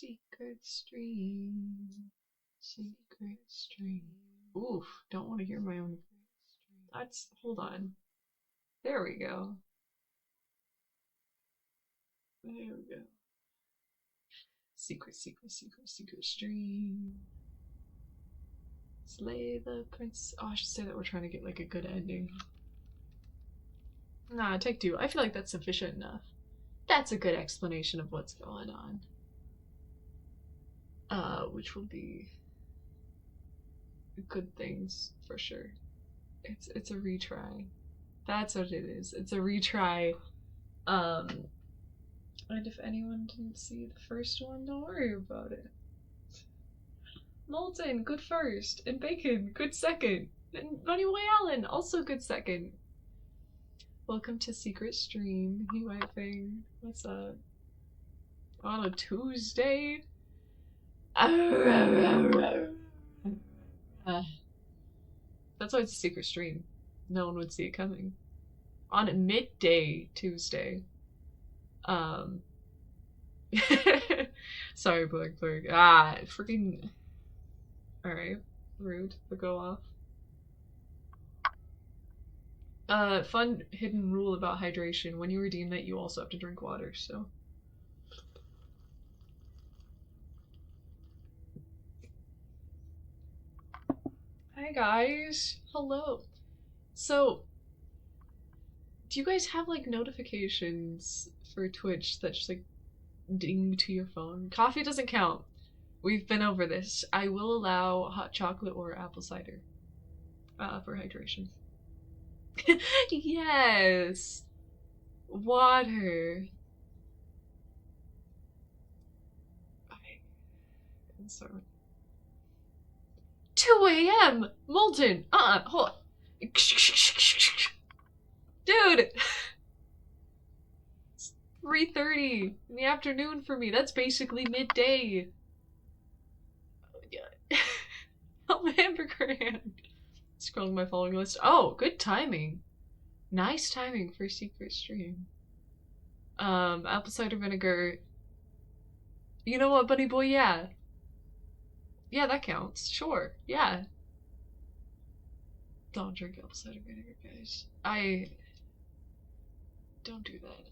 Secret stream. Secret stream. Oof, don't want to hear my own. That's. Hold on. There we go. There we go. Secret, secret, secret, secret stream. Slay the prince. Oh, I should say that we're trying to get like a good ending. Nah, take two. I feel like that's sufficient enough. That's a good explanation of what's going on. Which will be good things for sure. It's a retry. That's what it is. It's a retry. And if anyone didn't see the first one, don't worry about it. Molten, good first, and Bacon, good second, and Bunny Way Allen, also good second. Welcome to Secret Stream, he white thing. What's up? On a Tuesday? That's why it's a secret stream. No one would see it coming. On a midday Tuesday. Sorry, Blurg. Freaking. Alright. Rude, but go off. Fun hidden rule about hydration. When you redeem that, you also have to drink water, so. Hi guys! Hello! So, do you guys have like notifications for Twitch that just like ding to your phone? Coffee doesn't count. We've been over this. I will allow hot chocolate or apple cider for hydration. Yes! Water. Okay. I'm sorry. 2 a.m. Molten. Hold on. Dude. It's 3:30 in the afternoon for me. That's basically midday. Oh my god. Oh, my hamburger hand. Scrolling my following list. Oh, good timing. Nice timing for a secret stream. Apple cider vinegar. You know what, Bunny Boy? Yeah. Yeah, that counts. Sure. Yeah. Don't drink apple cider vinegar, guys. Don't do that.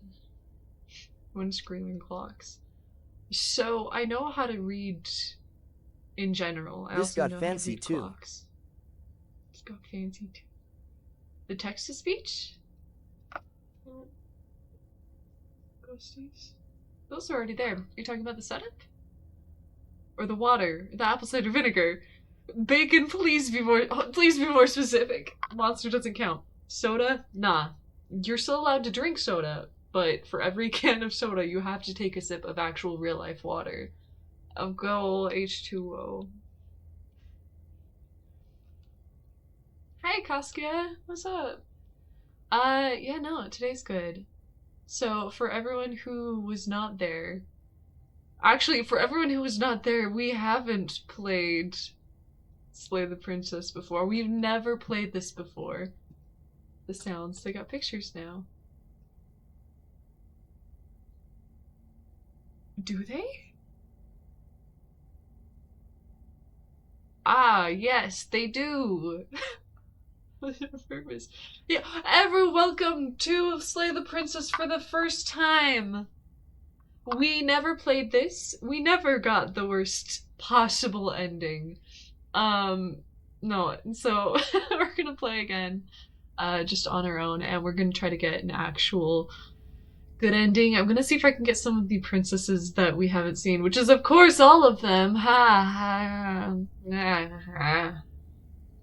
When screaming clocks. So, I know how to read in general. I This also got know fancy how to read too. clocks. This got fancy too. The text-to-speech? Ghosties? Those are already there. You're talking about the setup? Or the water? The apple cider vinegar? Bacon, please be more specific. Monster doesn't count. Soda? Nah. You're still allowed to drink soda, but for every can of soda, you have to take a sip of actual real-life water. Of Go H2O. Hey, Kaskia! What's up? Yeah, no, today's good. So, for everyone who was not there... Actually, for everyone who was not there, we haven't played Slay the Princess before. We've never played this before. The sounds, they got pictures now. Do they? Ah, yes, they do. Purpose. Yeah, welcome to Slay the Princess for the first time. We never played this. We never got the worst possible ending. No, so we're gonna play again, just on our own, and we're gonna try to get an actual good ending. I'm gonna see if I can get some of the princesses that we haven't seen, which is of course all of them.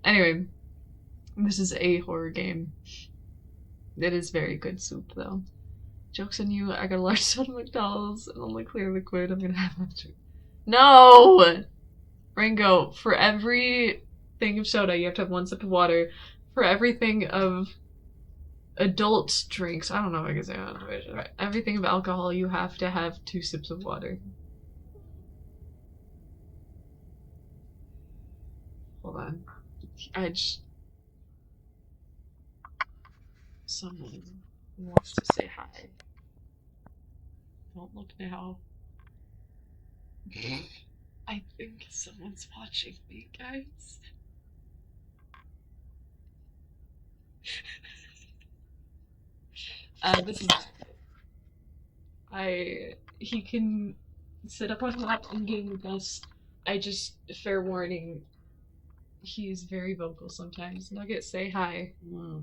Anyway, this is a horror game. It is very good soup though. Joke's on you, I got a large soda McDonald's and only clear liquid. I'm gonna have after. No! Ringo, for every thing of soda, you have to have 1 sip of water. For everything of adult drinks, I don't know if I can say that. Everything of alcohol, you have to have 2 sips of water. Hold on. Someone wants to say hi. Don't look now. I think someone's watching me, guys. This is... He can sit up on top and game with us. I just, fair warning, he's very vocal sometimes. Nugget, say hi. Wow.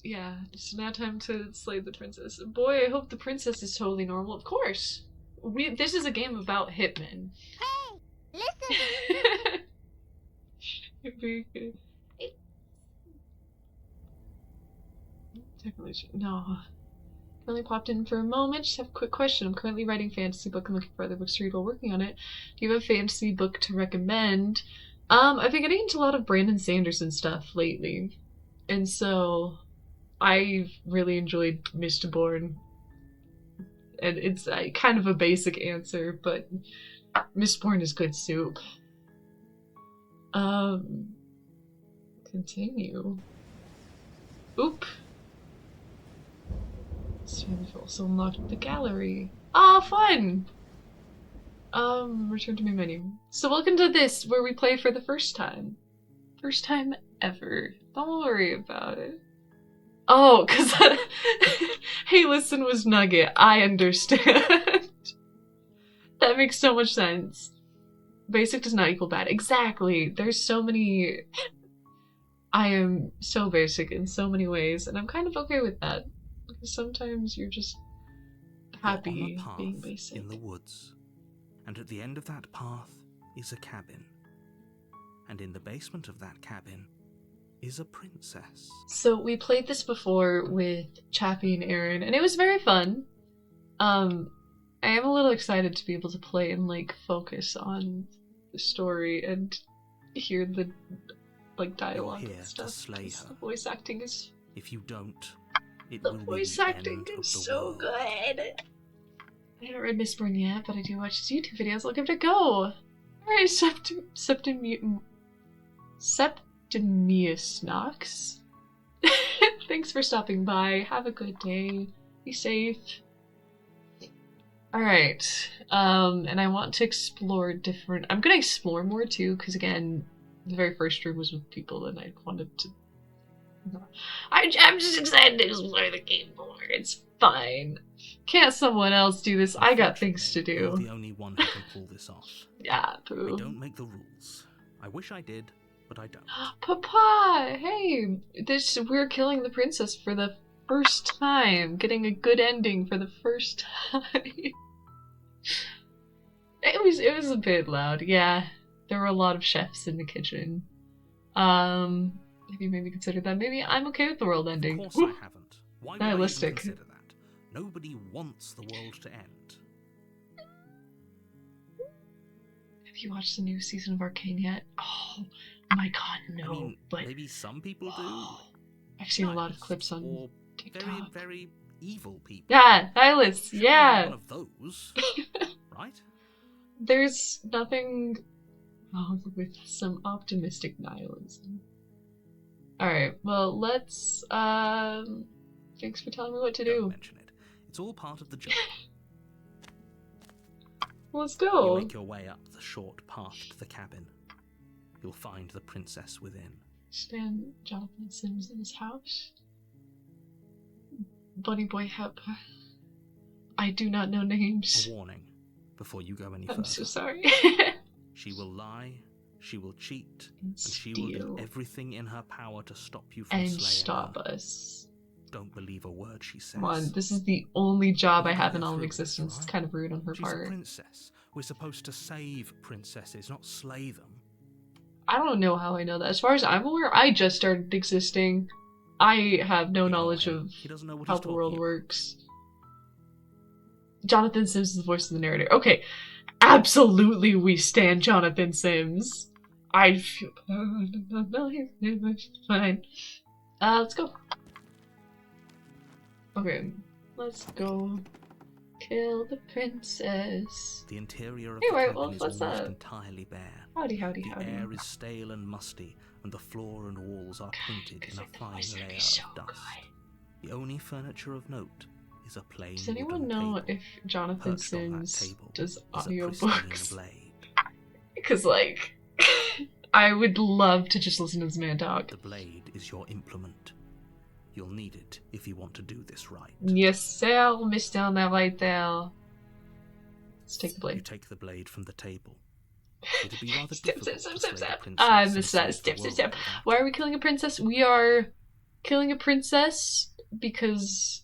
Yeah, it's now time to slay the princess. Boy, I hope the princess is totally normal. Of course. This is a game about hitmen. Hey, listen! Very good. No. Only popped in for a moment. Just have a quick question. I'm currently writing a fantasy book and looking for other books to read while working on it. Do you have a fantasy book to recommend? I've been getting into a lot of Brandon Sanderson stuff lately. And so I really enjoyed Mistborn. And it's kind of a basic answer, but Mistborn is good soup. Continue. Oop. We've also unlocked the gallery. Oh, fun! Return to my menu. So welcome to this, where we play for the first time. First time ever. Don't worry about it. Oh, cause hey, listen was Nugget. I understand. That makes so much sense. Basic does not equal bad. Exactly. There's so many... I am so basic in so many ways, and I'm kind of okay with that. Because sometimes you're just happy being basic. In the woods, and at the end of that path is a cabin. And in the basement of that cabin is a princess. So we played this before with Chappie and Aaron, and it was very fun. I am a little excited to be able to play and like focus on the story and hear the like dialogue and stuff. To slay her. The voice acting is... If you don't, it the will voice be the acting end is of the so world. good. I haven't read Mistborn yet, but I do watch his YouTube videos. I'll give it a go. Alright, Septimius Knox. Thanks for stopping by. Have a good day. Be safe. Alright. And I want to explore different... I'm gonna explore more too, because again, the very first stream was with people and I wanted to... I'm just excited to explore the game more. It's fine. Can't someone else do this? I got things to do. You're the only one who can pull this off. Yeah, Pooh. I don't make the rules. I wish I did, but I don't. Papa! Hey! We're killing the princess for the first time. Getting a good ending for the first time. It was a bit loud, yeah. There were a lot of chefs in the kitchen. Have you maybe considered that? Maybe I'm okay with the world ending. Of course I haven't. Why would Nihilistic. I even consider that? Nobody wants the world to end. Have you watched the new season of Arcane yet? Oh my god, no. I mean, but maybe some people do. I've seen a lot of clips on or TikTok. very, very evil people. Yeah, nihilists, Surely yeah. One of those, right? There's nothing wrong with some optimistic nihilism. Alright, well, let's, thanks for telling me what to Don't do. mention it. It's all part of the job. Let's You go. make your way up the short path to the cabin. You'll find the princess within. Stand Jonathan Sims in his house. Bunny Boy Hep. I do not know names. A warning before you go any I'm further. so sorry. She will lie, she will cheat, And and she will do steal. everything in her power to stop you from And slaying stop her. us. Don't believe a word she says. Come on, this is the only job I We're have gonna in go all of through existence. this, It's right? kind of rude on her She's a part. princess. We're supposed to save princesses, not slay them. I don't know how I know that. As far as I'm aware, I just started existing. I have no Ignore knowledge him. of He doesn't know what how he's the world talking works. Jonathan Sims is the voice of the narrator. Okay, absolutely we stand Jonathan Sims. I feel fine. Let's go. Okay, let's go kill the princess. The interior of Hey, the White cabin Wolf, is what's almost up? entirely bare. Howdy, howdy, The howdy. air is stale and musty, and the floor and walls are painted in a Like, the fine voice layer acting is so of dust. good. The only furniture of note is a plain Does anyone wooden know table. if Jonathan Perched on that Sims table does is a audiobooks? pristine blade. Because, like, I would love to just listen to this man talk. The blade is your implement. You'll need it if you want to do this right. Yes, sir, Mr. Narrator. Let's take the You blade. take the blade from the table. It'd be rather Step, difficult step, to step, slay the step. princess I and missed that. save the Step, step, world step. without Why are we killing a princess? We are killing a princess because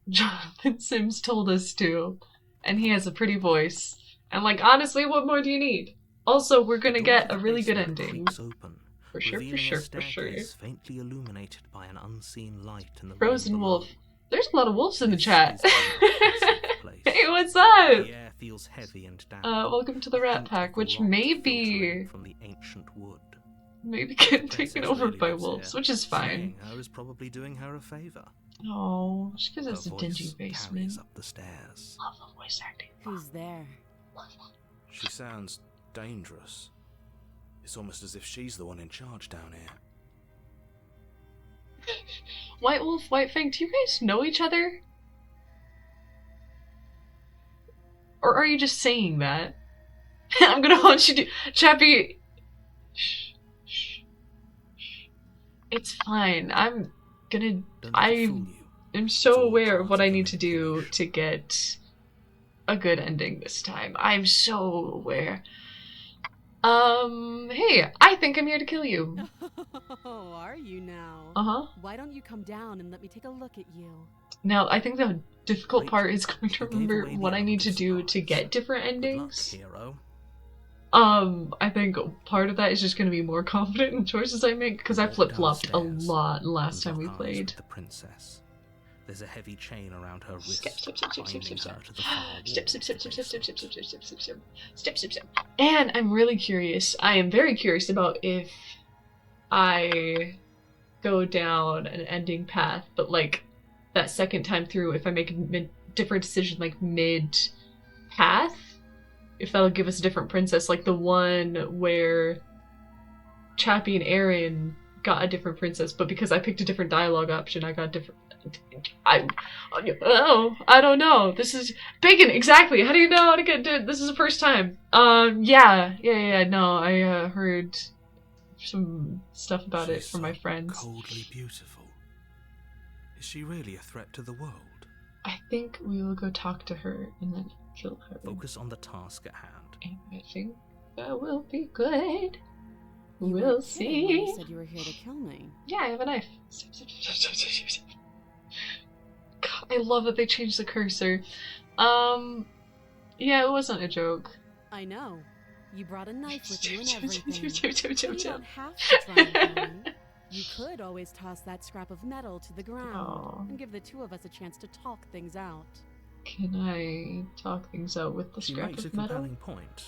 Jonathan Sims told us to. And he has a pretty voice. And, like, honestly, what more do you need? Also, we're gonna The door get to a the really good basement ending. creaks open, For sure, for revealing sure, a for sure. staircase faintly illuminated by an unseen light in the Frozen room wolf. below. There's a lot of wolves in the This chat. is an oppressive place. Hey, what's up? The air feels heavy and damp. Welcome to the a Rat hint Pack, of which rot may filtering be from the ancient wood. getting The taken princess over really by lives wolves, here. which is fine. Slaying her is probably doing her a favor. Oh, just because Her it's a voice dingy basement. carries up the stairs. Love the voice acting. Who's there? She sounds dangerous. It's almost as if she's the one in charge down here. White Wolf, White Fang, do you guys know each other? Or are you just saying that? I'm gonna want you to... Chappie... Shh, shh, shh. It's fine. I'm gonna... Don't let it I fool you. am It's so all aware of part what of I the need to do manipulation. to get a good ending this time. I'm so aware. Hey, I think I'm here to kill you. Oh, are you now? Uh-huh. Why don't you come down and let me take a look at you? Now, I think the difficult Wait, part is going to you gave remember away the what I need to element of do to surprise. get different Good luck, endings. hero. I think part of that is just going to be more confident in choices I make, because I Walk flip-flopped a downstairs lot last and time we lock eyes played. with the princess. There's a heavy chain around her wrist, Step, step, step, step, step, binding step, her to the far wall Step, of step, the step, step, step, step, basement. step, step, step, step, step, step, step, step. And I'm really curious. I am very curious about if I go down an ending path, but like that second time through, if I make a different decision like mid-path, if that'll give us a different princess, like the one where Chappie and Aaron got a different princess, but because I picked a different dialogue option, I got different. I don't know. This is Bacon. Exactly. How do you know how to get? This is the first time. Yeah. No, I heard some stuff about it She's from my so friends. Coldly beautiful. Is she really a threat to the world? I think we will go talk to her and then kill her. Focus on the task at hand. And I think that will be good. You We'll weren't kidding when you see. said you were here to kill me. Yeah, I have a knife. God, I love that they changed the cursor. Yeah, it wasn't a joke. I know. You brought a knife with you and everything. You You don't have to try and kill me. You could always toss that scrap of metal to the ground Aw. and give the two of us a chance to talk things out. Can I talk things out with the She scrap makes a of metal? compelling point.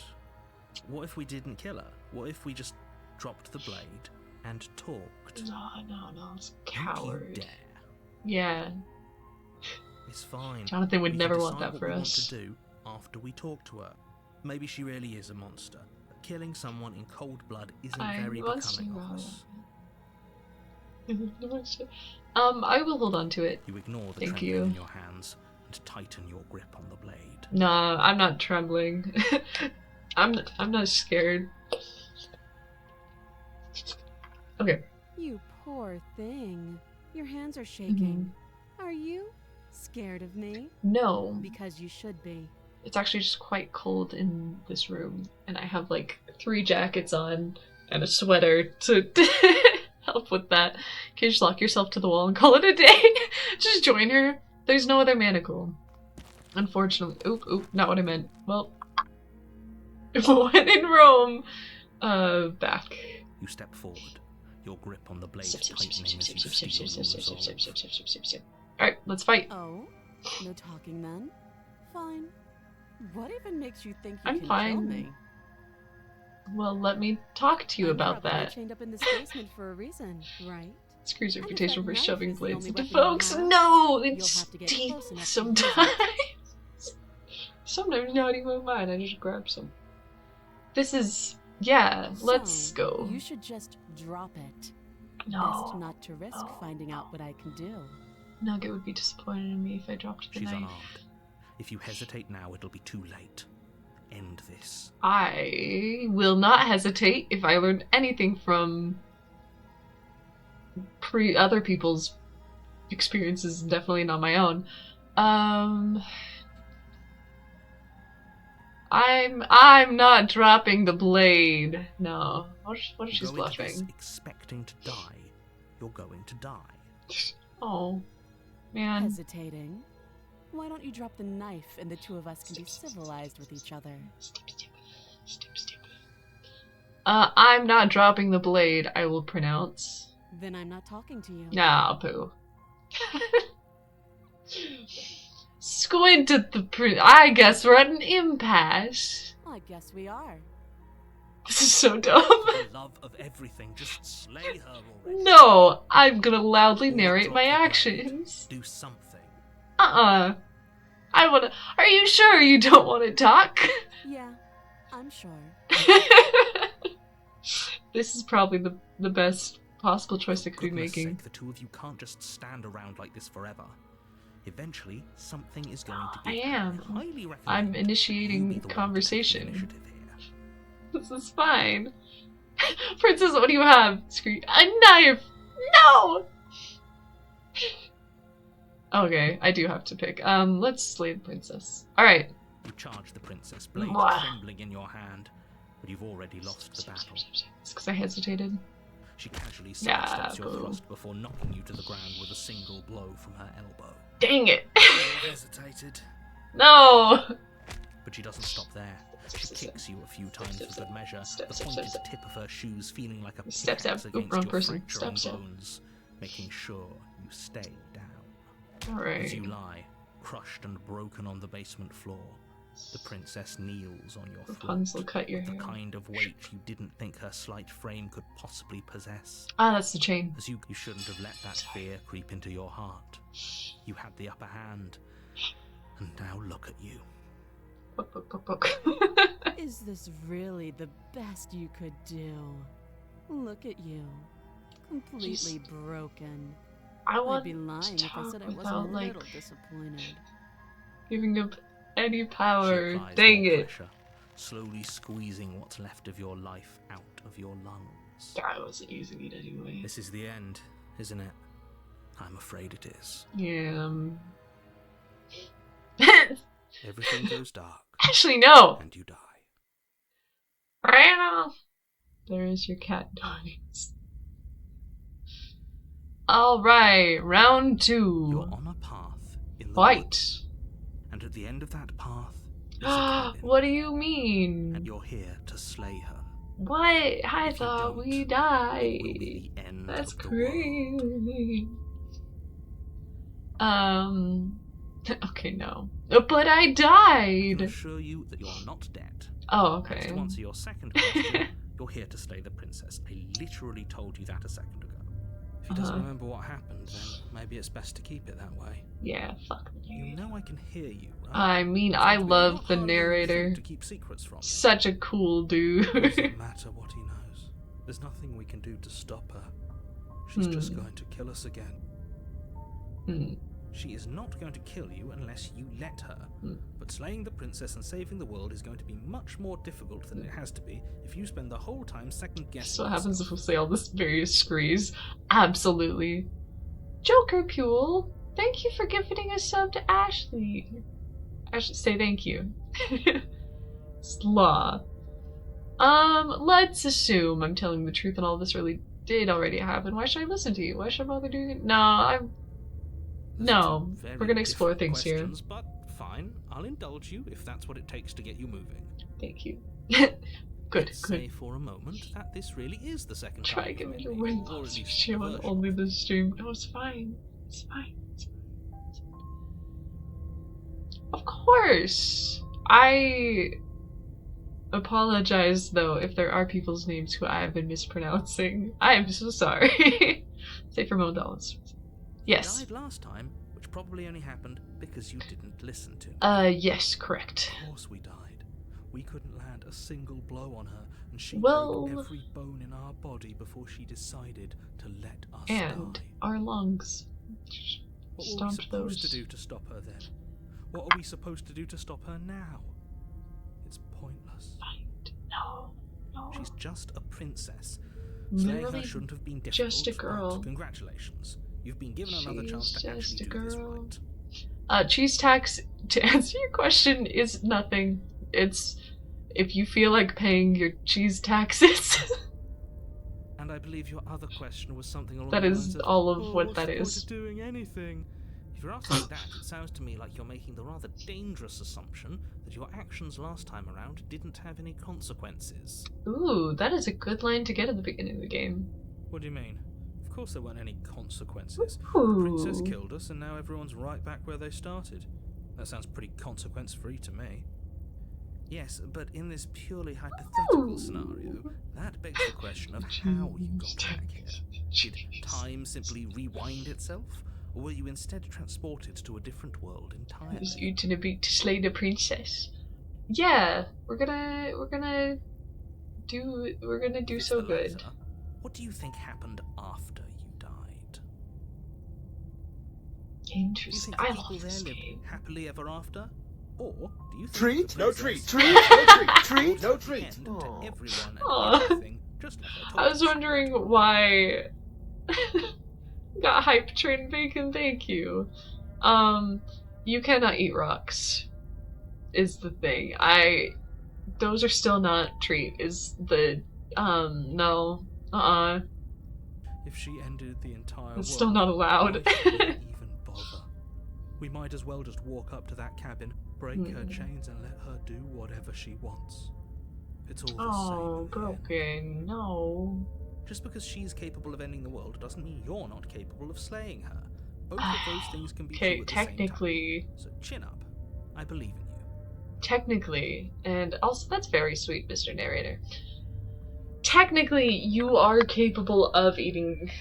What if we didn't kill her? What if we just dropped the blade and talked? No, it's Don't you coward. dare. Yeah, It's fine. Jonathan would We never can want decide that what for we us. Want to do after we talk to her. Maybe she really is a monster. But killing someone in cold blood isn't very becoming of us. I will hold on to it. You ignore the Thank trembling you. in your hands and tighten your grip on the blade. Nah, I'm not trembling. I'm not scared. Okay. You poor thing. Your hands are shaking. Mm-hmm. Are you scared of me? No, Because you should be. it's actually just quite cold in this room, and I have like 3 jackets on and a sweater to help with that. Can you just lock yourself to the wall and call it a day? Just join her. There's no other manacle. Unfortunately. Oop, not what I meant. Well, when in Rome, back. You step forward, your grip on the blade Sip, sip, sip, tightening sip, as you sip, sip, feel sip, your sip, sip, sip, resolve. sip, sip, sip, sip. Alright, let's fight. Oh? No talking then? Fine. What even makes you think you I'm can fine. kill me? Well, let me talk to you I'm about probably that. chained up in this basement for a reason, right? Screws And if reputation that for knife shoving is the blades only into weapon you folks. have, No, you'll it's have to get teeth close enough to use it. sometimes. Sometimes not even mine. I just grab some. This is let's So, go. You should just drop it. Best No. not to risk No. finding out what I can do. Nugget would be disappointed in me if I dropped the She's knife. unarmed. If you hesitate now, it'll be too late. End this. I will not hesitate if I learned anything from other people's experiences, definitely not my own. I'm not dropping the blade. No. What if she's You go into this bluffing? expecting to die. You're going to die. Oh, man. Hesitating? Why don't you drop the knife and the two of us can be civilized with each other? Step. I'm not dropping the blade, I will pronounce. Then I'm not talking to you. Nah, poo. Squint at the I guess we're at an impasse. I guess we are. This is so dumb. For the love of everything, just slay her already. No, I'm gonna loudly Or narrate drop my the blade. actions. Do something. I wanna. Are you sure you don't want to talk? Yeah, I'm sure. This is probably the best possible choice I could be Goodness making. sake, the two of you can't just stand around like this forever. Eventually, something is going to I be. am. Highly recommend I'm you be initiating the one to take the conversation. initiative here. This is fine. Princess, what do you have? Scream. A knife! No! Okay, I do have to pick. Let's slay the princess. Alright. You charge the princess, blade Mwah. trembling in your hand, but you've already lost the battle. It's because I hesitated. She casually Nah, sidesteps your boo. thrust before knocking you to the ground with a single blow from her elbow. Dang it! You hesitated, No! but she doesn't stop there. She kicks you a few times for good measure, Step, the step, pointed step, step. tip of her shoes feeling like a Step, step. pickaxe Oop, against wrong your person. fracturing Step, step. bones, making sure you stay down. As Alright. you lie, crushed and broken on the basement floor, the princess kneels on your throat. Rapunzel, cut your The hair. kind of weight you didn't think her slight frame could possibly possess. Ah, that's the chain. As you shouldn't have let that fear creep into your heart. You had the upper hand, and now look at you. Poke, poke, poke, poke. Is this really the best you could do? Look at you. Completely broken. I I'd want be lying to if I talk said I was a without, like, little disappointed. giving up any She power. applies Dang more it. pressure, slowly squeezing what's left of your life out of your lungs. I wasn't using it anyway. This is the end, isn't it? I'm afraid it is. Yeah. Everything goes dark, Actually, no. and you die. There is your cat noise. Alright, round 2. You're on a path in the Fight. woods, and at the end of that path is a cabin, What do you and mean? you're here to slay her. What? I If you thought don't, we It died. will be the end That's of the world. crazy. Okay, no. But I I can died. assure you that you're not dead. Oh, As okay. to answer your second question, you're here to slay the princess. I literally told you that a second ago. If he doesn't Uh-huh. remember what happened, then maybe it's best to keep it that way. Yeah, fuck You me. know I can hear you, right? I mean, It's I going to be a love lot the harder than you think narrator. to keep secrets from me. Such a cool It dude. doesn't matter what he knows. There's nothing we can do to stop her. She's just Hmm. going to kill us again. Hmm. She is not going to kill you unless you let her. Hmm. But slaying the princess and saving the world is going to be much more difficult than it has to be if you spend the whole time second guessing. So what happens if yourself. we say all this various screes? Absolutely. Joker Pule, thank you for gifting a sub to Ashley. I should say thank you. Slaw. Let's assume I'm telling the truth and all this really did already happen. Why should I listen to you? Why should I bother doing it? No, Those No, are two very we're gonna explore different things here. questions, But fine, I'll indulge you if that's what it takes to get you moving. Thank you. Good, Let's say good. for a moment that this really is the second Try time again you've with your made word me, or at loss least stream a on version only of it. the stream. No, it's fine. It's fine. It's fine. Of course. I apologize though if there are people's names who I have been mispronouncing. I am so sorry. Say for $1. Yes. You died last time, which probably only happened because you didn't listen to me. Yes, correct. Of course we died. We couldn't land a single blow on her, and she Well- broke every bone in our body before she decided to let us And die. our lungs. What were we Stomped supposed to those. do to stop her then? What are we supposed to do to stop her now? It's pointless. No. No. She's just a princess. Slaying her Literally shouldn't have been difficult. just a girl. But congratulations. You've been given another chance She's to actually just a do this girl. right. Cheese tax, to answer your question, is nothing. It's if you feel like paying your cheese taxes. And I believe your other question was something along That the is lines of, all of "Oh, what what's that the point is." of doing anything?" If you're asking that, it sounds to me like you're making the rather dangerous assumption that your actions last time around didn't have any consequences. Ooh, that is a good line to get at the beginning of the game. What do you mean? Of course there weren't any consequences. Ooh. The princess killed us and now everyone's right back where they started. That sounds pretty consequence-free to me. Yes, but in this purely hypothetical scenario, that begs the question of how you got back here. Did time simply rewind itself? Or were you instead transported to a different world entirely? Just eating a beat to slay the princess. Yeah, we're gonna do If so it's the good. latter, what do you think happened after you died? Do you Interesting. think I the people love there this lived game. happily ever after? Or do you think Treat? the No princess treat. Treat? No treat. Treat? No brought the treat. end to Aw. everyone Aw. and everything, just like I told I was you? wondering why. Got hype train bacon, thank you. You cannot eat rocks, is the thing. Those are still not treat, is the, no. If she ended the entire world, It's still not allowed. why should we even bother? We might as well just walk up to that cabin, break her Mm. chains, and let her do whatever she wants. It's all the Oh, same in the end. broken, no. Just because she's capable of ending the world doesn't mean you're not capable of slaying her. Both of those things can be Okay, true at the same technically, time. So chin up. I believe in you. technically, and also that's very sweet, Mr. Narrator. Technically, you are capable of eating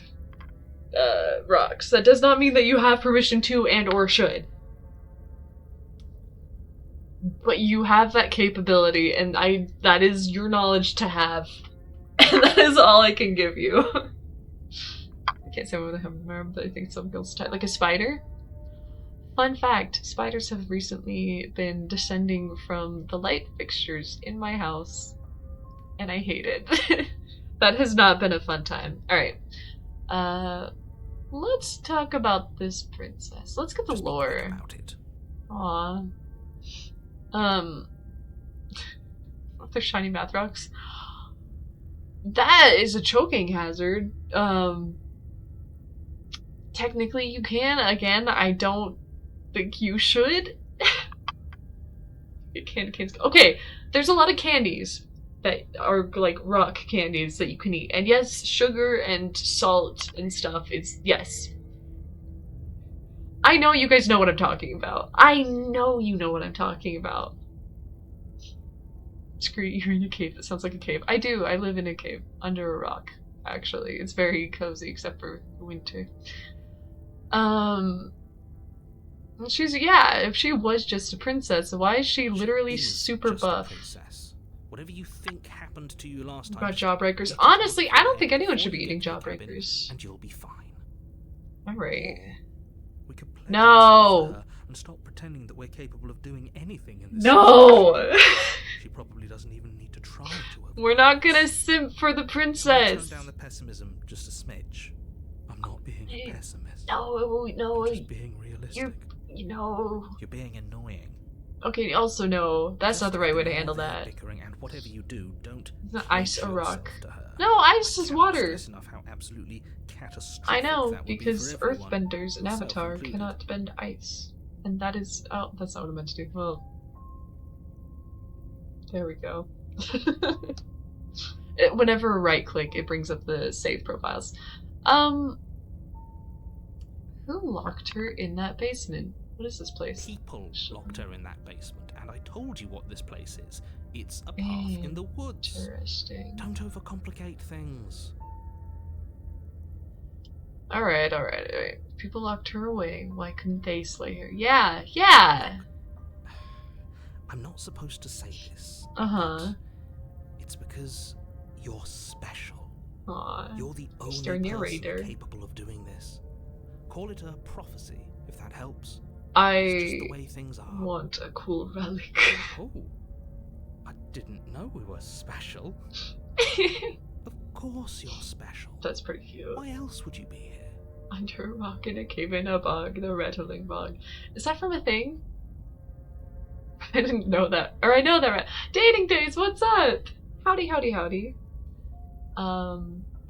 rocks. That does not mean that you have permission to and or should. But you have that capability, and that is your knowledge to have. And that is all I can give you. I can't say what I have remember, but I think something else tight. Like a spider? Fun fact, spiders have recently been descending from the light fixtures in my house. And I hate it. That has not been a fun time. Alright. Let's talk about this princess. Let's get the Just be quick lore. about it. Aw. The shiny math rocks. That is a choking hazard. Technically you can. Again, I don't think you should. Okay, there's a lot of candies that are like rock candies that you can eat. And yes, sugar and salt and stuff is, yes. I know you guys know what I'm talking about. I know you know what I'm talking about. Screw you, you're in a cave. That sounds like a cave. I do. I live in a cave under a rock, actually. It's very cozy except for winter. She's, yeah, if she was just a princess, why is she literally She is super just a buff? princess. Whatever you think happened to you last time. About she jawbreakers. will Honestly, take I your don't think head anyone before should be you eating get to the cabin, jawbreakers. And you'll be fine. Alright. We could pledge No. ourselves to her and stop pretending that we're capable of doing anything in this situation. No! She probably doesn't even need to try to avoid We're not us. gonna simp for the Can I princess! tone down the pessimism just a smidge? I'm not being a pessimist. No, no, I'm just being realistic. you know. You're being annoying. Okay, also no, that's Just not the right way to ignore handle their that. Bickering, and whatever you do, don't Not pledge ice or rock. yourself to her. No, ice is I can't water. stress enough how absolutely catastrophic I know, that would be because for everyone, earthbenders in yourself Avatar included. cannot bend ice. And that is, oh, that's not what I meant to do. Well, there we go. Whenever I right click, it brings up the save profiles. Who locked her in that basement? What is this place? People locked her in that basement, and I told you what this place is. It's a path in the woods. Interesting. Don't overcomplicate things. Alright. People locked her away. Why couldn't they slay her? Yeah! I'm not supposed to say this. Uh-huh. but It's because you're special. Aw. You're the only Mr. person Narrator. capable of doing this. Call it a prophecy, if that helps. It's just I the way things are. want a cool relic. Oh, I didn't know we were special. Of course you're special. That's pretty cute. Why else would you be here? Under a rock in a cave in a bog, the rattling bog. Is that from a thing? I didn't know that. Or I know that. Dating days, what's up? Howdy, howdy, howdy.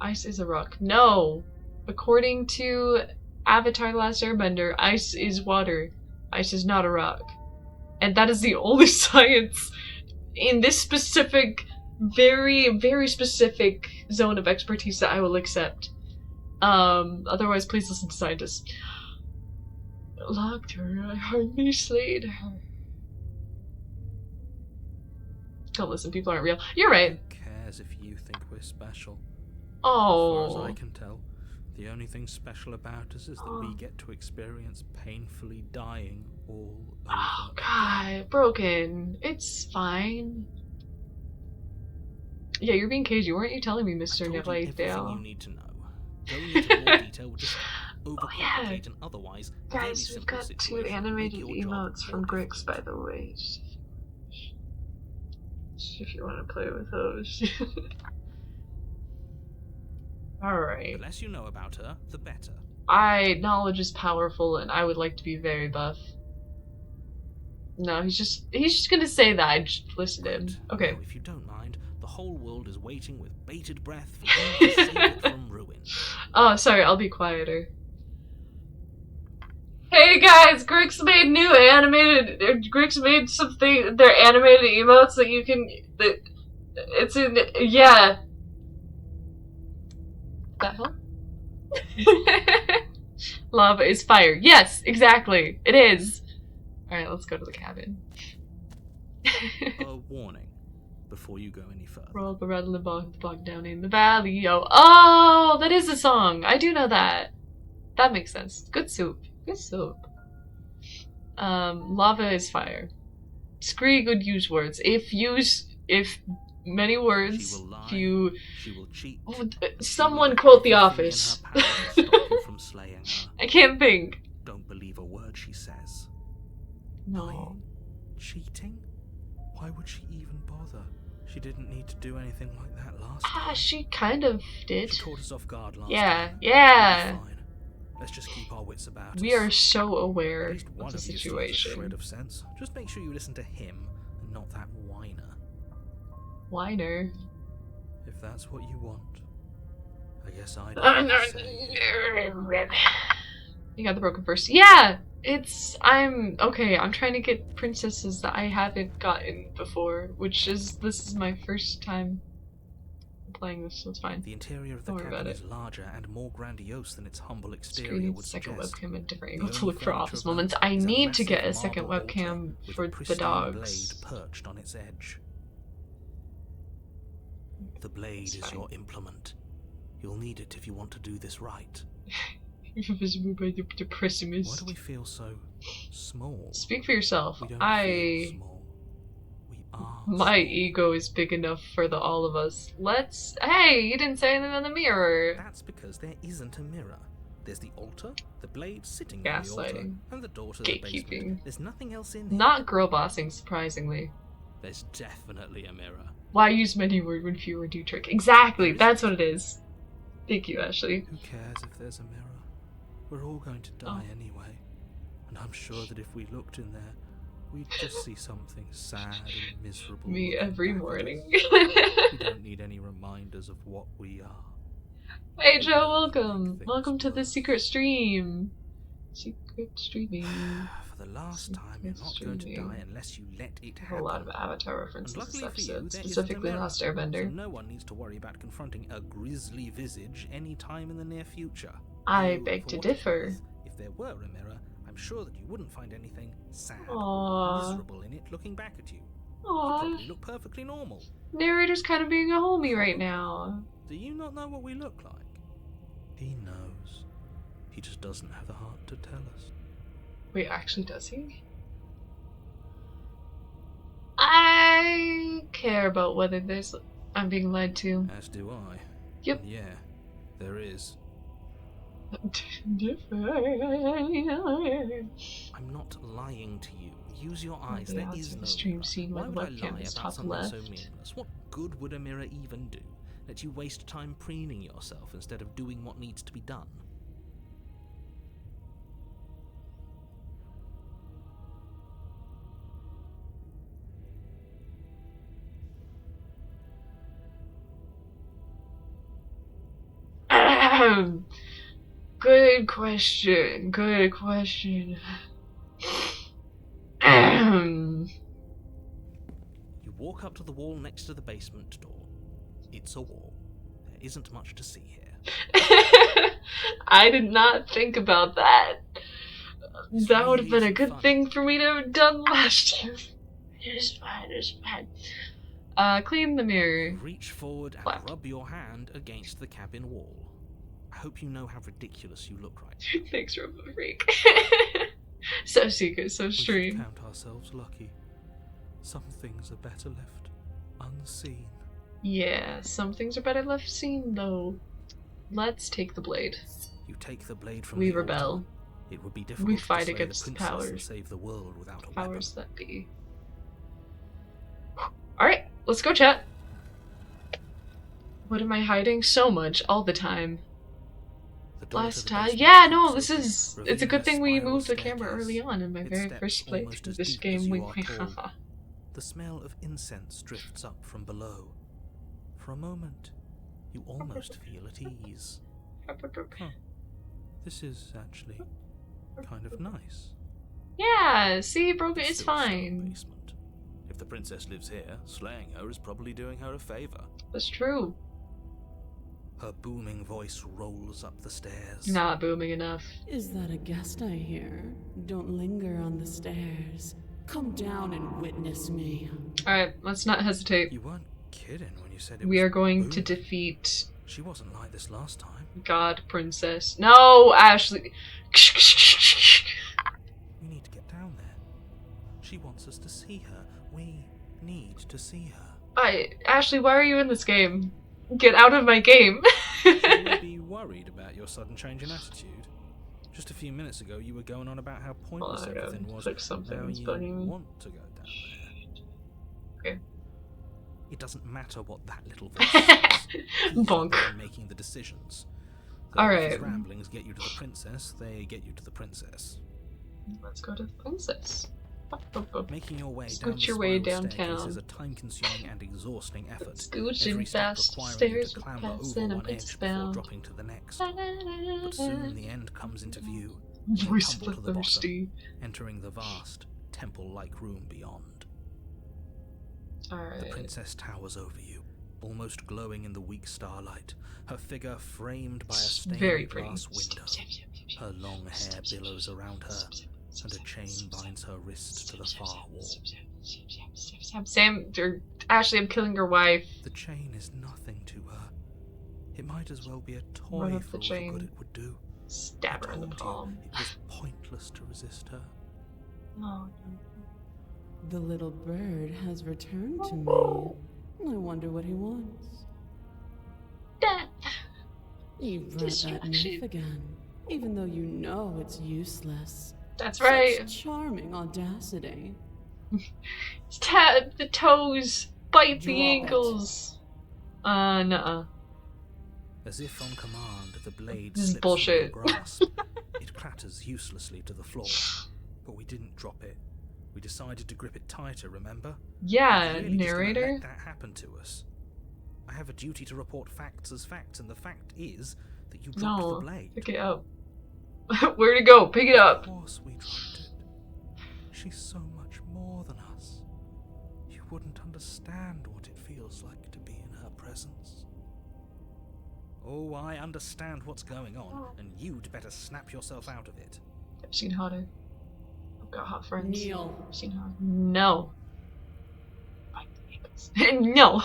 Ice is a rock. No! According to Avatar The Last Airbender, ice is water. Ice is not a rock. And that is the only science in this specific, very, very specific zone of expertise that I will accept. Otherwise, please listen to scientists. Locked her, I hardly slayed her. Don't listen, people aren't real. You're right. Who cares if you think we're special? Oh. As far as I can tell, the only thing special about us is that we get to experience painfully dying all over. Oh, God. Broken. It's fine. Yeah, you're being cagey. Weren't you telling me, Mr. I told you everything you Nillaidale? need to know. Going into more detail would just overcomplicate yeah. an otherwise very Guys, we've simple got 2 situation and animated make your job emotes from more Grix, by difficult. the way. If you want to play with those. Alright. The less you know about her, the better. Knowledge is powerful, and I would like to be very buff. No, he's just gonna say that. I just listen to him. Right. Okay. Now, if you don't mind, the whole world is waiting with bated breath for you to save it from ruin. Oh, sorry, I'll be quieter. Hey guys, Grix made new animated. Grix made something. They're animated emotes that you can. It's in. Yeah. That help? Lava is fire. Yes, exactly. It is. Alright, let's go to the cabin. A warning before you go any further. Roll the red bog down in the valley. Oh, that is a song. I do know that. That makes sense. Good soup. Good soup. Lava is fire. Scree good use words. If many words, She will lie. if you She will cheat. someone She will quote do The everything Office. in her power to stop you from slaying her. I can't think. Don't believe a word she says. No. Lying? Cheating? Why would she even bother? She didn't need to do anything like that last time. She kind of did. She caught us off guard last Yeah, time. yeah. We'll be fine. Let's just keep our wits about us. We are so At aware least one of the of you still has a shred situation. of sense. Just make sure you listen to him and not that whiner. Whiner. If that's what you want. I guess I You got the broken verse. Yeah! I'm trying to get princesses that I haven't gotten before, this is my first time playing this, so it's fine. The interior of the Don't worry cabin about is larger and more grandiose than its humble exterior Screen would second suggest. webcam and different The angle to only look for furniture office of note moments. I is a need to get a massive second marble webcam altar with for a the pristine dogs. blade perched on its edge. The blade It's is fine. your implement. You'll need it if you want to do this right. Invisible by the Why pessimist. do we feel so small? Speak for yourself. We don't feel small. We are My small. ego is big enough for the all of us. Hey, you didn't say anything on the mirror. That's because there isn't a mirror. There's the altar, the blade sitting on the altar, Gaslighting. and the door to the Gatekeeping. basement. There's nothing else in here. Not girl bossing, surprisingly. There's definitely a mirror. Why use many word when fewer do trick? Exactly, that's what it is. Thank you, Ashley. Who cares if there's a mirror? We're all going to die anyway. And I'm sure that if we looked in there, we'd just see something sad and miserable. Me looking every back at morning. us. We don't need any reminders of what we are. Hey Joe, welcome! Welcome to the secret stream. Secret streaming. For the last time, you're not going to die unless you let it A happen. whole lot of Avatar references And this luckily for you, episode, there isn't a specifically mirror, Last So Airbender. no one needs to worry about confronting a grisly visage any time in the near future. I Though, beg for to what it's differ. worth, if there were a mirror, I'm sure that you wouldn't find anything sad or Aww. miserable in it looking back at you. You Aww. probably look perfectly normal. Narrator's kind of being a homie right now. Do you not know what we look like? He knows. He just doesn't have the heart to tell us. Wait, actually, does he? I care about whether I'm being lied to. As do I. Yep. And yeah, there is. I'm not lying to you. Use your eyes. The There odds is of no a stream mirror. scene Why with would I webcam lie is about top something left. so meaningless? What good would a mirror even do? Let you waste time preening yourself instead of doing what needs to be done. Good question. Good question. You walk up to the wall next to the basement door. It's a wall. There isn't much to see here. I did not think about that. It's That would have been really a good funny. thing for me to have done last time. It's fine, it's fine. Clean the mirror. Reach forward and Left. rub your hand against the cabin wall. I hope you know how ridiculous you look right now. Thanks, Robo Freak. So secret, so We should stream. count ourselves lucky. Some things are better left unseen. Yeah, some things are better left seen, though. Let's take the blade. You take the blade from We the rebel. altar. It would be difficult We to fight slay against the the princess and powers. save the world without a Powers weapon. that be. Alright, let's go, chat. What am I hiding? So much, all the time. The door to Last the time. basement Yeah, no, creaks this open, is. It's a revealing good thing we spiral moved the camera staircase. early on in my Its very steps first almost playthrough. as This deep as game, you are tall. we. The smell of incense drifts up from below. For a moment, you almost feel at ease. Huh. This is actually kind of nice. Yeah, see, broke it. It's It's still a stone fine. basement. If the princess lives here, slaying her is probably doing her a favor. That's true. Her booming voice rolls up the stairs. Not booming enough. Is that a guest I hear? Don't linger on the stairs. Come down and witness me. Alright, let's not hesitate. You weren't kidding when you said it We was are going to booming. defeat She wasn't like this last time. God Princess. No, Ashley. We need to get down there. She wants us to see her. We need to see her. Ashley, why are you in this game? Get out of my game. She may be worried about your sudden change in attitude. Just a few minutes ago, you were going on about how pointless Oh, I gotta everything was. click something, Now it's you bugging me. want to go down there. Okay. It doesn't matter what that little voice says. He's Bonk. the one making the decisions. Though All if right. his ramblings get you to the princess, they get you to the princess. Let's go to the princess. Making your way down Scoot the your way spiral staircase downtown. is a time-consuming and exhausting effort. Scooching Every step fast requiring stairs you to with clamber pants over and a one princess edge before bound. dropping to the next. But soon the end comes into view. Voice of tumble the to the bottom. thirsty. Entering the vast, temple-like room beyond. The Alright. princess towers over you, almost glowing in the weak starlight, her figure framed by a stained Very pretty. glass window. Her long hair billows around her, and a chain binds her wrist to the far wall. Sam, or Ashley, I'm killing your wife. The chain is nothing to her. It might as well be a Run toy up for the all the chain. good it would do. Stab I her in the told you, palm. it was pointless to resist her. Oh, The little bird has returned to me. I wonder what he wants. Dad. You brought that Distraction. knife again, even though you know it's useless. That's right. Such charming audacity. Stab the toes. Bite the Drop it. ankles. Nuh-uh. As if on command, the blade This is slips bullshit. from your grasp. It clatters uselessly to the floor. But we didn't drop it. We decided to grip it tighter, remember? Yeah, We're really just gonna narrator. let that happen to us. I have a duty to report facts as facts, and the fact is that you dropped the No, blade. pick it up. Where'd it go? Pick it Of up. course we dropped it. She's so much more than us. You wouldn't understand what it feels like to be in her presence. Oh, I understand what's going on, and you'd better snap yourself out of it. I've seen hotter. I've got hot friends. Kneel. I've seen hotter. No. Bite the ankles. No.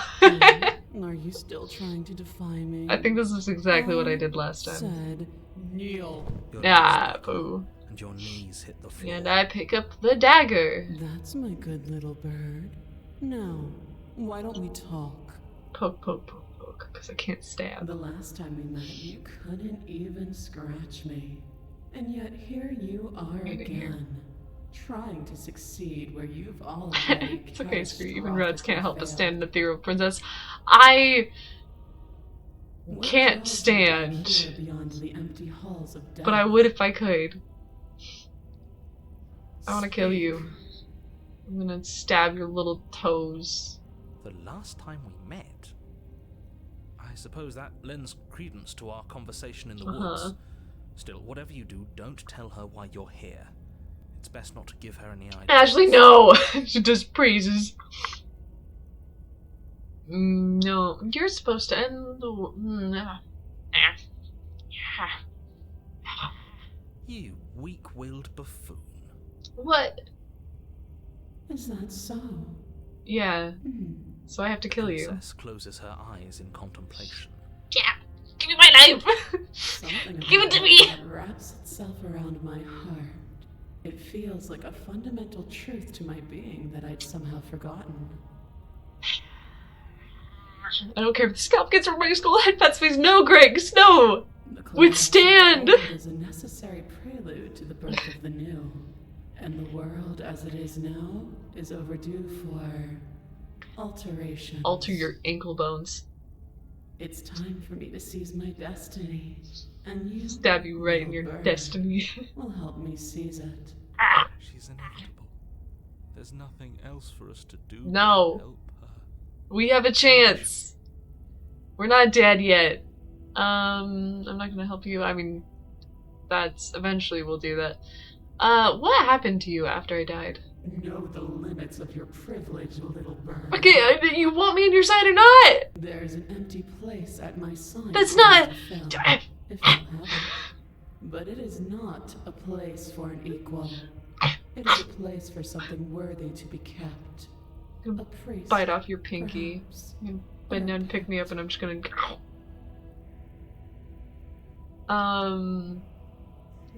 Are you still trying to defy me? I think this is exactly what I did last time. Said, kneel. Your Ah, legs buckle, boo. and your knees hit the floor. And I pick up the dagger. That's my good little bird. Now, why don't we talk? Poke, poke, poke, poke. poke because I can't stab. The last time we met, you couldn't even scratch me. And yet here you are again, trying to succeed where you've already It's okay, screw you. Even roads can't help but stand an ethereal princess. I can't stand, beyond the empty halls of death. but I would if I could. I want to kill you. I'm gonna stab your little toes. The last time we met? I suppose that lends credence to our conversation in the woods. Still, whatever you do, don't tell her why you're here. It's best not to give her any ideas. Ashley, no! She just praises. No, you're supposed to end the... You weak-willed buffoon. What? Is that so? Yeah, so I have to kill you. Princess closes her eyes in contemplation. Yeah, give me my knife! Something Give it to me! that wraps itself around my heart. It feels like a fundamental truth to my being that I'd somehow forgotten. I don't care if the scalp gets from my skull head, fat space. No, Griggs, no! The collapse Withstand! of the old is a necessary prelude to the birth of the new. And the world as it is now is overdue for alteration. Alter your ankle bones. It's time for me to seize my destiny. And you, Stab you right in little your bird, destiny. will help me seize it. She's inevitable. There's nothing else for us to do No. but help her. We have a chance. We're not dead yet. I'm not gonna help you. I mean, that's eventually we'll do that. What happened to you after I died? Know the limits of your privilege, little bird. Okay, you want me on your side or not? There's an empty place at my side. That's for you not- to fill, if I'll have it. But it is not a place for an equal. It is a place for something worthy to be kept. A priest. Bite off your pinky. perhaps. Bend down, pick me up, and I'm just gonna.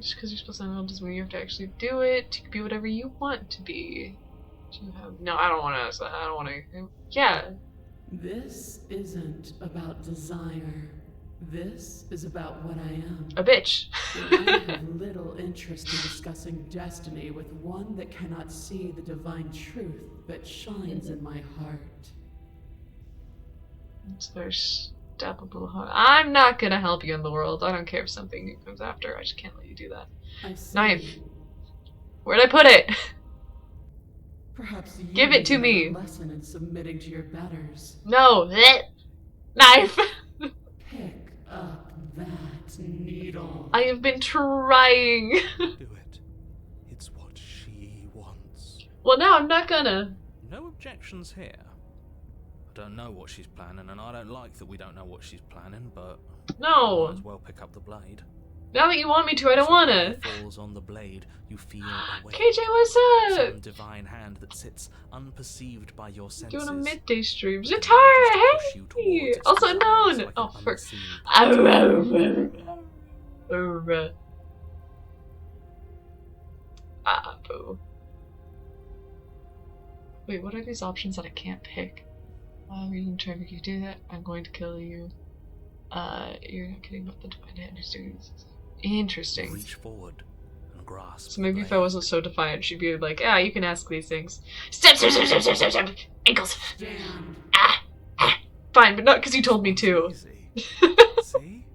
Just because you're supposed to know doesn't mean you have to actually do it. You can be whatever you want to be. Do you have? No, I don't want to ask that. I don't want to. Yeah. This isn't about desire. This is about what I am. A bitch. And I have little interest in discussing destiny with one that cannot see the divine truth that shines in my heart. It's very stabbable heart. I'm not gonna help you in the world. I don't care if something new comes after. I just can't let you do that. I see. Knife. Where'd I put it? Perhaps you Give it to learned me. a lesson in submitting to your betters. No. Knife. Pick up that needle. I have been trying. Do it. It's what she wants. Well, now I'm not gonna. No objections here. I don't know what she's planning, and I don't like that we don't know what she's planning, but might No. as well pick up the blade. Now that you want me to, I don't wanna. Falls on the blade, you feel a weight. KJ, what's up? Some divine hand that sits unperceived by your senses. Doing a midday stream. That Zatara, manages to push you hey! towards its Also desires known. like Oh, an for. unseen Boo. Wait, what are these options that I can't pick? You can try to make you do that. I'm going to kill you. You're not kidding about the divine hand. You're doing this. Interesting. Reach forward and grasp. So maybe the if I blade. wasn't so defiant, she'd be like, "Ah, you can ask these things." Step, step, step, step, step, step, step. Ankles. Stand. Fine, but not because you told me to. Easy. See?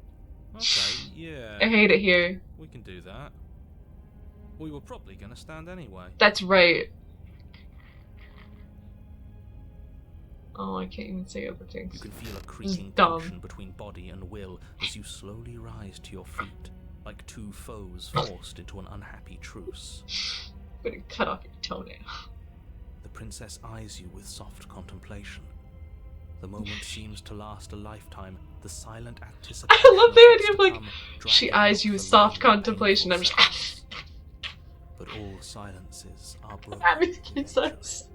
Okay, yeah. I hate it here. We can do that. We were probably gonna stand anyway. That's right. Oh, I can't even say other You things. can feel a creaking dumb. tension between body and will as you slowly rise to your feet, like two foes forced into an unhappy truce. I'm gonna cut off your toenail. The princess eyes you with soft contemplation. The moment seems to last a lifetime. The silent anticipation. I love the of what's idea of to like, come, she dragging eyes out you the with soft long, contemplation. I'm painful just. seconds. But all silences are broken. That makes eventually. sense.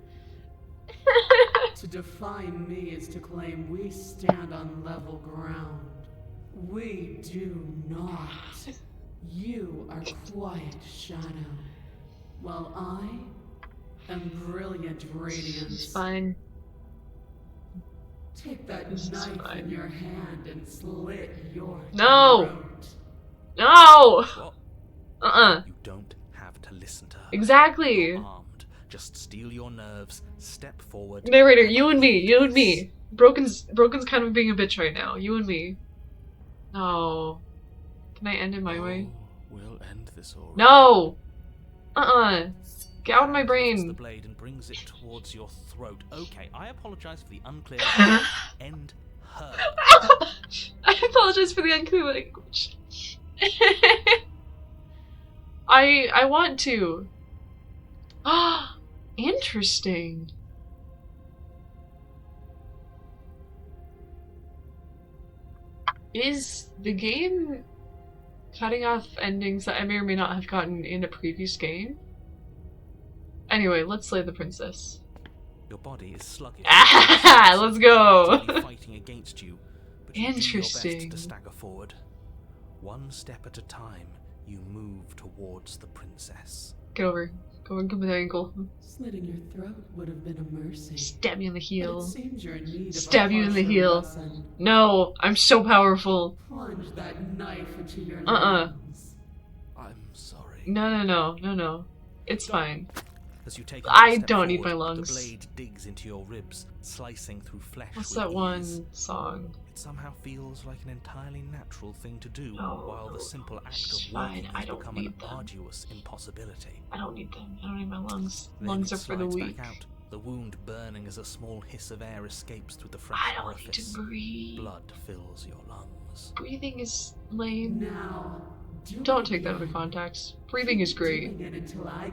To define me is to claim we stand on level ground. We do not. You are quiet shadow, while I am brilliant It's radiance. fine. Take that This is knife fine. in your hand and slit your No! throat. No! What? You don't have to listen to her. Exactly. You're armed. Just steel your nerves, step forward. Narrator, you and me. Broken's kind of being a bitch right now. You and me. No. Can I end it my way? We'll end this already. No! Get out of my Lifts brain. the blade and brings it towards your throat. Okay, I apologize for the unclear End her. I apologize for the unclear language. I want to. Ah, interesting. Is the game cutting off endings that I may or may not have gotten in a previous game? Anyway, let's slay the princess. Your body is sluggish. Ah, let's go. Actively fighting against you, but you do your best Interesting. to stagger forward. One step at a time, you move towards the princess. Get over. Go and give me the ankle. Slitting your throat would have been a mercy. Stab me in the But heel. it seems you're in need of Stab a you in the harsher heel. lesson. No, I'm so powerful. Plunge that knife into your Uh-uh. lungs. I'm sorry. No. It's fine. As you take I another step don't need forward, my lungs. The blade digs into your ribs, slicing through flesh. What's with that ease. one song? It somehow feels like an entirely natural thing to do, No, while the simple act it's of fine. walking I has don't become an need them. arduous impossibility. I don't need them. I don't need my lungs. Then Lungs it are for the slides weak. back out, the wound burning as a small hiss of air escapes through the fresh I don't need orifice. to breathe. Blood fills your lungs. Breathing is lame. Now, Don't take that out of context. Breathing is great. Doing it until I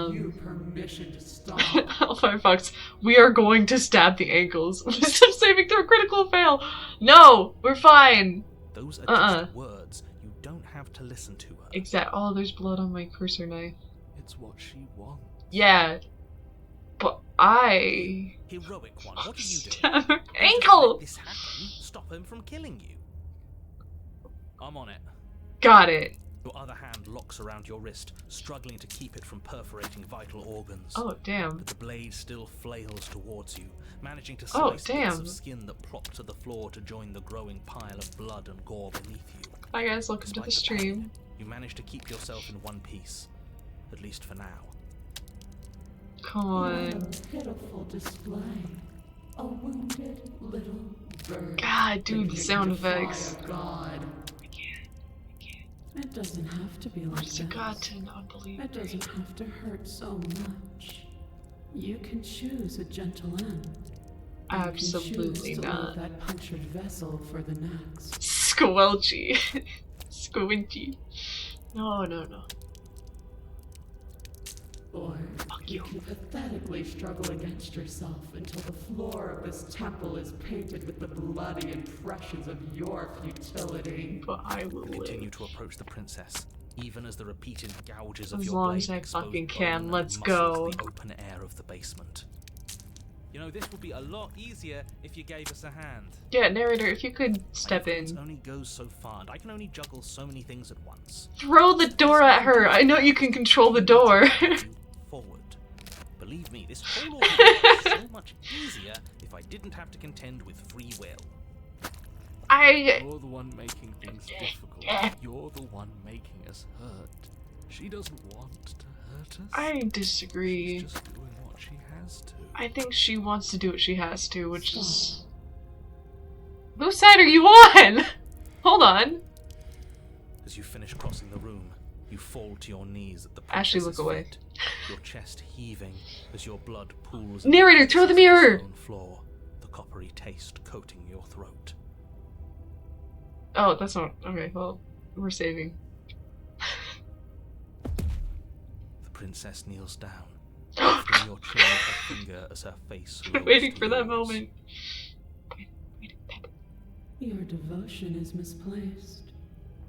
give you permission to stop. Firefox, we are going to stab the ankles. Wisdom saving throw critical fail. No, we're fine. Those are just words. You don't have to listen to her. Exact. Oh, there's blood on my cursor knife. It's what she wants. Yeah, but I Heroic one, what are you doing? stab her Don't just ankle. let this happen. Stop him from killing you. I'm on it. Got it. Your other hand locks around your wrist, struggling to keep it from perforating vital organs. Oh damn. But the blade still flails towards you, managing to Oh, slice bits damn. of skin that plop to the floor to join the growing pile of blood and gore beneath you. Hi guys, welcome to Despite the the stream. pain, you manage to keep yourself in one piece, at least for now. Come What on. a pitiful display. A wounded little bird. God, dude, the thinking sound to defy effects. a god. It doesn't have to be like What is a this. god to non-believer? It doesn't have to hurt so much. You can choose a gentle end. Absolutely you can choose to not. leave that punctured vessel for the next. Squelchy. Squinchy. No. Or Fuck you you. can pathetically struggle against yourself until the floor of this temple is painted with the bloody impressions of your futility. But I will You continue live. to approach the princess, even as the repeated gouges of As your long blade as I expose fucking bone can, and let's muscle to go. the open air of the basement. You know, this would be a lot easier if you gave us a hand. Yeah, narrator, if you could step My influence in. only goes so far, and I can only juggle so many things at once. Throw the door at her. I know you can control the door. You forward. Believe me, this whole ordeal would be so much easier if I didn't have to contend with free will. You're the one making things difficult. You're the one making us hurt. She doesn't want to hurt us. I disagree. She's just doing what she has to. I think she wants to do what she has to, which is... Whose side are you on? Hold on. As you finish crossing the room, you fall to your knees at the Ashley, princess's look away. feet, your chest heaving as your blood pools. Narrator, throw the mirror! Stone floor, the coppery taste coating your throat. Oh, that's not... Okay, well, we're saving. The princess kneels down, lifting your chin with her finger as her face I've rolls been waiting to for that yours. moment. Your devotion is misplaced.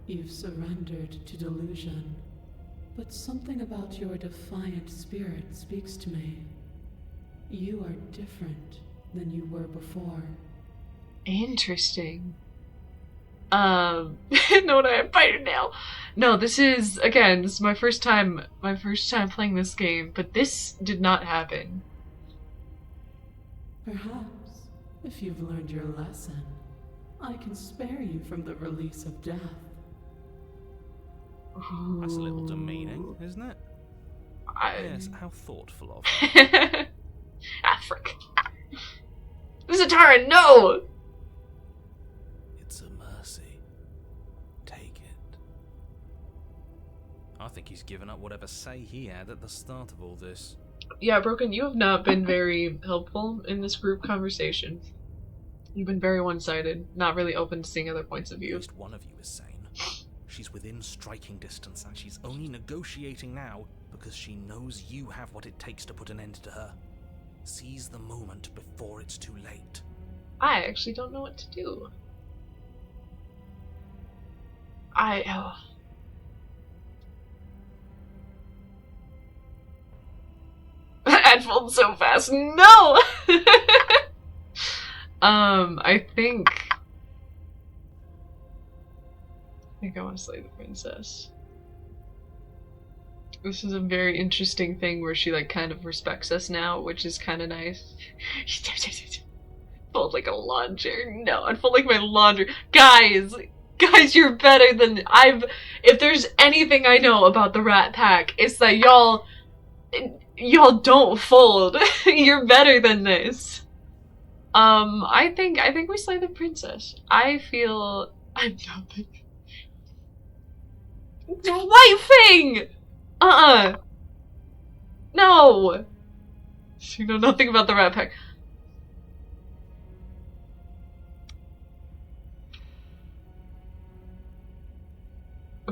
You've surrendered to delusion. But something about your defiant spirit speaks to me. You are different than you were before. Interesting. No, I have bite now. No, this is my first time playing this game, but this did not happen. Perhaps If you've learned your lesson, I can spare you from the release of death. That's a little demeaning, isn't it? Yes, how thoughtful of her. Africa. Zatara, no! It's a mercy. Take it. I think he's given up whatever say he had at the start of all this. Yeah, Broken, you have not been very helpful in this group conversation. You've been very one-sided, not really open to seeing other points of At view. least one of you is sane. She's within striking distance, and she's only negotiating now because she knows you have what it takes to put an end to her. Seize the moment before it's too late. I actually don't know what to do. Unfold so fast. No! I think I want to slay the princess. This is a very interesting thing where she like kind of respects us now, which is kind of nice. Fold like a lawn chair. No, I'd fold like my laundry. Guys, you're better than if there's anything I know about the Rat Pack, it's that y'all don't fold. You're better than this. I think we slay the princess. I feel I'm nothing. White Fang! No! You know nothing about the Rat Pack.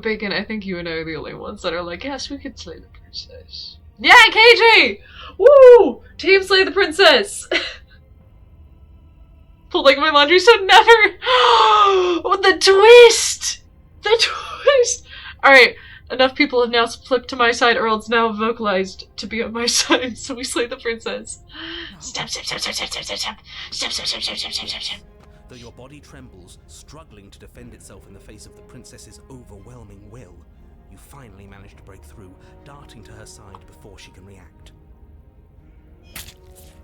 Bacon, I think you and I are the only ones that are like, yes, we could slay the princess. Yeah, KJ! Woo! Team slay the princess! Pulled like my laundry, so never! Oh, the twist! The twist! Alright, enough people have now flipped to my side, or else now vocalized to be on my side, so we slay the princess. Step, step, step, step, step, step, step, step, step, step, step, step, step, step, step, step. Though your body trembles, struggling to defend itself in the face of the princess's overwhelming will, you finally manage to break through, darting to her side before she can react.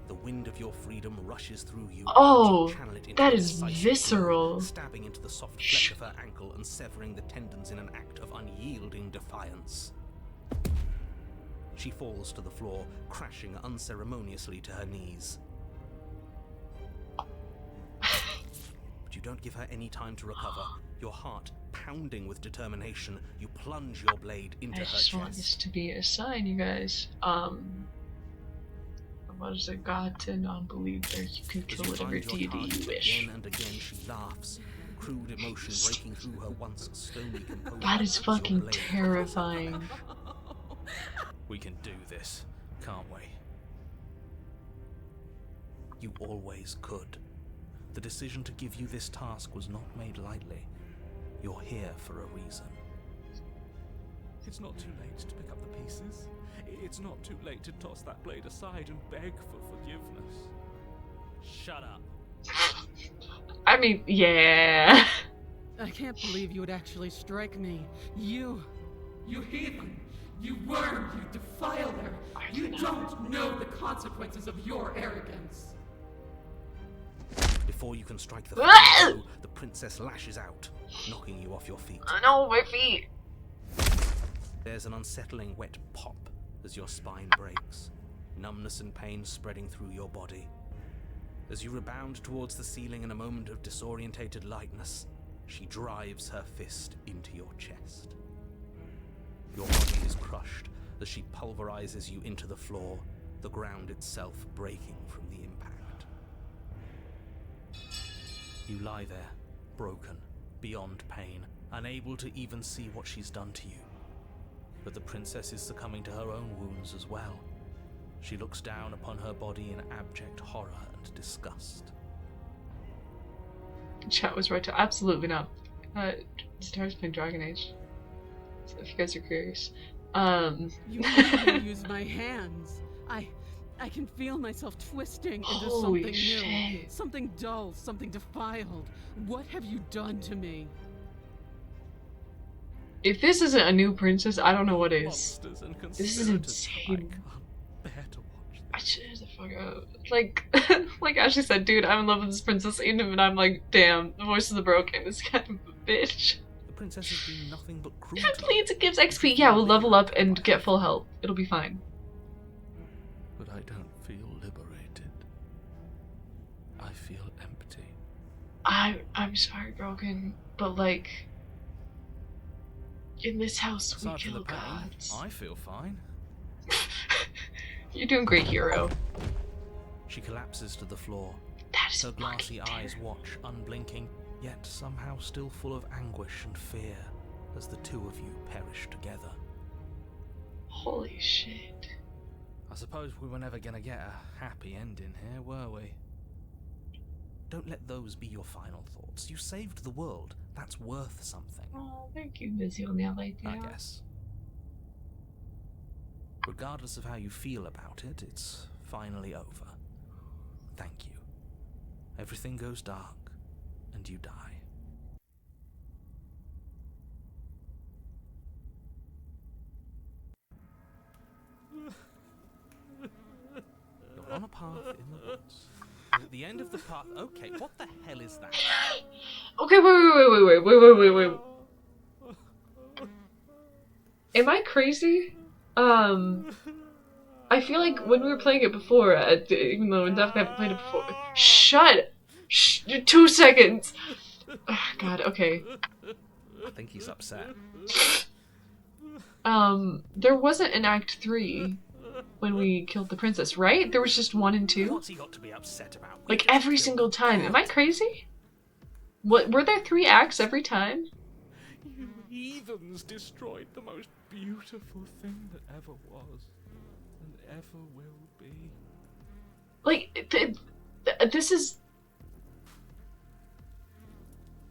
The wind of your freedom rushes through you. Oh, you channel it into that a is decisive visceral. blow, stabbing into the soft flesh of her ankle and severing the tendons in an act of unyielding defiance. She falls to the floor, crashing unceremoniously to her knees. But you don't give her any time to recover. Your heart pounding with determination, you plunge your blade into I her just want this chest. to be a sign, you guys. What is it? God to non-believer. You can As kill you whatever find your deity target you wish. again and again, she laughs, crude emotion breaking through her once stony composure. That is as your fucking blade terrifying. We can do this, can't we? You always could. The decision to give you this task was not made lightly. You're here for a reason. It's not too late to pick up the pieces. It's not too late to toss that blade aside and beg for forgiveness. Shut up. I mean, yeah. I can't believe you would actually strike me. You heathen! You worm! You defiler! You don't know the consequences of your arrogance! Before you can strike the Ah! blow, the princess lashes out, knocking you off your feet. No, my feet. There's an unsettling wet pop as your spine breaks, numbness and pain spreading through your body. As you rebound towards the ceiling in a moment of disorientated lightness, she drives her fist into your chest. Your body is crushed as she pulverizes you into the floor, the ground itself breaking from the impact. You lie there, broken, beyond pain, unable to even see what she's done to you. But the princess is succumbing to her own wounds as well. She looks down upon her body in abject horror and disgust. Chat was right to absolutely not. Zatara's playing Dragon Age. So if you guys are curious. You make me use my hands. I can feel myself twisting into Holy something new. shit. Something dull, something defiled. What have you done to me? If this isn't a new princess, I don't know what is. Monsters and This is conspirators insane. alike can't bear to watch I this. should have fuck up. Like, like Ashley said, dude, I'm in love with this princess, and I'm like, damn, the voice of the broken is kind of a bitch. The princess has been nothing but cruel to you. Please, it gives XP. Yeah, we'll level up and get full health. It'll be fine. But I don't feel liberated. I feel empty. I'm sorry, broken, but like, in this house we Aside from kill the pain, gods. I feel fine. You're doing great, hero. She collapses to the floor. That is Her fucking glassy eyes terrible. watch, unblinking, yet somehow still full of anguish and fear as the two of you perish together. Holy shit. I suppose we were never gonna get a happy ending here, were we? Don't let those be your final thoughts. You saved the world. That's worth something, Oh, thank you, Visionaire lady. I guess. Regardless of how you feel about it, it's finally over. Thank you. Everything goes dark, and you die. You're on a path in the woods. And at the end of the path... Okay, what the hell is that? Okay, wait. Am I crazy? I feel like when we were playing it before, even though we definitely haven't played it before. Shut! 2 seconds! Oh, God, okay. I think he's upset. There wasn't an Act 3 when we killed the princess, right? There was just 1 and 2? What's he got to be upset about? We Like, just every killed single the time. Am I cat. crazy? What, were there 3 acts every time? You heathens destroyed the most beautiful thing that ever was and ever will be. Like, this is...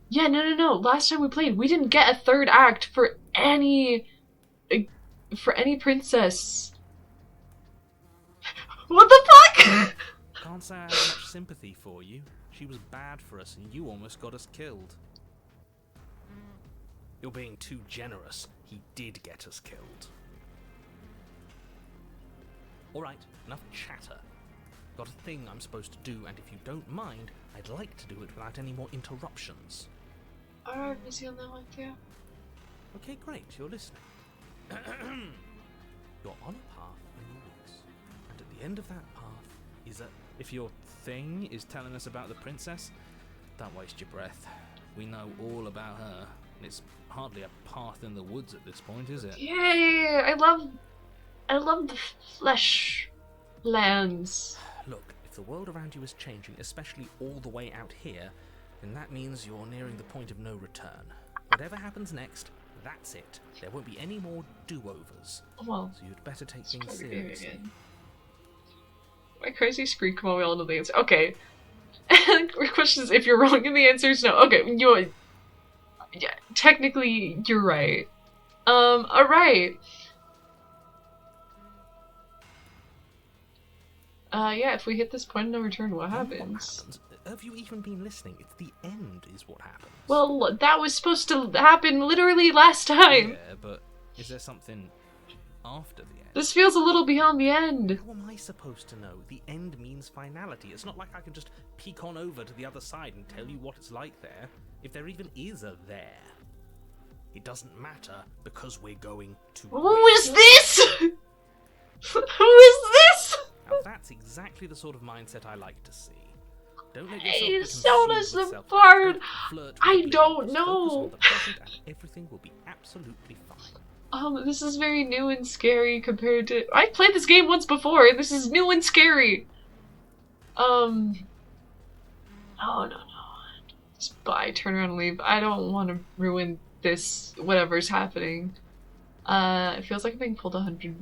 Yeah, no. Last time we played, we didn't get a 3rd act for any princess. What the fuck? Can't say I have much sympathy for you. She was bad for us and you almost got us killed. You're being too generous. He did get us killed. Alright, enough chatter. Got a thing I'm supposed to do, and if you don't mind, I'd like to do it without any more interruptions. Alright, Visionaire lady. Okay, great, you're listening. You're on a path in the woods, and at the end of that path is a... If your thing is telling us about the princess, don't waste your breath. We know all about her, and it's hardly a path in the woods at this point, is it? Yay! I love the flesh lands. Look, if the world around you is changing, especially all the way out here, then that means you're nearing the point of no return. Whatever happens next, that's it. There won't be any more do-overs. Well, So you'd better take things probably seriously. again. My crazy scream, come on, we all know the answer. Okay. The question is if you're wrong and the answer is no. Okay, yeah, technically you're right. Alright. Yeah, if we hit this point of no return, what Then happens? Have you even been listening? It's the end is what happens. Well, that was supposed to happen literally last time. Yeah, but is there something after the end? This feels a little beyond the end. How am I supposed to know? The end means finality. It's not like I can just peek on over to the other side and tell you what it's like there, if there even is a there. It doesn't matter because we're going to Who win. is this? Who is this? Now that's exactly the sort of mindset I like to see. Don't let Hey, yourself be sold consumed us with the self-doubt. part. Don't flirt with I oblivion. don't Just know. Focus on the present and everything will be absolutely fine. This is very new and scary compared to... I played this game once before, and this is new and scary. Oh, no. Just bye, turn around and leave. I don't want to ruin this, whatever's happening. It feels like I'm being pulled 100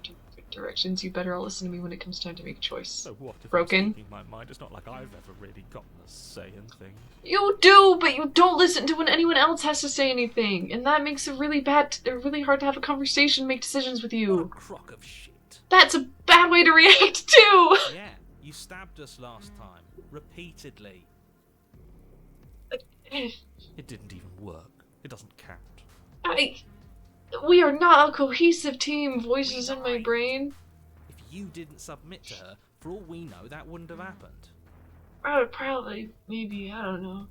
different directions. You better all listen to me when it comes time to make a choice. So what if Broken? I'm speaking my mind? It's not like I've ever really gotten a say in things. You do, but you don't listen to when anyone else has to say anything, and that makes it really hard to have a conversation, make decisions with What a you. crock of shit. That's a bad way to react too. Yeah, you stabbed us last time. Repeatedly. It didn't even work. It doesn't count. We are not a cohesive team. Voices in my brain. If you didn't submit to her, for all we know, that wouldn't have happened. I would probably, maybe, I don't know.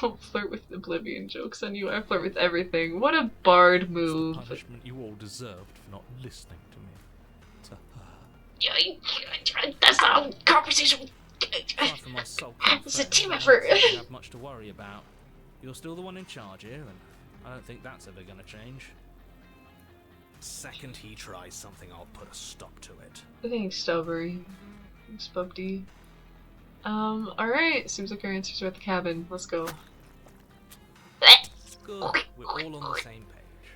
Don't flirt with Oblivion jokes on you. I flirt with everything. What a bard move. It's the punishment you all deserved for not listening to me. To her. That's not a conversation. Aside from my sulk, It's a team effort. I don't have much to worry about. You're still the one in charge here, and I don't think that's ever going to change. Second he tries something, I'll put a stop to it. Thanks, Stowberry. Thanks, Bubby. Alright. Seems like our answers are at the cabin. Let's go. Good. We're all on the same page.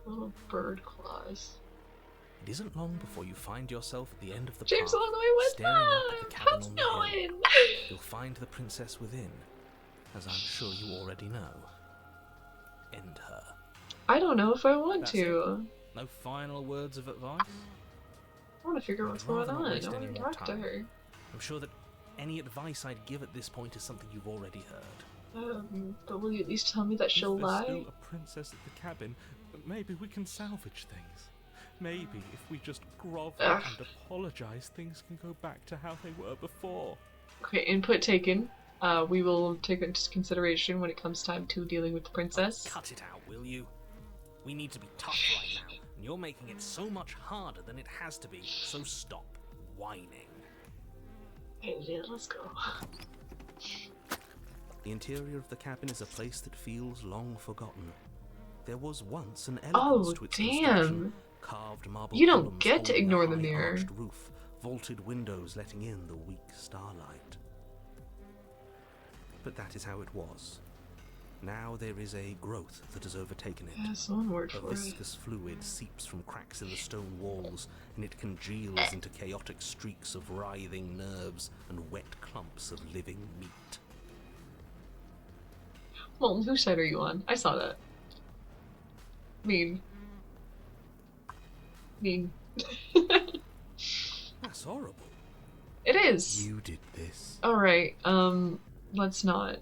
Little bird claws. It isn't long before you find yourself at the end of the James path, along the way with staring up at the cabin How's on it the hill. going? You'll find the princess within, as I'm sure you already know. End her. I don't know if I want That's to. No final words of advice? I want to figure out what's I'd going rather not on. waste I any want to more talk to time. her. I'm sure that any advice I'd give at this point is something you've already heard. But will you at least tell me that If she'll there's lie? still a princess at the cabin, maybe we can salvage things. Maybe if we just grovel Ugh. and apologize, things can go back to how they were before. Okay, input taken. We will take into consideration when it comes time to dealing with the princess. Cut it out, will you? We need to be tough right now, and you're making it so much harder than it has to be, so stop whining. Hey, yeah, let's go. The interior of the cabin is a place that feels long forgotten. There was once an Oh, elegance to its damn. construction. Carved marble You don't columns get to holding ignore a the high mirror. arched roof, vaulted windows letting in the weak starlight. But that is how it was. Now there is a growth that has overtaken it. That's one word A for it. viscous fluid seeps from cracks in the stone walls, and it congeals into chaotic streaks of writhing nerves and wet clumps of living meat. Well, whose side are you on? I saw that. Mean. That's horrible. It is. You did this. Alright, let's not.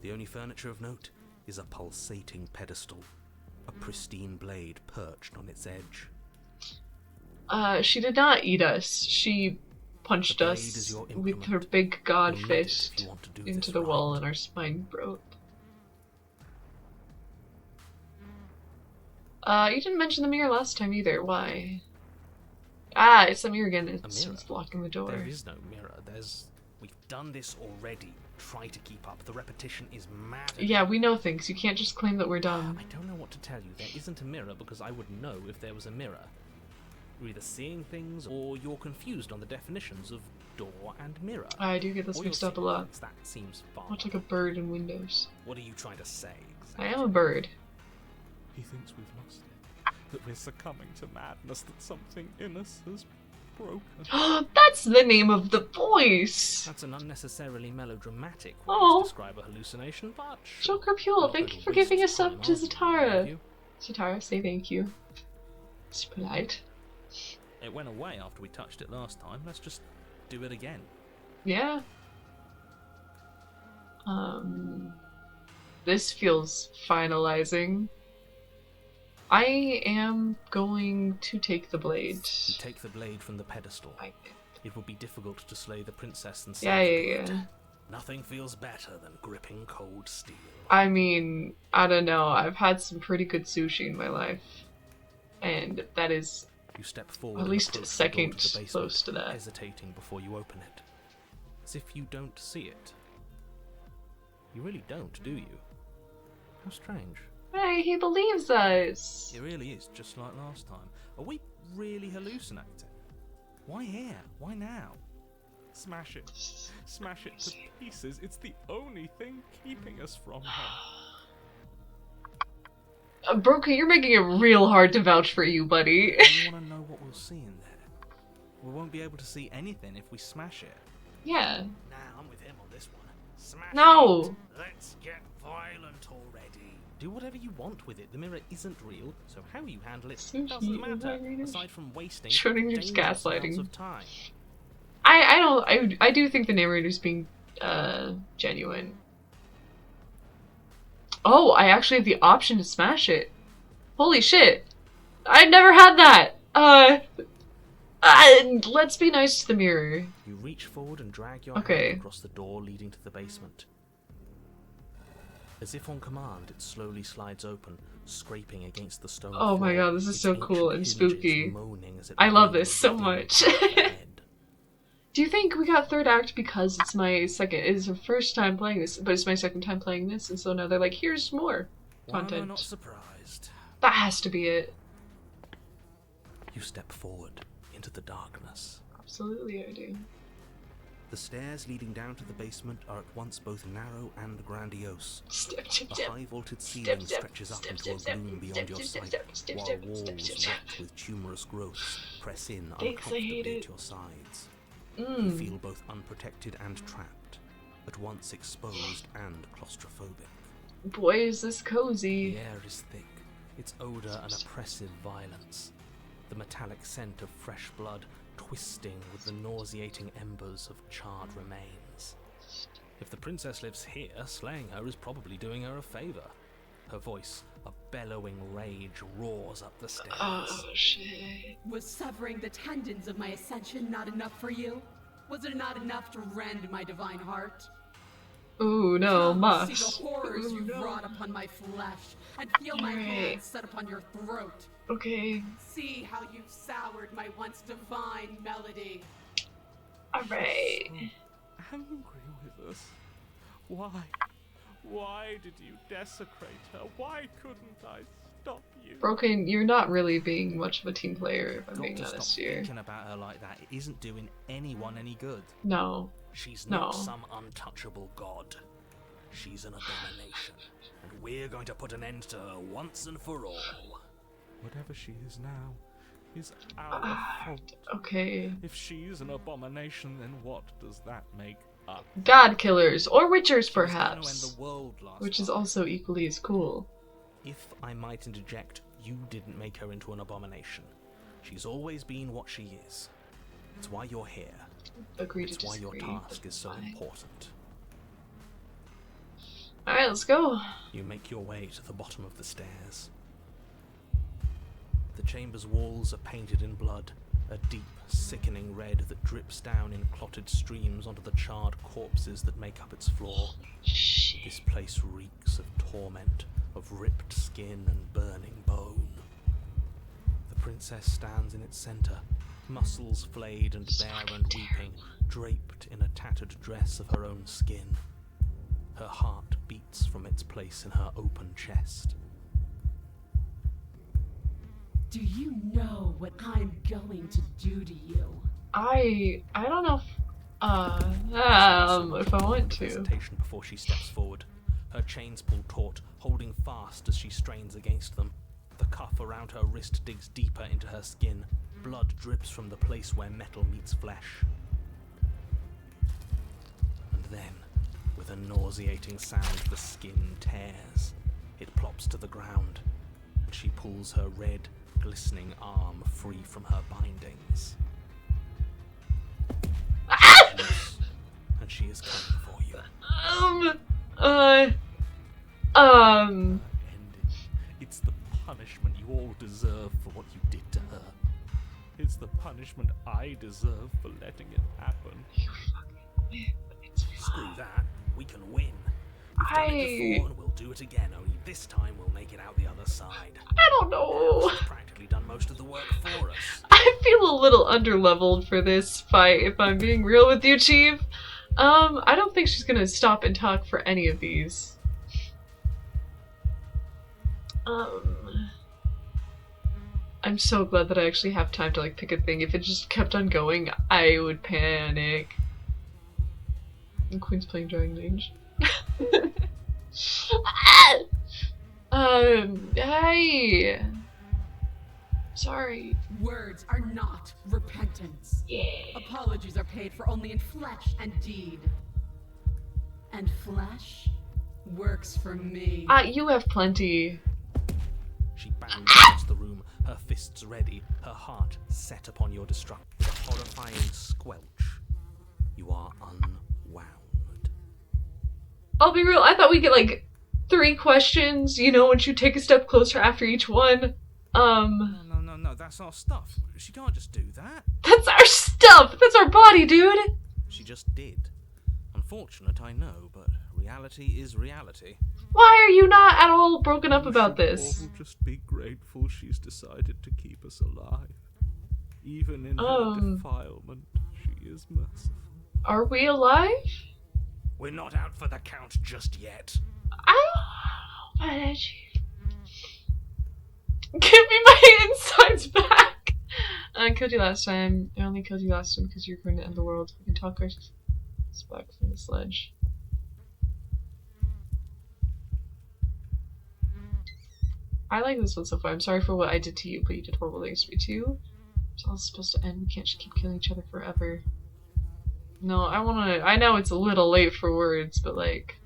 The only furniture of note is a pulsating pedestal, a pristine blade perched on its edge. She did not eat us. She punched The blade us is your with implement. her big god You'll need it if fist you want to do into this the wall right. and our spine broke. You didn't mention the mirror last time either. Why? Ah, it's the mirror again. It's mirror? blocking the door. There is no mirror. We've done this already. Try to keep up. The repetition is mad. Yeah, we know things. You can't just claim that we're I dumb. don't know what to tell you. There isn't a mirror because I would know if there was a mirror. You're either seeing things or you're confused on the definitions of door and mirror. I do get this Or you're mixed up a seeing lot. things. That seems far. Much like a bird in Windows. What are you trying to say? I am a bird. He thinks we've lost it, that we're succumbing to madness, that something in us has broken. That's the name of the voice! That's an unnecessarily melodramatic way Oh. to describe a hallucination, but sure. Joker Pule, Not thank that you a for giving waste us of up to time, have Zatara. you? Zatara, say thank you. It's polite. It went away after we touched it last time. Let's just do it again. Yeah. This feels finalizing. I am going to take the blade. You take the blade from the pedestal. I- It would be difficult to slay the princess and Yeah, salvage yeah, it. yeah. Nothing feels better than gripping cold steel. I mean, I don't know. I've had some pretty good sushi in my life. And that is You step forward at and least approach a the door second to the basement, close to that. hesitating before you open it. As if you don't see it. You really don't, do you? How strange. Hey, he believes us! It really is just like last time. Are we really hallucinating? Why here? Why now? Smash it. Smash it to pieces. It's the only thing keeping us from her. Broca, you're making it real hard to vouch for you, buddy. You want to know what we'll see in there? We won't be able to see anything if we smash it. Yeah. Nah, I'm with him on this one. Smash No. it. Let's get violent already. Do whatever you want with it. The mirror isn't real, so how you handle it Sushi doesn't matter. margarita. Aside from wasting Schrodinger's dangerous gaslighting. amounts of time. I do think the narrator's being genuine. Oh, I actually have the option to smash it. Holy shit. I never had that! Let's be nice to the mirror. You reach forward and drag your Okay. hand across the door leading to the basement. As if on command, it slowly slides open, scraping against the stone Oh my floor, god, this is its so cool and ancient hinges spooky. moaning as it I love breathes this so within much. the bed. Do you think we got third act because it's the first time playing this, but it's my second time playing this, and so now they're like, here's more Why am I content. not surprised? That has to be it. You step forward into the darkness. Absolutely, I do. The stairs leading down to the basement are at once both narrow and grandiose. Step, step, The step. high-vaulted ceiling step, stretches up step, into step, a step, gloom beyond step, your step, sight, step, step, while step, walls step, step. wrapped with tumorous growths press in Thanks, I uncomfortably hate it. at your sides. You feel Mm. both unprotected and trapped, at once exposed and claustrophobic. Boy, is this The cozy. air is thick, its odour an oppressive violence, the metallic scent of fresh blood twisting with the nauseating embers of charred remains. If the princess lives here, slaying her is probably doing her a favour. Her voice, a bellowing rage, roars up the stairs. Oh, shit. Was severing the tendons of my ascension not enough for you? Was it not enough to rend my divine heart? Ooh, no, Come, must. see the horrors Ooh, you've no. wrought upon my flesh, and feel my Alright. hands set upon your throat. Okay, See how you've soured my once divine melody. alright. Angry with us? Why? Why did you desecrate her? Why couldn't I stop you? Broken, you're not really being much of a team player, if I'm Got being to stop honest here. thinking about her like that. It isn't doing anyone any good. No. She's No. not some untouchable god. She's an abomination, and we're going to put an end to her once and for all. Whatever she is now is our fault. Okay. If she's an abomination, then what does that make us? God killers, or witchers She's going to end perhaps. the world last Which is time. also equally as cool. If I might interject, you didn't make her into an abomination. She's always been what she is. It's why you're here. Agree to It's why your disagree. task is so important. Alright, let's go. You make your way to the bottom of the stairs. The chamber's walls are painted in blood, a deep, sickening red that drips down in clotted streams onto the charred corpses that make up its floor. Shit. This place reeks of torment, of ripped skin and burning bone. The princess stands in its center, muscles flayed and bare and weeping, draped in a tattered dress of her own skin. Her heart beats from its place in her open chest. Do you know what I'm going to do to you? I don't know if I want to. Hesitation before she steps forward. Her chains pull taut, holding fast as she strains against them. The cuff around her wrist digs deeper into her skin. Blood drips from the place where metal meets flesh. And then, with a nauseating sound, the skin tears. It plops to the ground, and she pulls her red, glistening arm free from her bindings. Loose, and she is coming for you. End it. It's the punishment you all deserve for what you did to her. It's the punishment I deserve for letting it happen. Screw that. We can win. We've done it before and we'll do it again, only this time we'll make it out the other side. I don't know. She's practically done most of the work for us. I feel a little underleveled for this fight, if I'm being real with you, Chief. I don't think she's gonna stop and talk for any of these. I'm so glad that I actually have time to like pick a thing. If it just kept on going, I would panic. And Queen's playing Dragon Age. Hey. Sorry. Words are not repentance. Yeah. Apologies are paid for only in flesh and deed. And flesh works for me. You have plenty. She bounds across the room, her fists ready, her heart set upon your destruction. With a horrifying squelch, you are unwound. I'll be real, I thought we get like 3 questions, you know, once you take a step closer after each one. No, No, that's our stuff. She can't just do that. That's our stuff! That's our body, dude! She just did. Unfortunate, I know, but reality is reality. Why are you not at all broken up about We this? should all just be grateful she's decided to keep us alive. Even in her defilement, she is merciful. Are we alive? We're not out for the count just yet. I don't know about you. Give me my insides back! I killed you last time. I only killed you last time because you're going to end the world. We can talk our back from the sledge. I like this one so far. I'm sorry for what I did to you, but you did horrible things to me too. It's all supposed to end. We can't just keep killing each other forever. No, I know it's a little late for words, but like...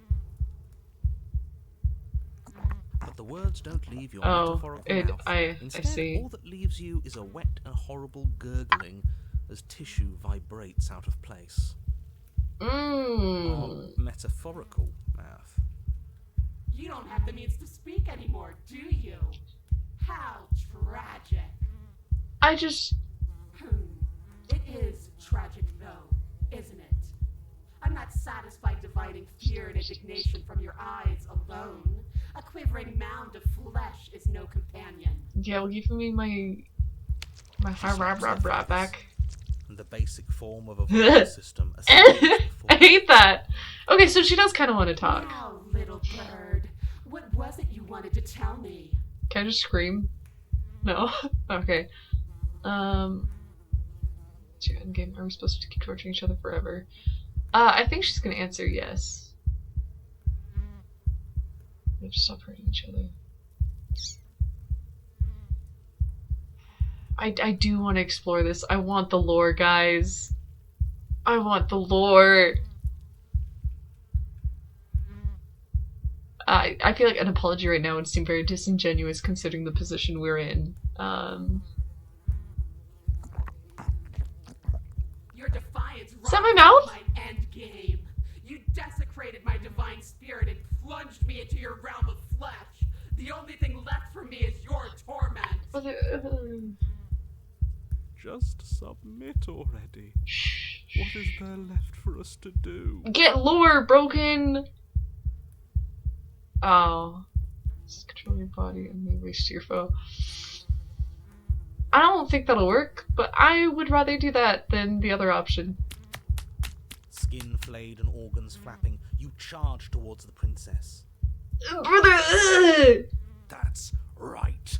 But the words don't leave your Oh, metaphorical mouth. I Instead, see. all that leaves you is a wet and horrible gurgling as tissue vibrates out of place. Our metaphorical mouth. You don't have the means to speak anymore, do you? How tragic. I just... It is tragic, though, isn't it? I'm not satisfied dividing fear and indignation from your eyes alone. A quivering mound of flesh is no companion. Yeah, well, give me my back. The basic form of a voice system. I hate that. Okay, so she does kind of want to talk. Now, little bird, what was it you wanted to tell me? Can I just scream? No? Okay. What's your endgame? Are we supposed to keep torturing each other forever? I think she's gonna answer yes. We have to stop hurting each other. I do want to explore this. I want the lore, guys. I want the lore. I feel like an apology right now would seem very disingenuous considering the position we're in. Your defiance Is that my mouth? my end game. You desecrated my divine spirit and plunged me into your realm of flesh. The only thing left for me is your torment. Just submit already. What is there left for us to do? Get lore, broken! Oh. Just control your body and leave waste to your foe. I don't think that'll work, but I would rather do that than the other option. Skin flayed and organs flapping, you charge towards the princess. Brother! Ugh! That's right.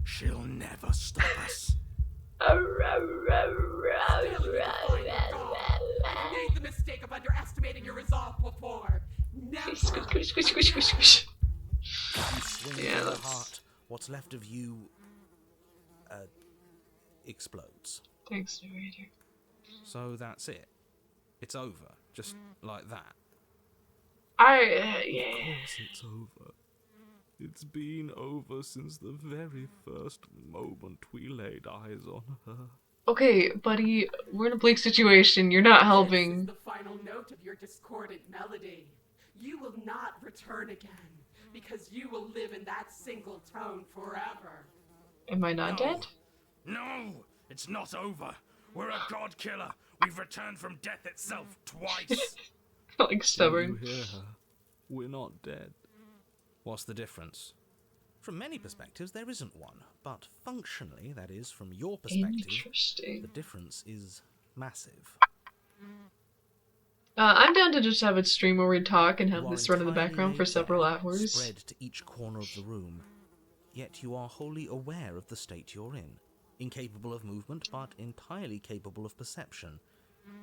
She'll never stop us. Still, you define your God. You made the mistake of underestimating your resolve before. Never. Squish, squish, squish, squish, squish. You swing Yeah, to the that's- heart. What's left of you explodes. Thanks, narrator. So that's it. It's over. Just like that. Of Yeah. course it's over. It's been over since the very first moment we laid eyes on her. Okay, buddy, we're in a bleak situation. You're not This is helping. the final note of your discordant melody. You will not return again, because you will live in that single tone forever. Am I not No. dead? No! It's not over! We're a god killer! We've returned from death itself twice! Like Do you stubborn. hear her? We're not dead. What's the difference? From many perspectives, there isn't one. But functionally, that is, from your perspective, the Interesting. difference is massive. I'm down to just have a stream where we talk and have You this are run in the entirely background for laid several bare, hours. spread to each corner of the room. Yet you are wholly aware of the state you're in. Incapable of movement, but entirely capable of perception.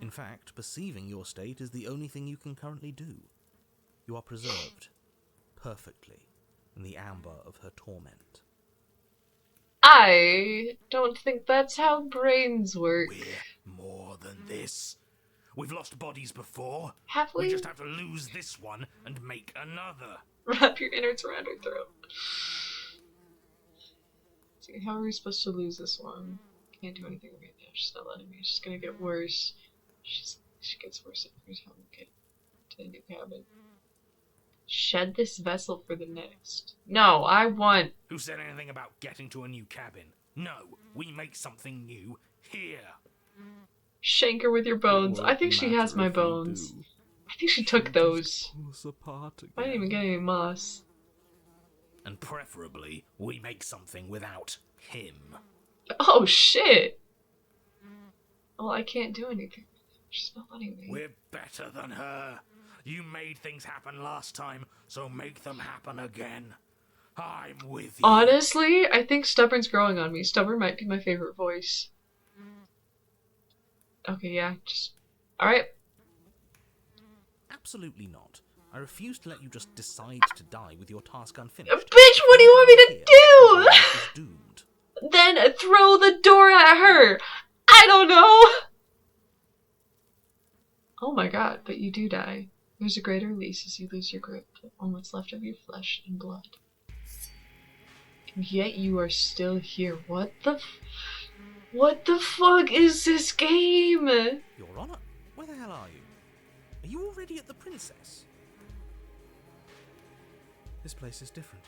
In fact, perceiving your state is the only thing you can currently do. You are preserved, perfectly, in the amber of her torment. I don't think that's how brains work. We're more than this. We've lost bodies before. Have We we? just have to lose this one and make another. Wrap your innards around her throat. See, how are we supposed to lose this one? Can't do anything right now. She's not letting me. She's gonna get worse. She gets worse every time we get to the new cabin. Shed this vessel for the next. No, I want. Who said anything about getting to a new cabin? No, we make something new here. Shank her with your bones. I think she has my bones. I think she took those. Pull us apart I didn't even get any moss. And preferably, we make something without him. Oh shit! Well, I can't do anything. She's not letting me. We're better than her. You made things happen last time, so make them happen again. I'm with you. Honestly, I think Stubborn's growing on me. Stubborn might be my favorite voice. Okay, yeah, just... Alright. Absolutely not. I refuse to let you just decide to die with your task unfinished. Bitch, what do you want me to The world is doomed. do? Then throw the door at her! I don't know! Oh my god, but you do die. There's a greater release as you lose your grip on what's left of your flesh and blood. And yet you are still here. What the fuck is this game? Your Honor, where the hell are you? Are you already at the Princess? This place is different.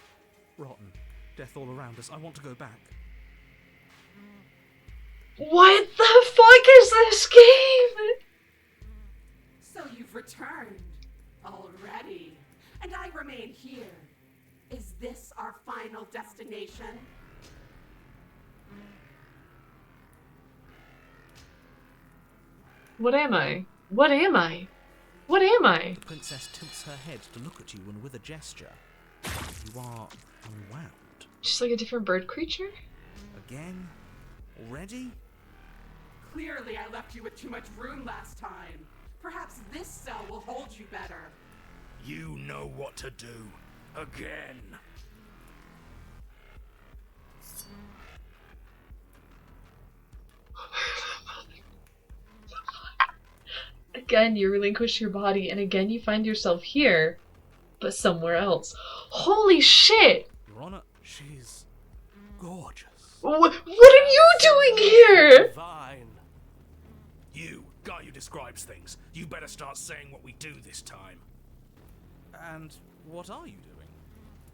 Rotten. Death all around us. I want to go back. What the fuck is this game? So you've returned already, and I remain here. Is this our final destination? What am I? What am I? What am I? The Princess tilts her head to look at you, and with a gesture, you are unwound. Just like a different bird creature? Again? Already? Clearly, I left you with too much room last time. Perhaps this cell will hold you better. You know what to do. Again. Again, you relinquish your body, and again you find yourself here, but somewhere else. Holy shit! Your Honor, she's gorgeous. What are you doing here? Divine. You, guy who describes things, you better start saying what we do this time. And what are you doing?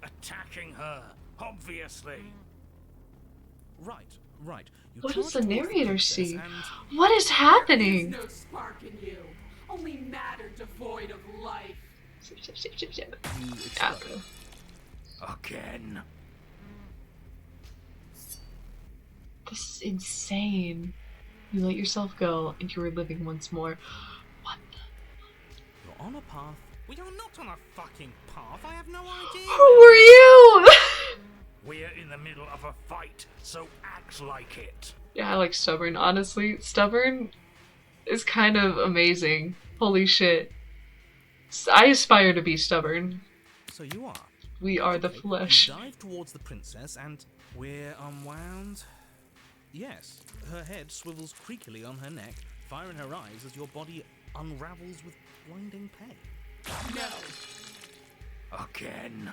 Attacking her, obviously. Right. You What does charge the towards narrator Princess see? and- What is happening? There's no spark in you, only matter devoid of life. You Ah, explode. Again. this is insane. You let yourself go, and you're living once more. What the? You're on a path. We are not on a fucking path. I have no idea. Who are you? We're in the middle of a fight, so act like it. Yeah, I like Stubborn. Honestly, Stubborn is kind of amazing. Holy shit. I aspire to be Stubborn. So you are. We are the Okay, flesh. You dive towards the Princess and we're unwound. Yes, her head swivels creakily on her neck, fire in her eyes as your body unravels with blinding pain. No. Again.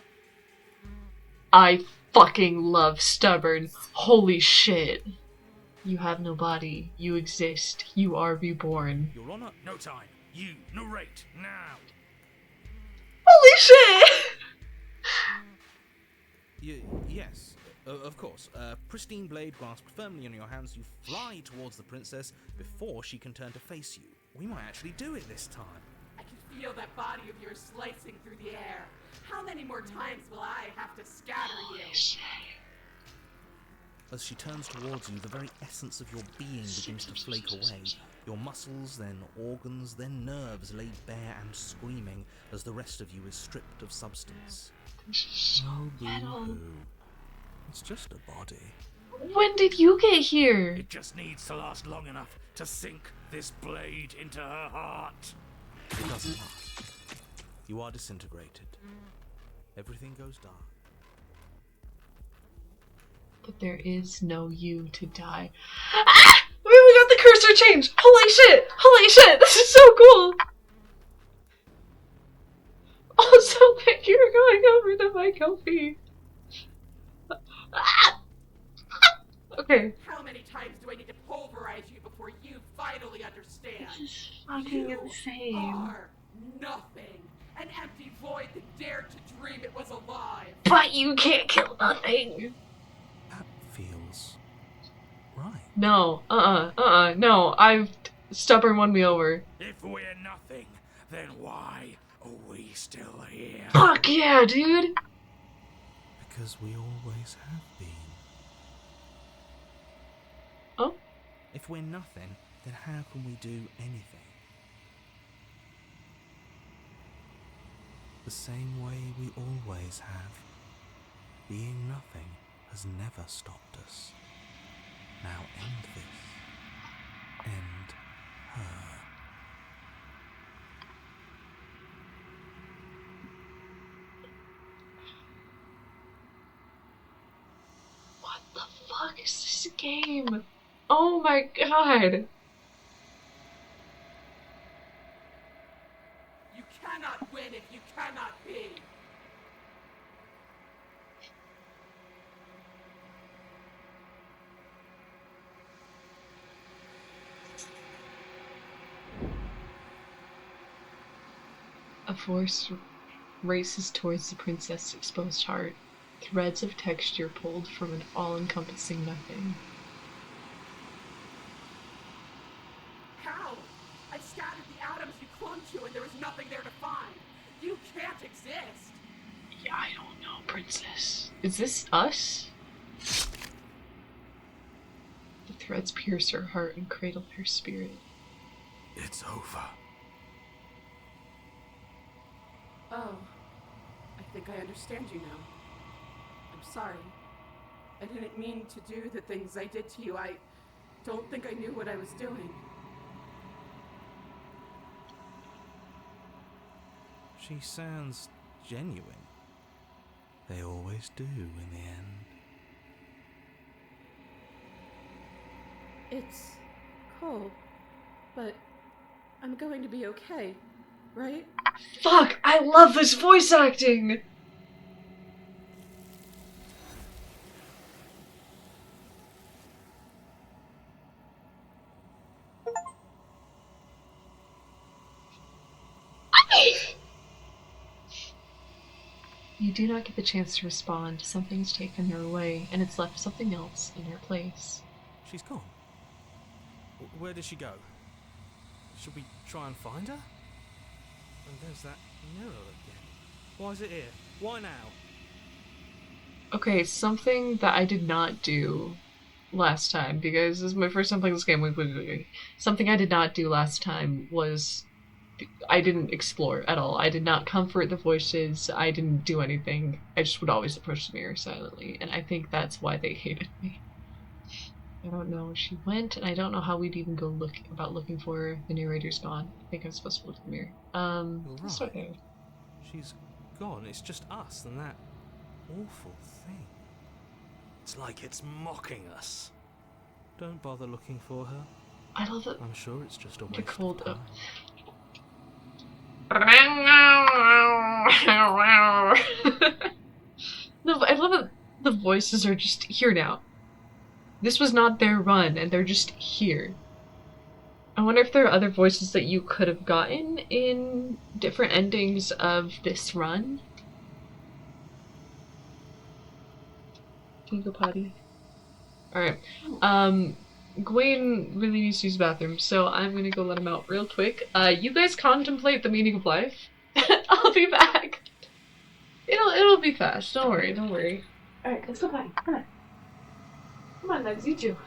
I fucking love Stubborn. Holy shit. You have no body. You exist. You are reborn. Your Honor, No time. You narrate now. Holy shit! yes, of course. Pristine blade grasped firmly in your hands, you fly towards the Princess before she can turn to face you. We might actually do it this time. I can feel that body of yours slicing through the air. How many more times will I have to scatter you? As she turns towards you, the very essence of your being begins to flake away. Your muscles, then organs, then nerves laid bare and screaming as the rest of you is stripped of substance. So metal. Boo-hoo. It's just a body. When did you get here? It just needs to last long enough to sink this blade into her heart. It doesn't last. You are disintegrated. Everything goes dark. But there is no you to die. Ah! We got the cursor change! Holy shit! Holy shit! This is so cool! Also, thank you for going over to my Ko-fi. Ah! Okay. How many times do I need to pulverize you before you finally understand? This is fucking You insane. are nothing. An empty void that dared to dream it was alive. But you can't kill nothing. That feels right. No. No. Stubborn won me over. If we're nothing, then why are we still here? Fuck yeah, dude! Because we always have been. Oh? If we're nothing, then how can we do anything? The same way we always have. Being nothing has never stopped us. Now end this. End her. What the fuck is this game? Oh my god! You cannot win if you cannot be. A force races towards the princess's exposed heart. Threads of texture pulled from an all-encompassing nothing. How? I scattered the atoms you clung to and there was nothing there to find. You can't exist. Yeah, I don't know, princess. Is this us? The threads pierce her heart and cradle her spirit. It's over. Oh, I think I understand you now. I'm sorry. I didn't mean to do the things I did to you. I don't think I knew what I was doing. She sounds genuine. They always do in the end. It's cold, but I'm going to be okay, right? Fuck! I love this voice acting! You do not get the chance to respond. Something's taken her away, and it's left something else in her place. She's gone. Where did she go? Should we try and find her? And there's that mirror again. Why is it here? Why now? Okay, something that I did not do last time, because this is my first time playing this game. Wait. Something I did not do last time was I didn't explore at all. I did not comfort the voices. I didn't do anything. I just would always approach the mirror silently, and I think that's why they hated me. I don't know where she went, and I don't know how we'd even go looking for her. The narrator's gone. I think I'm supposed to look in the mirror. Let's start there. She's gone. It's just us and that awful thing. It's like it's mocking us. Don't bother looking for her. I love it. I'm sure it's just a The waste cold of time. No, but I love that the voices are just here now. This was not their run, and they're just here. I wonder if there are other voices that you could have gotten in different endings of this run. Can you go potty? Alright. Gwen really needs to use the bathroom, so I'm gonna go let him out real quick. You guys contemplate the meaning of life. I'll be back. It'll be fast. Don't worry. Alright, let's go potty. Come on. Come on, Legs, you too.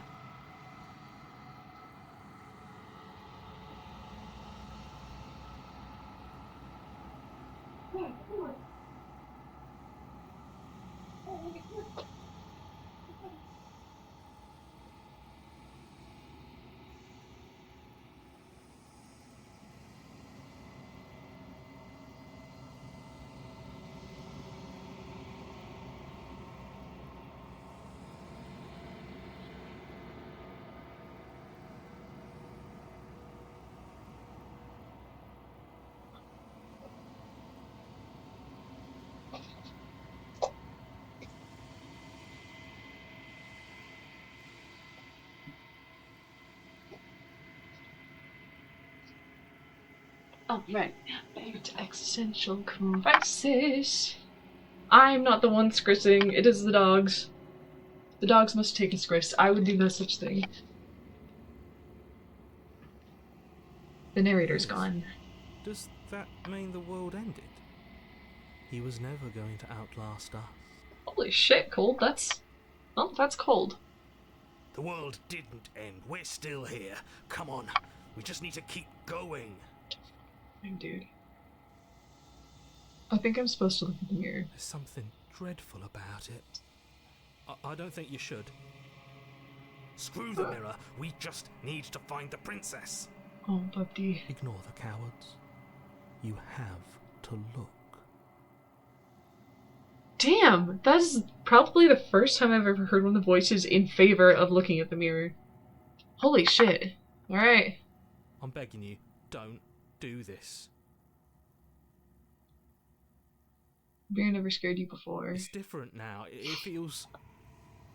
Oh, right. Back to existential crisis. I'm not the one scrissing, it is the dogs. The dogs must take his grist. I would do no such thing. The narrator's gone. Does that mean the world ended? He was never going to outlast us. Holy shit, cold. That's... Oh, that's cold. The world didn't end. We're still here. Come on. We just need to keep going. Dude. I think I'm supposed to look at the mirror. There's something dreadful about it. I don't think you should. Screw the mirror. We just need to find the princess. Oh, buddy. Ignore the cowards. You have to look. Damn! That's probably the first time I've ever heard one of the voices in favor of looking at the mirror. Holy shit. Alright. I'm begging you, don't do this. Mirror never scared you before. It's different now. It feels...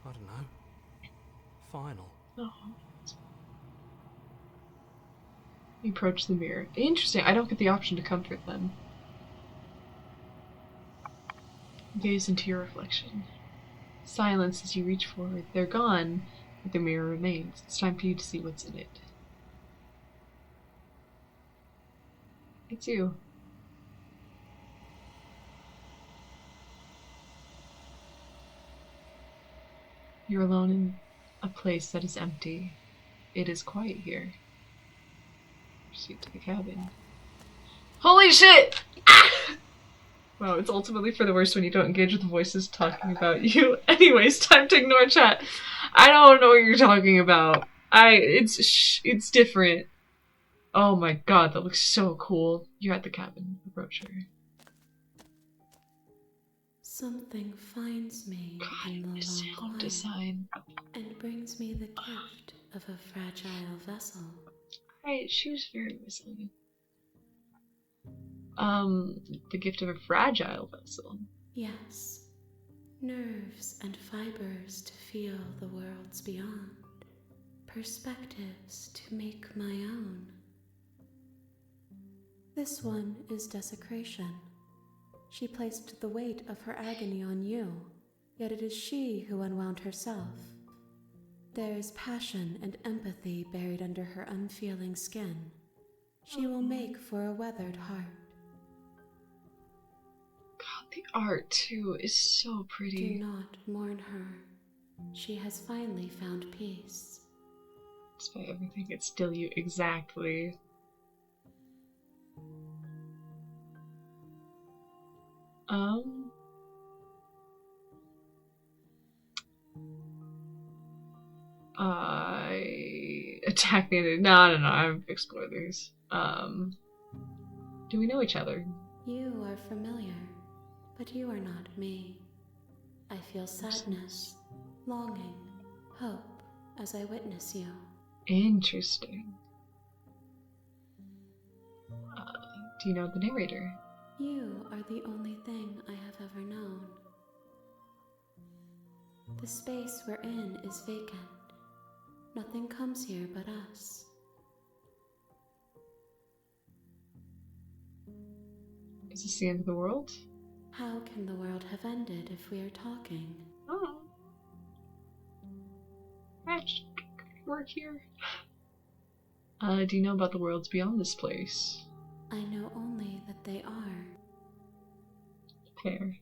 I don't know. Final. Oh. You approach the mirror. Interesting. I don't get the option to comfort them. Gaze into your reflection. Silence as you reach forward. They're gone, but the mirror remains. It's time for you to see what's in it. It's you. You're alone in a place that is empty. It is quiet here. Proceed to the cabin. Holy shit! Ah! Wow, it's ultimately for the worst when you don't engage with the voices talking about you. Anyways, time to ignore chat. I don't know what you're talking about. It's different. Oh my god, that looks so cool. You're at the cabin. Approach her. Something finds me in God, the sound long quiet design. and brings me the gift of a fragile vessel. Right, she was very resilient. The gift of a fragile vessel. Yes, nerves and fibers to feel the worlds beyond, perspectives to make my own. This one is desecration. She placed the weight of her agony on you, yet it is she who unwound herself. There is passion and empathy buried under her unfeeling skin. She will make for a weathered heart. God, the art, too, is so pretty. Do not mourn her. She has finally found peace. Despite everything, it's still you. Exactly. I attack the enemy. No, I've explored these. Do we know each other? You are familiar, but you are not me. I feel sadness, longing, hope as I witness you. Interesting. Do you know the narrator? You are the only thing I have ever known. The space we're in is vacant. Nothing comes here but us. Is this the end of the world? How can the world have ended if we are talking? Oh. Match work here. Do you know about the worlds beyond this place? I know only that they are. Fair.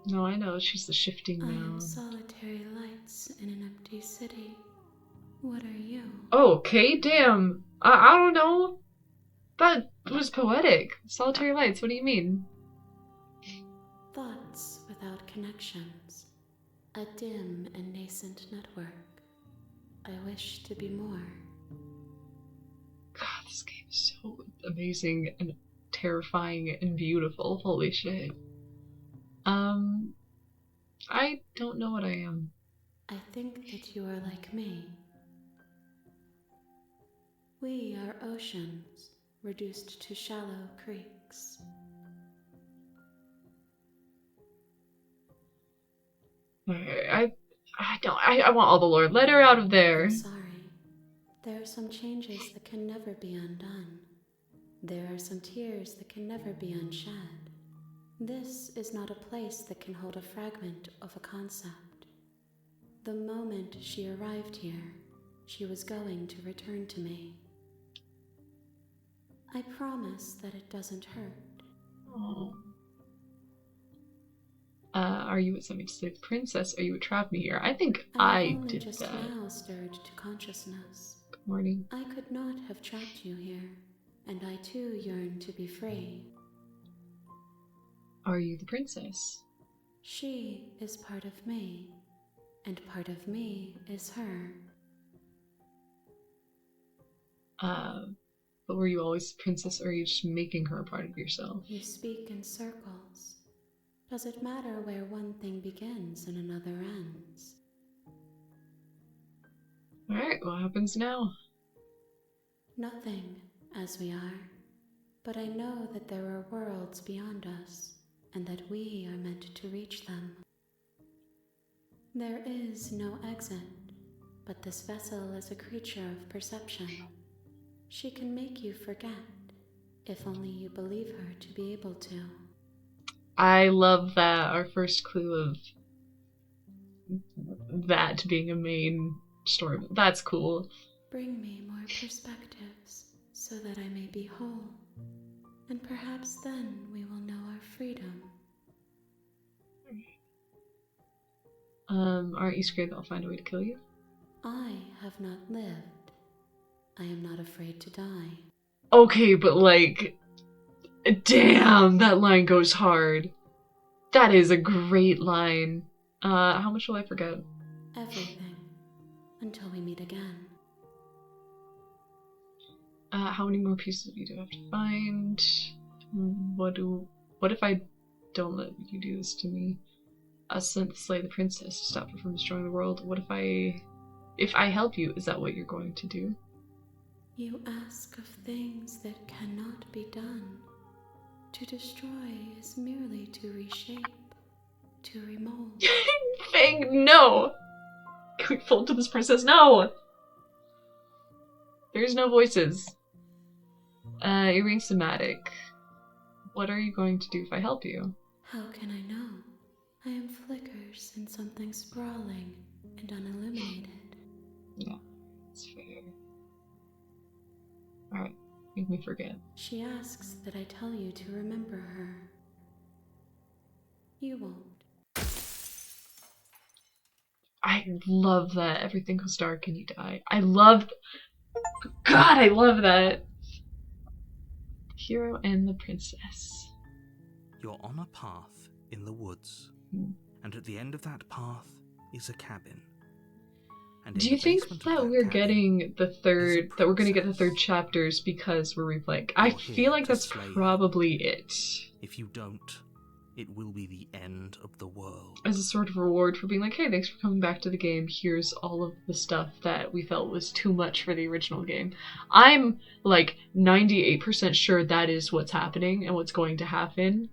No, I know, she's the shifting I am mound. solitary lights in an empty city. What are you? Okay, damn. I don't know. That was poetic. Solitary lights, what do you mean? Thoughts without connections. A dim and nascent network. I wish to be more. God, this game is so amazing and terrifying and beautiful. Holy shit. I don't know what I am. I think that you are like me. We are oceans, reduced to shallow creeks. I want all the lore. Let her out of there. I'm sorry. There are some changes that can never be undone. There are some tears that can never be unshed. This is not a place that can hold a fragment of a concept. The moment she arrived here, she was going to return to me. I promise that it doesn't hurt. Oh. Are you what sent me to slay the princess? Are you what trapped me here? I think I only did just that. now stirred to consciousness. Good morning. I could not have trapped you here, and I too yearn to be free. Are you the princess? She is part of me, and part of me is her. But were you always the princess, or are you just making her a part of yourself? You speak in circles. Does it matter where one thing begins and another ends? Alright, what happens now? Nothing, as we are. But I know that there are worlds beyond us, and that we are meant to reach them. There is no exit, but this vessel is a creature of perception. She can make you forget, if only you believe her to be able to. I love that, our first clue of that being a main story. That's cool. Bring me more perspectives, so that I may be whole, and perhaps then we will know our freedom. Aren't you scared that I'll find a way to kill you? I have not lived. I am not afraid to die. Okay, but like, damn, that line goes hard. That is a great line. How much will I forget? Everything. Until we meet again. How many more pieces of you do I have to find? What if I don't let you do this to me? Sent to slay the princess to stop her from destroying the world. What if I help you, is that what you're going to do? You ask of things that cannot be done. To destroy is merely to reshape, to remold. Fang, no! Can we fall to this princess? No! There's no voices. Earring somatic. What are you going to do if I help you? How can I know? I am flickers in something sprawling and unilluminated. Yeah, that's fair. Alright, make me forget. She asks that I tell you to remember her. You won't. I love that. Everything goes dark and you die. I love that. The hero and the princess. You're on a path in the woods, and at the end of that path is a cabin. And Do in you the think basement of that that we're cabin getting the is a third, that we're gonna get the third princess. chapters because we're replaying? I You're here feel like to that's slay her. probably it. If you don't, it will be the end of the world. As a sort of reward for being like, hey, thanks for coming back to the game. Here's all of the stuff that we felt was too much for the original game. I'm like 98% sure that is what's happening and what's going to happen.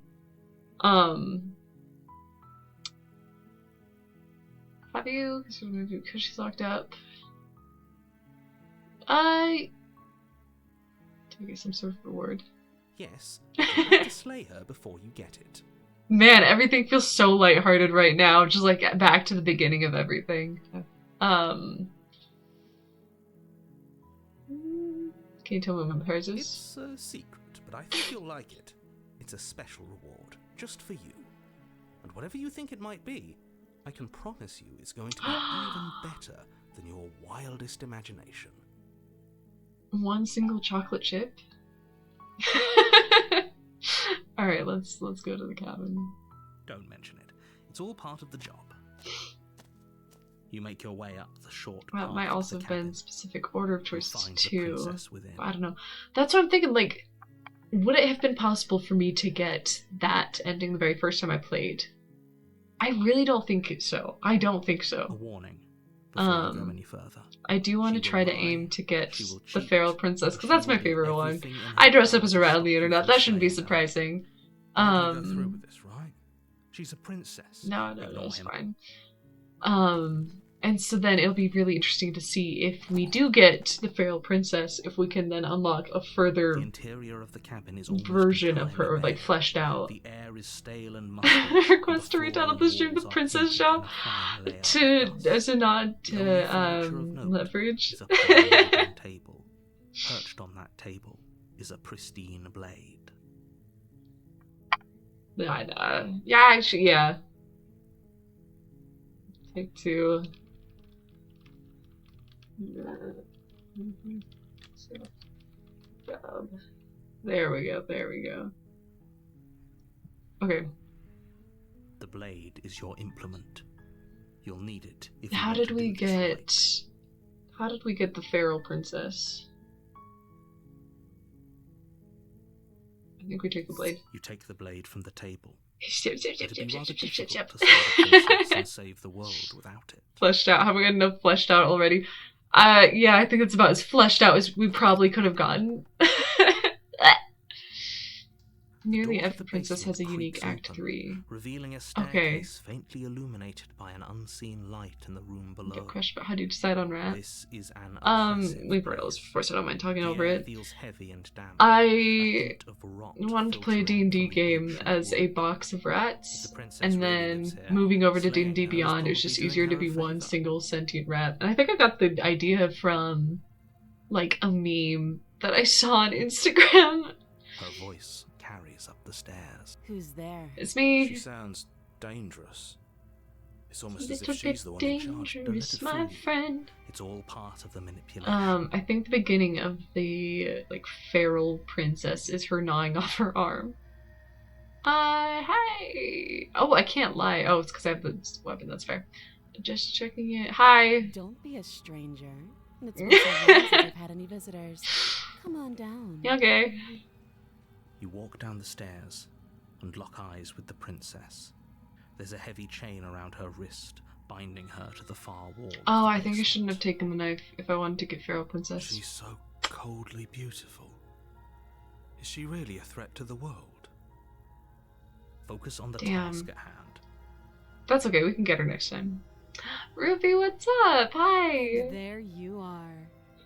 Have you? Because she's locked up. Do I get some sort of reward? Yes, you have to slay her before you get it. Man, everything feels so lighthearted right now. Just like back to the beginning of everything. Can you tell me what hers is? It's a secret, but I think you'll like it. It's a special reward, just for you. And whatever you think it might be, I can promise you it's going to be even better than your wildest imagination. One single chocolate chip? Alright, let's go to the cabin. Don't mention it. It's all part of the job. You make your way up the short Well, path it might to also the have been cabin. specific order of You'll choices find the too. princess within. I don't know. That's what I'm thinking, like, would it have been possible for me to get that ending the very first time I played? I really don't think so. I don't think A so. warning before you go any further. I do want to She try will to lie, aim to get she will the cheat, Feral Princess, but because she that's my will do favorite one. everything in her I dress up power as to a rat on stop the you internet. from That shouldn't be slaying her. surprising. You're gonna go through with this, right? She's a princess. No, Ignore it's him. fine. And so then it'll be really interesting to see if we do get the Feral Princess, if we can then unlock a further The interior of the cabin is almost version of her, entirely or like bare. fleshed out. The air is stale and musty. Request to retitle the stream The Princess Shop as a nod to Leverage. Is a plain wooden table. Perched on that table is a pristine blade. Yeah, actually, yeah. Take two. There we go, there we go. Okay. The blade is your implement. You'll need it if you How want did to we do this get... right. How did we get the Feral Princess? I think we take the blade. You take the blade from the table. Zip, zip, zip, It'd be zip, rather zip, zip, zip, difficult zip. to slay the princess and save the world without it. Fleshed out. Have we got enough fleshed out already? Yeah, I think it's about as fleshed out as we probably could have gotten. Nearly Door to every the princess has a basement unique creaks Act open, 3. revealing a staircase faintly illuminated by an unseen light in the room below. Get crushed, but how do you decide on rat? This is an oppressive Leave riddles, place. of course I don't mind talking The over air it. feels heavy and damp. A I hint of rot wanted to play a filtering D&D from the game ocean as a water. box of rats, The princess and really then lives here. moving over to Slaying D&D her is Beyond, it was probably just doing easier to her be a one favour. single sentient rat. And I think I got the idea from, like, a meme that I saw on Instagram. Her voice carries up the stairs. Who's there? It's She me. sounds dangerous. It's almost A as if little she's the bit one in charge. Don't let dangerous, it my fool you. friend. It's all part of the manipulation. I think the beginning of the, like, feral princess is her gnawing off her arm. Hi! Oh, I can't lie. Oh, it's because I have the weapon, that's fair. Just checking it. Hi! Don't be a stranger. It's been so long since I've had any visitors. Come on down. You okay? You walk down the stairs and lock eyes with the princess. There's a heavy chain around her wrist, binding her to the far wall. Oh, I think I shouldn't have taken the knife if I wanted to get Feral Princess. She's so coldly beautiful. Is she really a threat to the world? Focus on the Damn. task at hand. That's okay, we can get her next time. Ruby, what's up? Hi! There you are.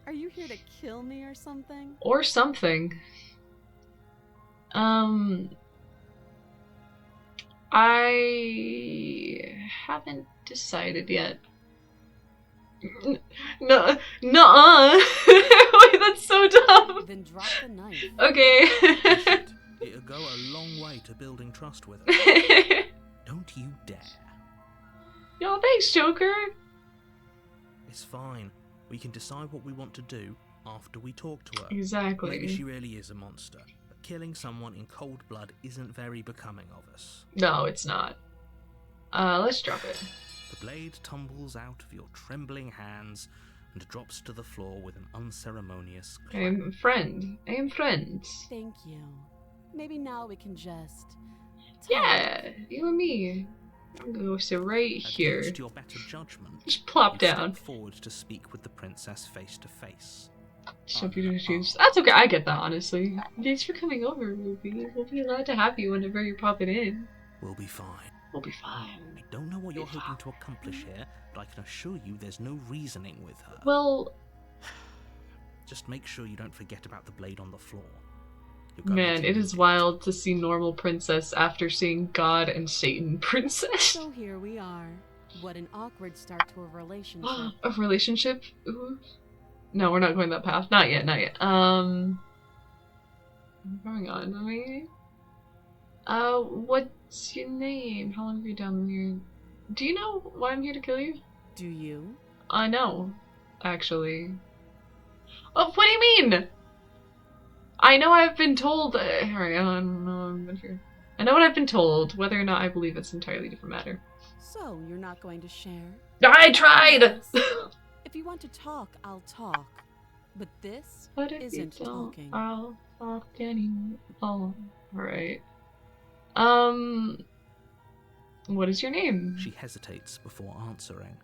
Are you here to kill me or something? Or something. I haven't decided yet. No, nuh-uh. Wait, that's so dumb. Then drop the knife. Okay. It'll go a long way to building trust with her. Don't you dare. Yo, thanks, Joker. It's fine. We can decide what we want to do after we talk to her. Exactly. Maybe she really is a monster, but killing someone in cold blood isn't very becoming of us. No, it's not. Let's drop it. The blade tumbles out of your trembling hands and drops to the floor with an unceremonious I clap. am friend. I am friends. Thank you. Maybe now we can just talk. Yeah, you and me. I'm gonna go sit right here. Against your better judgment, Just plop you down. step forward to speak with the princess face to face. So beautiful shoes. That's okay, I get that, honestly. Thanks for coming over, Ruby. We'll be glad to have you whenever you're popping in. We'll be fine. We'll be fine. I don't know what you're hoping to accomplish here, but I can assure you there's no reasoning with her. Well, Just make sure you don't forget about the blade on the floor. You're going man, to it need is wild to see normal princess after seeing God and Satan princess. So here we are. What an awkward start to a relationship. A relationship? Ooh. No, we're not going that path. Not yet, not yet. What's going on, mommy? What's your name? How long have you down here? Do you know why I'm here to kill you? Do you? I know, actually. Oh, what do you mean? I know I've been told. Alright, I don't know. I know what I've been told. Whether or not I believe it's an entirely different matter. So you're not going to share? I tried. Yes. If you want to talk, I'll talk. But this What if you isn't don't? talking. I'll talk anymore. Oh, alright. What is your name? She hesitates before answering.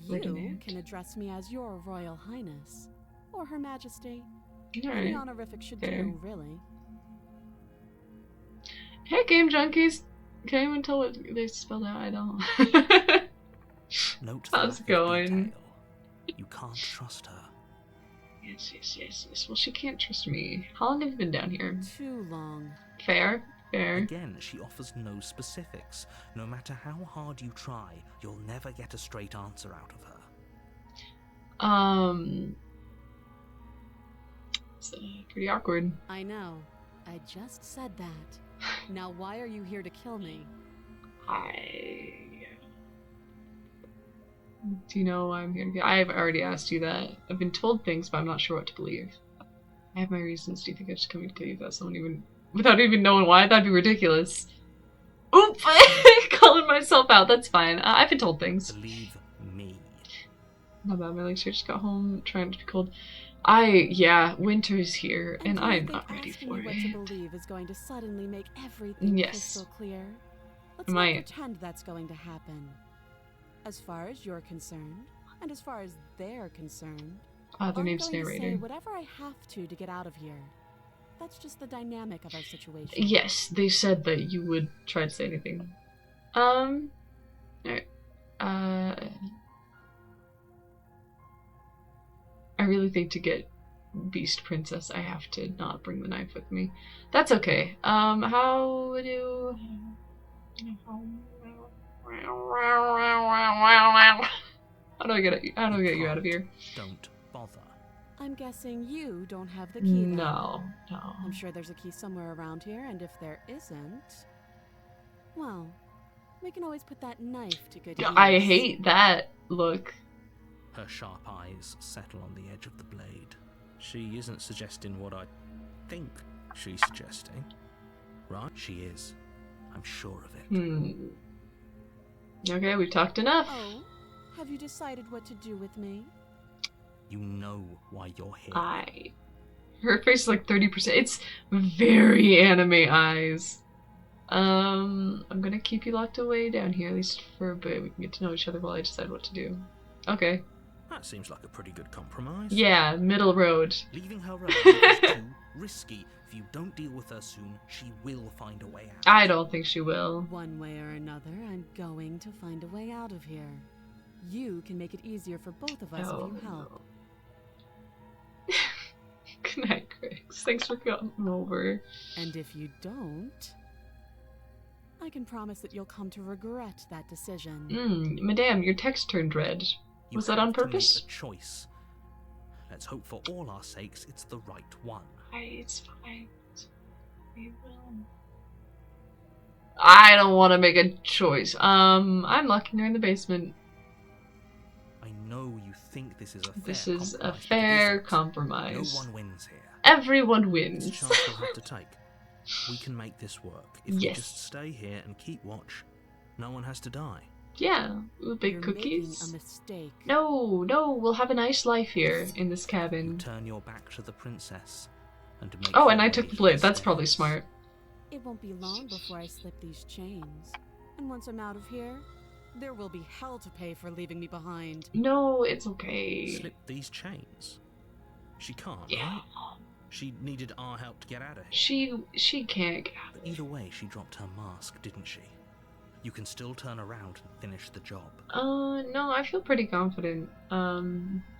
You Ferdinand. can address me as your Royal Highness. Or Her Majesty. Any Alright. honorific should Fair. do, really. Hey, Game Junkies! Can anyone tell what they spelled out? I don't. Note the How's lack it of going? detail. You can't trust her. Yes. Well, she can't trust me. How long have you been down here? Too long. Fair. Again, she offers no specifics. No matter how hard you try, you'll never get a straight answer out of her. It's pretty awkward. I know. I just said that. Now why are you here to kill me? Do you know why I'm here? I've already asked you that. I've been told things, but I'm not sure what to believe. I have my reasons. Do you think I should come here to kill you without someone even... without even knowing why? That'd be ridiculous. Oop! Calling myself out. That's fine. I've been told things. Believe me. Not bad. My legs here. Just got home. Trying to be cold. Yeah, winter is here, and do you I'm think not ready asking for me what it. to believe is going to suddenly make everything Yes. crystal clear? Let's Am not I- pretend that's going to happen. As far as you're concerned, and as far as they're concerned, Their I'm name's going to say narrator. whatever I have to get out of here. That's just the dynamic of our situation. Yes, they said that you would try to say anything. Alright. I really think to get Beast Princess, I have to not bring the knife with me. That's okay. How do I get you out of here? Don't bother. I'm guessing you don't have the key then. No. I'm sure there's a key somewhere around here, and if there isn't, well, we can always put that knife to good use. I hate that look. Her sharp eyes settle on the edge of the blade. She isn't suggesting what I think she's suggesting. Right? She is. I'm sure of it. Okay, we've talked enough. Oh, have you decided what to do with me? You know why you're here. Her face is like 30%. It's very anime eyes. I'm gonna keep you locked away down here, at least for a bit. We can get to know each other while I decide what to do. Okay. That seems like a pretty good compromise. Yeah, middle road. Leaving her alone is too risky. If you don't deal with her soon, she will find a way out. I don't think she will. One way or another, I'm going to find a way out of here. You can make it easier for both of us if you help. Good night, Griggs. Thanks for coming over. And if you don't, I can promise that you'll come to regret that decision. Madame, your text turned red. You Was that on have to make purpose? a choice. Let's hope for all our sakes it's the right one. It's fine. We will. I don't want to make a choice. I'm locking her in the basement. I know you think this is a fair This is a compromise, but it fair isn't. compromise. No one wins here. Everyone It's a wins. chance we'll have to take. We can make this work. If we Yes. just stay here and keep watch, no one has to die. Yeah, we'll bake You're cookies. making a mistake. No, we'll have a nice life here in this cabin. Turn your back to the princess and make Oh, your and I way took the to blade. That's probably stairs. smart. It won't be long before I slip these chains. And once I'm out of here, there will be hell to pay for leaving me behind. No, it's okay. Slip these chains. She can't, Yeah. right? She needed our help to get out of here. She can't get out But either way, she dropped her mask, didn't she? You can still turn around and finish the job. No, I feel pretty confident.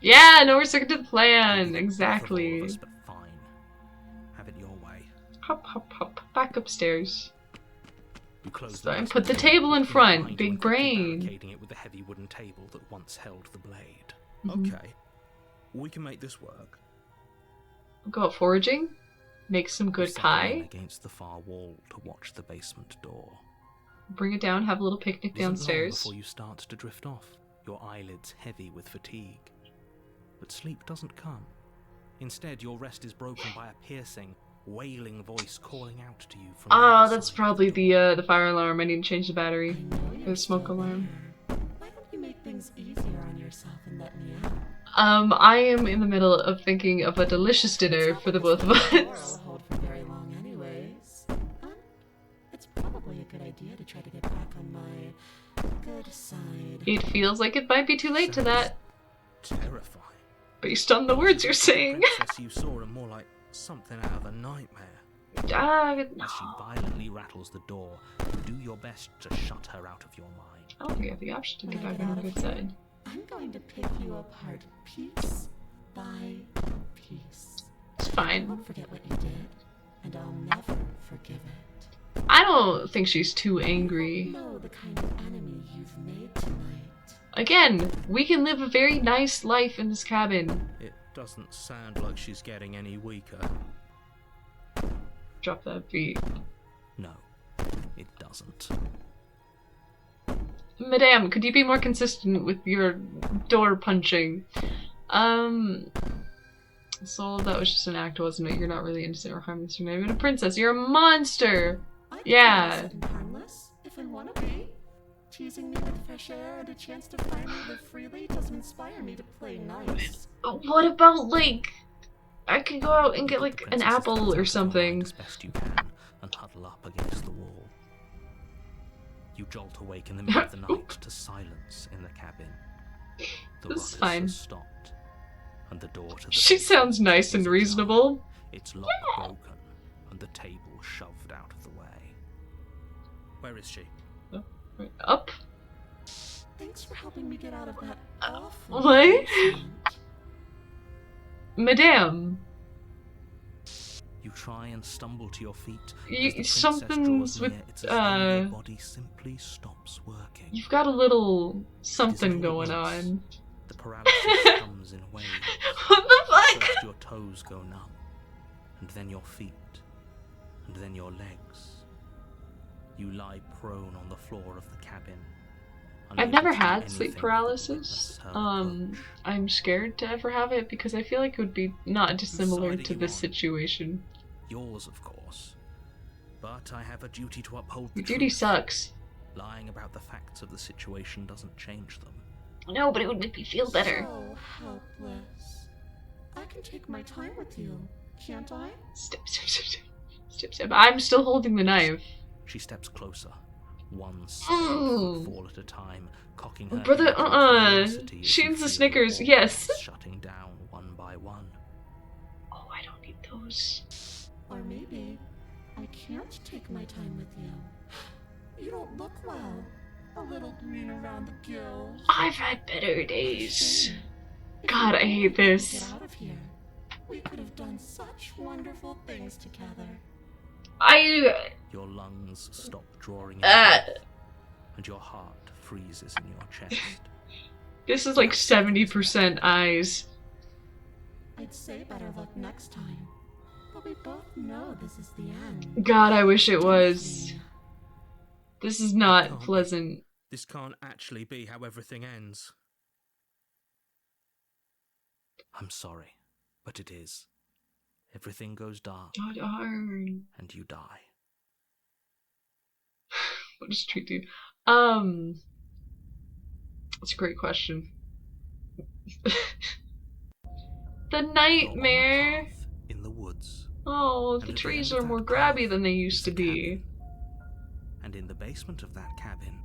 Yeah, no, we're sticking to the Maybe plan. the death of all of Exactly. us, but fine. Have it your way. Hop, hop, hop. Back upstairs. You close So, the and basement put the door, table in leave front. behind you Big and quickly brain. barricading it with the heavy wooden table that once held the blade. Mhm. Okay, we can make this work. Go out foraging. Make some good Settle in pie. against the far wall to watch the basement door. Bring it down. Have a little picnic It isn't long downstairs. before you start to drift off, your eyelids heavy with fatigue. But sleep doesn't come. Instead, your rest is broken by a piercing, wailing voice calling out to you from the Ah, other that's side of probably door. the fire alarm. I need to change the battery. I know The you're smoke still alarm. there. Why don't you make things easier on yourself and let me out? I am in the middle of thinking of a delicious dinner for the both of us. Will hold for very long anyways. It's probably a good idea to try to get back on my good side. It feels like it might be too late to that, Terrifying. based on the words you're saying. The princess you saw are more like something out of a nightmare. As she violently rattles the door, do your best to shut her out of your mind. I don't think I have the option to get When I back get on out the of good here, side. I'm going to pick you apart piece by piece. It's I fine. won't forget what you did, and I'll never forgive it. I don't think she's too angry. You know the kind of enemy you've made tonight. Again, we can live a very nice life in this cabin. It doesn't sound like she's getting any weaker. Drop that beat. No, it doesn't. Madame, could you be more consistent with your door punching? Soul, that was just an act, wasn't it? You're not really innocent or harmless. You're not even a princess. You're a monster! I'm Yeah. innocent and harmless, if I want to be. Teasing me with fresh air and a chance to finally live freely doesn't inspire me to play nice. What about, like, I could go out and get, like, The an princess apple stands or up in something. line as best you can and huddle up against the wall. You jolt awake in the middle of the night to silence in the cabin. The This ruckus is fine. has stopped, and the door to the She basement sounds nice and is ajar. reasonable. Its lock broken, and the table shoved out of the way. Where is she? Up? Thanks for helping me get out of that awful what? basement. Madame. You try and stumble to your feet. You- as the princess something's draws with, near, it's as though your body simply stops working. You've got a little It something isn't all going at once. on. The paralysis comes in waves. What the fuck? First your toes go numb, and then your feet, and then your legs. You lie prone on the floor of the cabin. I've unable never to do had anything sleep but paralysis. witness her approach. I'm scared to ever have it because I feel like it would be not dissimilar side are to you this on? situation. Yours, of course. But I have a duty to uphold the Your duty truth. sucks. Lying about the facts of the situation doesn't change them. No, but it would make me feel better. So helpless. I can take my time with you, can't I? Step, step, step, step, step, step. I'm still holding the knife. She steps closer, one Mm. footfall at a time, cocking her Brother, head towards curiosity as She you needs the feel Snickers, the yes. walls shutting down one by one. Oh, I don't need those. Or maybe I can't take my time with you. You don't look well. A little green around the gills. I've had better days. Shame. If God, I you hate wanted to this. Get out of here. We could have done such wonderful things together. Your lungs stop drawing in, Uh, and your heart freezes in your chest. this is like 70% eyes. I'd say better luck next time. But we both know this is the end. God, I wish it don't was. we? This is not can't be. pleasant. This can't actually be how everything ends. I'm sorry, but it is. Everything goes dark, God darn. and you die. What does Tree do? That's a great question. The You're on a nightmare. path in the woods. Oh, and the at trees end are of more that grabby path than they is used to a be. cabin. And in the basement of that cabin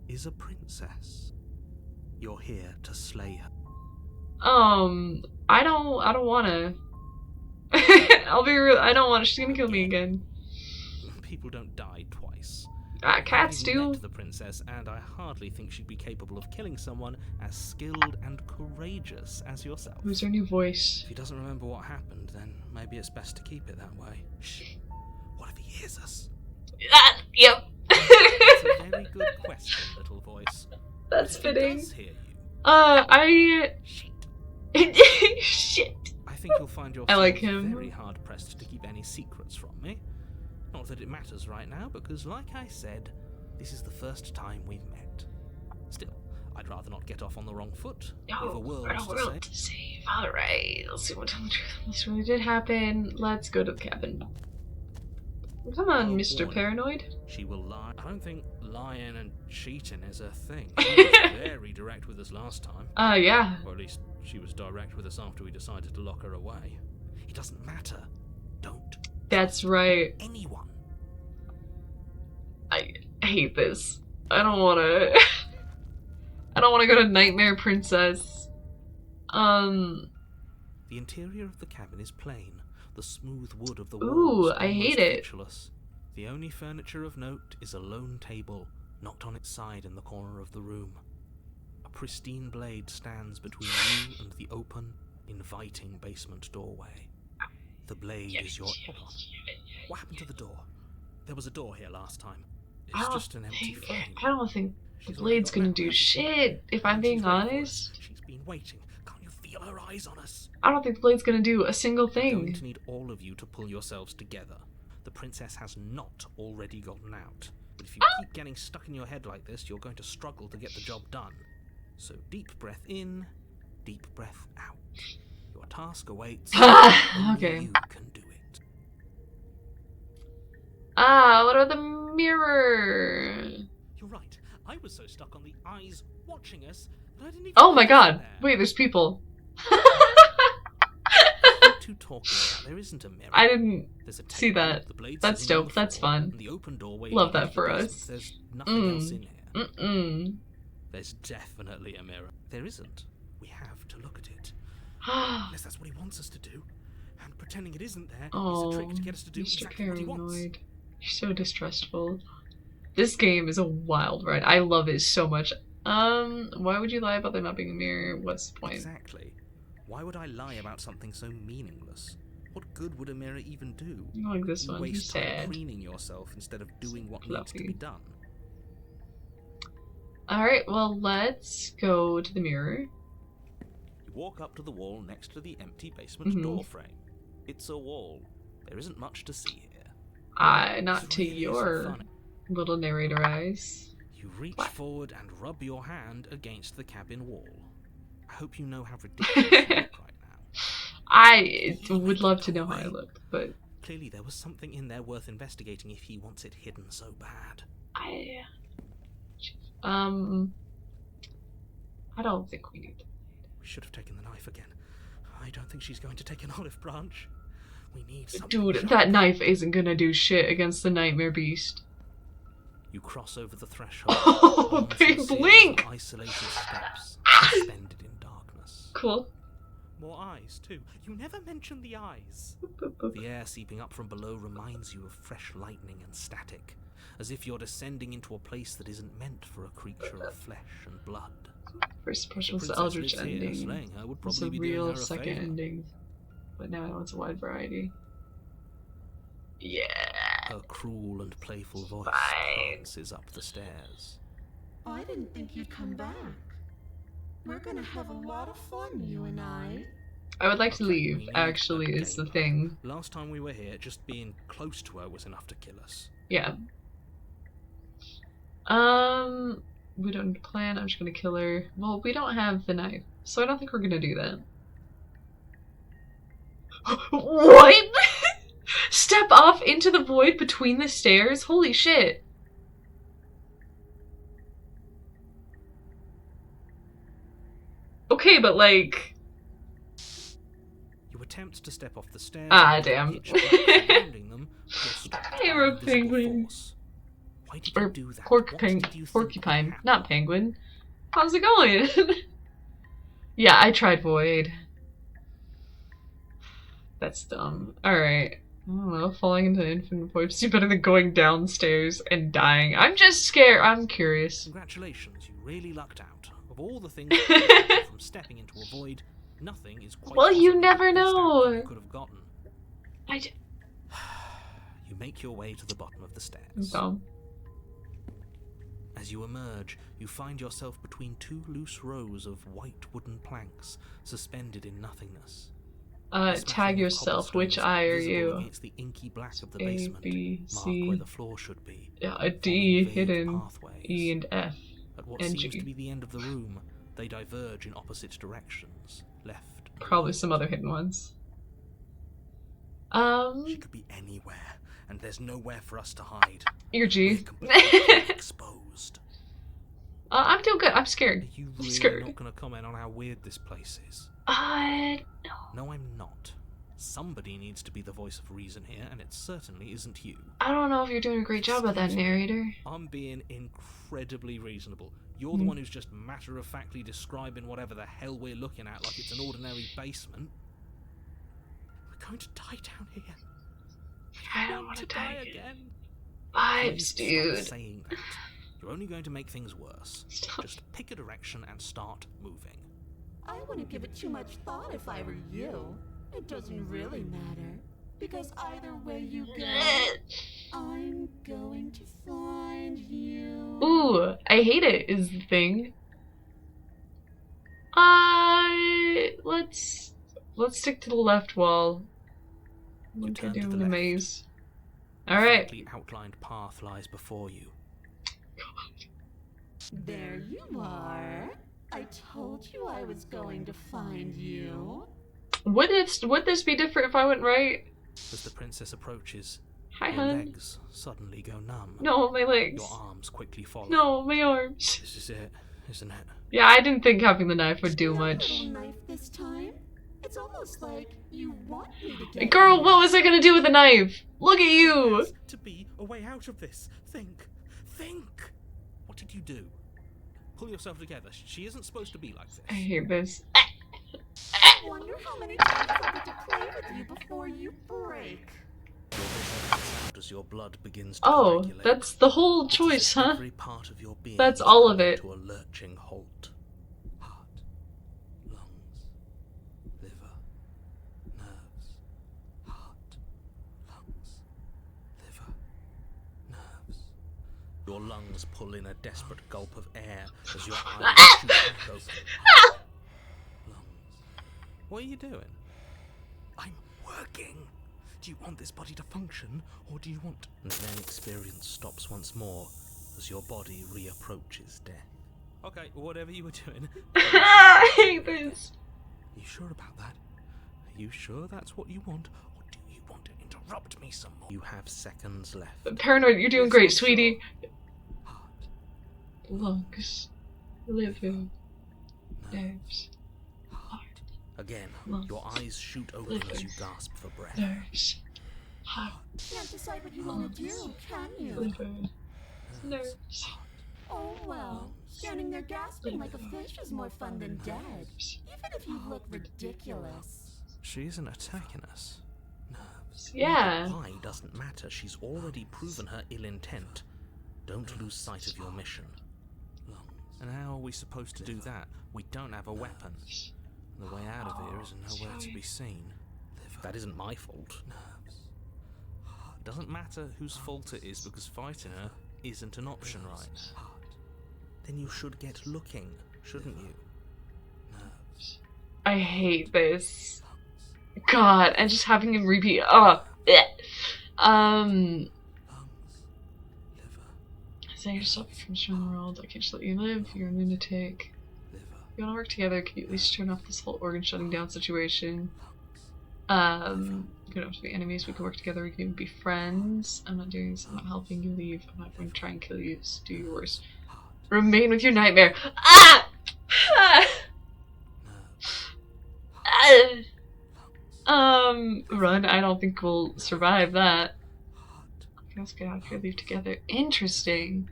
is a princess. You're here to slay her. I don't wanna. I'll be real. I don't want. She's gonna kill me again. People don't die twice. Cats I've do. met the princess, and I hardly think she'd be capable of killing someone as skilled and courageous as yourself. Who's her new voice? If he doesn't remember what happened, then maybe it's best to keep it that way. Shh. What if he hears us? Yep. That's a very good question, little voice. That's What if he fitting. does hear you? Shit. Shit. I think you'll find yourself I like him. very hard pressed to keep any secrets from me. Not that it matters right now, because like I said, this is the first time we've met. Still, I'd rather not get off on the wrong foot. We've a world to save. Alright, let's see what time the truth. This really did happen. Let's go to the cabin. Come on, Oh, Mr. warning. Paranoid. She will lie. I don't think lying and cheating is a thing. She was very direct with us last time. Yeah. Or at least she was direct with us after we decided to lock her away. It doesn't matter. Don't That's right. anyone. I hate this. I don't wanna... I don't wanna go to Nightmare Princess. The interior of the cabin is plain. The smooth wood of the Ooh, walls I hate almost it. featureless. The only furniture of note is a lone table, knocked on its side in the corner of the room. A pristine blade stands between you and the open, inviting basement doorway. The blade is your... Hold on. What happened to the door? There was a door here last time. It's just an empty frame. I don't think the She's already blade's got gonna that do now. shit, if I'm And being she's ready for us. honest. She's been waiting. Can't you feel her eyes on us? I don't think the blade's gonna do a single We're going thing. to need all of you to pull yourselves together. The princess has not already gotten out. But if you keep getting stuck in your head like this, you're going to struggle to get the job done. So deep breath in, deep breath out. Your task awaits. Only Okay. you can do it. What about the mirror? You're right. I was so stuck on the eyes watching us that I didn't even Oh my notice god. there. Wait, there's people. What are you two talking about? There isn't a mirror. I didn't There's a see table, that. the blade That's sitting on dope. the That's floor, fun. and the open doorway Love leading that to for the us. basement. There's nothing else in here. Mm-mm. There's definitely a mirror. There isn't. We have to look at it. Unless that's what he wants us to do. And pretending it isn't there is Oh, a trick to get us to do Mr. exactly what he wants. Paranoid. You're so distrustful. This game is a wild ride. I love it so much. Why would you lie about there not being a mirror? What's the point? Exactly. Why would I lie about something so meaningless? What good would a mirror even do? I like this You one. He's waste time sad. preening yourself instead of doing what needs to Fluffy. be done. Alright, well, let's go to the mirror. You walk up to the wall next to the empty basement door frame. It's a wall. There isn't much to see here. Not This to really isn't your funny. little narrator eyes. You reach What? forward and rub your hand against the cabin wall. I hope you know how ridiculous you look right now. I would love to know how I look, but Clearly there was something in there worth investigating if he wants it hidden so bad. I don't think we need to. We should have taken the knife again. I don't think she's going to take an olive branch. We need something Dude, sharp. that knife isn't gonna do shit against the Nightmare Beast. You cross over the threshold. Oh, onto big a series of blink! Isolated steps, suspended in darkness. Cool. More eyes, too. You never mention the eyes. The air seeping up from below reminds you of fresh lightning and static, as if you're descending into a place that isn't meant for a creature of flesh and blood. First The portion was the princess Eldritch lives here, ending. slaying her would It's a probably be doing her real a second favor. ending. But now it's a wide variety. Yeah. Her cruel and playful voice Fine. dances up the stairs. I didn't think you'd come back. We're gonna have a lot of fun, you and I. I would like to Okay, we leave, need actually, a is the game thing. Last time we were here, just being close to her was enough to kill us. Yeah. We don't need to plan. I'm just gonna kill her. Well, we don't have the knife, so I don't think we're gonna do that. What? Step off into the void between the stairs? Holy shit. Okay, but like... You attempt to step off the stairs. Ah, and damn. pitch back surrounding them, you're stopped by Hey, we're invisible penguin. force. Why did you Or do that? What did you think porcupine, would happen? not penguin. How's it going? Yeah, I tried void. That's dumb. Alright. I don't know, falling into infinite void is better than going downstairs and dying. I'm just scared. I'm curious. Congratulations, you really lucked out. Of all the things that could keep you from stepping into a void, nothing is quite Well, you possibly never the best know. outcome you could have gotten. You make your way to the bottom of the stairs. Dumb. As you emerge, you find yourself between two loose rows of white wooden planks suspended in nothingness. A Tag smattering of yourself. cobblestones Which eye are visible you? Against the inky black of the A, basement, B, mark C. where the floor should be. Yeah, a following D vague hidden. pathways. E and F. At what and seems G. to be the end of the room, they diverge in opposite directions, left. and Probably right. some other hidden ones. She could be anywhere, and there's nowhere for us to hide. Your We're G. completely exposed. I'm doing good. I'm Are scared. you really scared. not going to comment on how weird this place is? No. No, I'm not. Somebody needs to be the voice of reason here, and it certainly isn't you. I don't know if you're doing a great job at that, Excuse me. narrator. I'm being incredibly reasonable. You're the one who's just matter-of-factly describing whatever the hell we're looking at like it's an ordinary basement. going to die down here. I don't want to die again. again. Vibes, Please stop dude. saying that. You're only going to make things worse. Stop. Just pick a direction and start moving. I wouldn't give it too much thought if I were you. It doesn't really matter. Because either way you go, I'm going to find you. Ooh, I hate it is the thing. Let's stick to the left wall. What can I turn do to in the the left. maze? A Alright. faintly outlined path lies before you. There you are. I told you I was going to find you. Would this be different if I went right? As the princess approaches, Hi, your hun. legs suddenly go numb. No, my legs. Your arms quickly follow. No, my arms. This is it, isn't it? Yeah, I didn't think having the knife would do No much. little knife this time. It's almost like you want me to get Girl, you. what was I gonna do with a knife? Look at you! There's to be a way out of this. Think. What did you do? Pull yourself together. She isn't supposed to be like this. I hate this. I wonder how many times I'll get to play with you before you break. Your vision gets out as your blood begins to Oh, coagulate. that's the whole It's as choice, if huh? Every part of your being That's is all of coming it. to a lurching halt. Heart, lungs, liver, nerves. Heart, lungs, liver, nerves. Your lungs pull in a desperate gulp of air as your eyes shoot back open. Lungs. What are you doing? I'm working. Do you want this body to function, or do you want... And then experience stops once more as your body reapproaches death. Okay, whatever you were doing. I hate this. Are you sure about that? Are you sure that's what you want, or do you want to interrupt me some more? You have seconds left. Paranoid, you're doing Yes, great, I'm sweetie. sure. Heart, Lungs, liver, nerves, nerves, heart. Again, lungs, your eyes shoot open as you gasp for breath. nerves, heart, Can't decide what you want to do, can you? liver, nerves, Oh well, standing there gasping like a fish is more fun than dead. Even if you look ridiculous. She isn't attacking us. Nerves. Yeah. Why doesn't matter. She's already proven her ill intent. Don't lose sight of your mission. Lungs. And how are we supposed to do that? We don't have a weapon. The way out of here is nowhere to be seen. That isn't my fault. Nerves. It doesn't matter whose fault it is because fighting her isn't an option right now. Then you should get looking, shouldn't you? Nerves. I hate this. God, and just having him repeat. Oh, bleh. Lungs. Liver. Say yourself from the world. I can't just let you live. You're a lunatic. Liver. You wanna work together? Can you at least turn off this whole organ shutting down situation? We don't have to be enemies. We can work together. We can even be friends. I'm not doing this. I'm not helping you leave. I'm not going to try and kill you. So do your worst. Remain with your nightmare. Ah! Ah! Run. I don't think we'll survive that. Let's get out of here. Leave together. Interesting.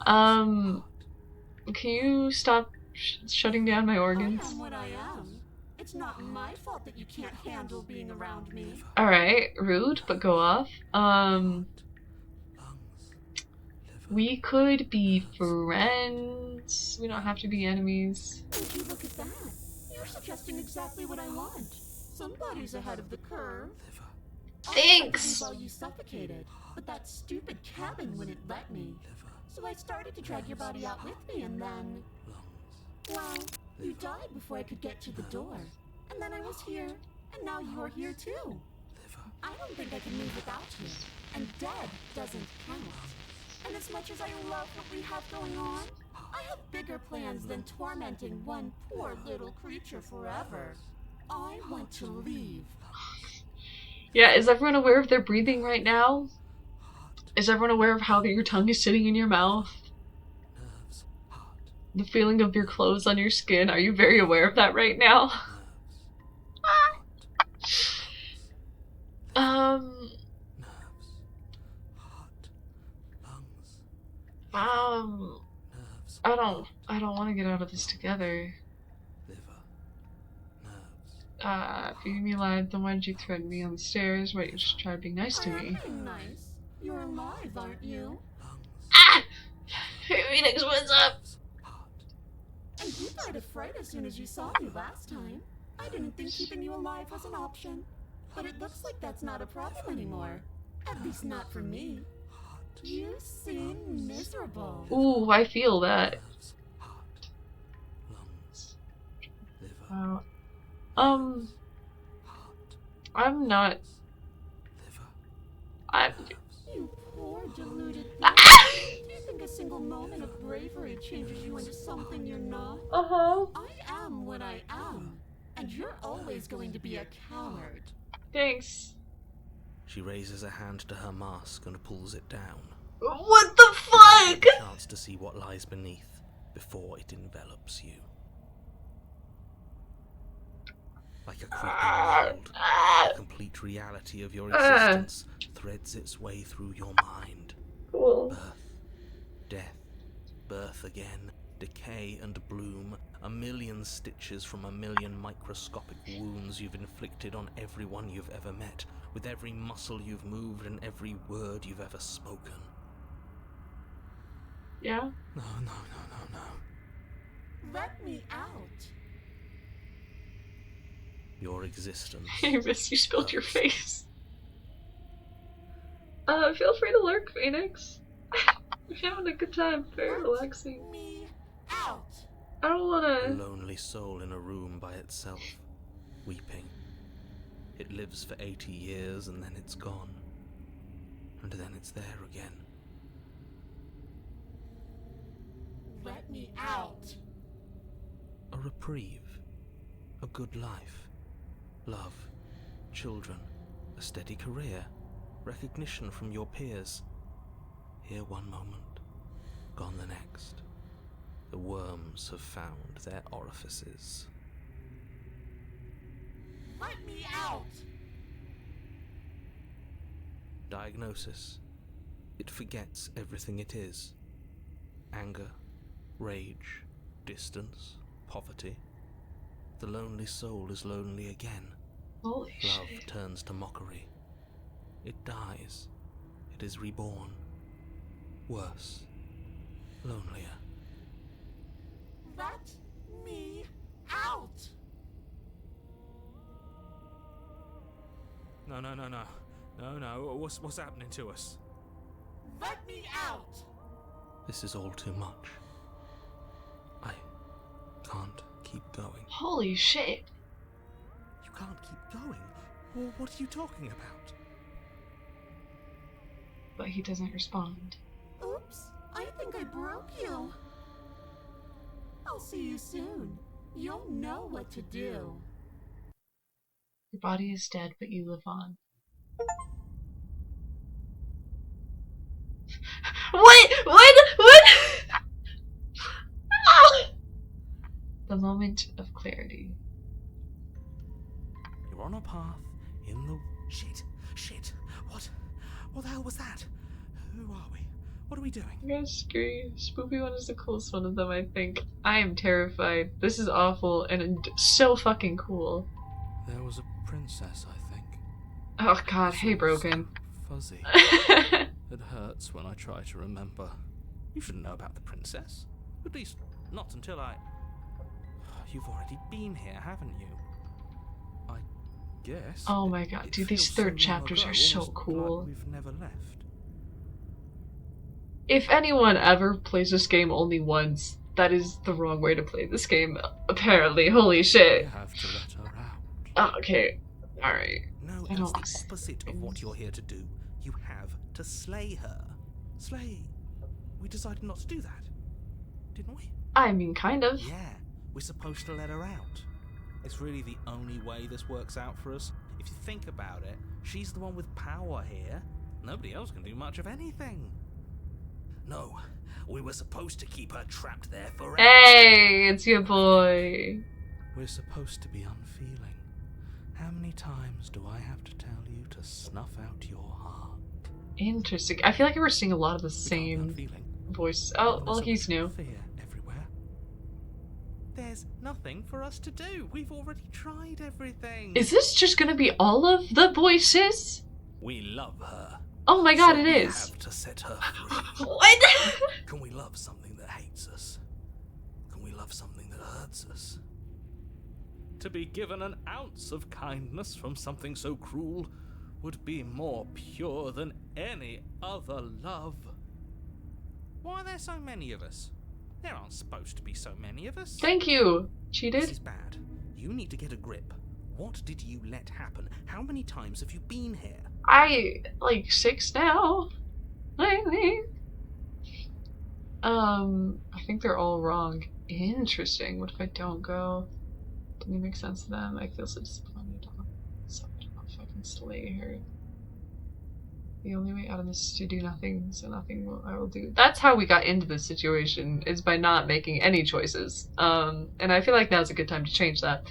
Can you stop shutting down my I organs? am what I am. It's not my fault that you can't handle being around me. Alright, rude, but go off. We could be friends. We don't have to be enemies. Would you look at that? You're suggesting exactly what I want. Somebody's ahead of the curve. Thanks. While you suffocated, but that stupid cabin wouldn't let me. So I started to drag your body out with me, and then, well, you died before I could get to the door. And then I was here, and now you're here too. I don't think I can move without you, and dead doesn't count. And as much as I love what we have going on, I have bigger plans than tormenting one poor little creature forever. I want to leave. Yeah, is everyone aware of their breathing right now? Is everyone aware of how your tongue is sitting in your mouth? The feeling of your clothes on your skin, are you very aware of that right now? I don't want to get out of this together. If you me alive, then why did you threaten me on the stairs? Why, you just try to be nice to I am me? being nice. You're alive, aren't you? Ah! Hey, Phoenix, what's up? And you died of fright as soon as you saw me last time. I didn't think keeping you alive was an option. But it looks like that's not a problem anymore. At least not for me. You seem miserable. Ooh, I feel that. Heart, lungs, liver, Wow. heart, I'm not. liver, I'm. You poor deluded thing. Ah! Do you think a single moment of bravery changes you into something you're not? Uh-huh. I am what I am. And you're always going to be a coward. Thanks. She raises a hand to her mask and pulls it down. What the fuck? A chance to see what lies beneath before it envelops you. Like a creeping world, the complete reality of your existence threads its way through your mind. Cool. Birth, death, birth again, decay and bloom, a million stitches from a million microscopic wounds you've inflicted on everyone you've ever met, with every muscle you've moved and every word you've ever spoken. Yeah? No, no, no, no, no. Let me out. Your existence. I miss you spilled your face. Feel free to lurk, Phoenix. We're having a good time. Very relaxing. Me out. I don't A wanna. lonely soul in a room by itself, weeping. It lives for 80 years and then it's gone. And then it's there again. Let me out. A reprieve. A good life. Love. Children. A steady career. Recognition from your peers. Here one moment. Gone the next. The worms have found their orifices. Let me out. Diagnosis. It forgets everything it is. Anger, rage, distance, poverty. The lonely soul is lonely again. Holy Love shit. turns to mockery. It dies. It is reborn. Worse. Lonelier. Let me out. No, no, no, no. No, no. What's happening to us? Let me out. This is all too much. I can't keep going. Holy shit. You can't keep going. Well, what are you talking about? But he doesn't respond. Oops. I think I broke you. I'll see you soon. You'll know what to do. Your body is dead, but you live on. What? Ah! The moment of clarity. You're on a path in the... Shit. What the hell was that? Who are we? What are we doing? I'm gonna scream. Spoopy one is the coolest one of them, I think. I am terrified. This is awful and so fucking cool. There was a princess, I think. Oh god, hey Broken. Fuzzy. It hurts when I try to remember. You shouldn't know about the princess. At least, not until I... You've already been here, haven't you? I guess. Oh my god, It dude, these feels so third long chapters ago, are so almost cool. Like we've never left. If anyone ever plays this game only once, that is the wrong way to play this game, apparently. Holy You shit. have to let her out. Oh, okay, alright. No, I that's don't the opposite of what you're here to do. You have to slay her. Slay. We decided not to do that, didn't we? I mean, kind of. Yeah, we're supposed to let her out. It's really the only way this works out for us. If you think about it, she's the one with power here. Nobody else can do much of anything. No, we were supposed to keep her trapped there forever. Hey, it's your boy. We're supposed to be unfeeling. How many times do I have to tell you to snuff out your heart? Interesting. I feel like we're seeing a lot of the We can't be same unfeeling. voice. Oh, When well, there's he's a new. Fear everywhere. There's nothing for us to do. We've already tried everything. Is this just gonna be all of the voices? We love her. Oh my god, So it we is. have to set her free. What? Can we love something that hates us? Can we love something that hurts us? To be given an ounce of kindness from something so cruel would be more pure than any other love. Why are there so many of us? There aren't supposed to be so many of us. Thank you. This Cheated? is bad. You need to get a grip. What did you let happen? How many times have you been here? Like 6 now. I think they're all wrong. Interesting. What if I don't go? Didn't it make sense to them? I feel so disappointed. So I don't know if I can slay her. The only way out of this is to do nothing, so nothing I will do. That's how we got into this situation, is by not making any choices. And I feel like now's a good time to change that.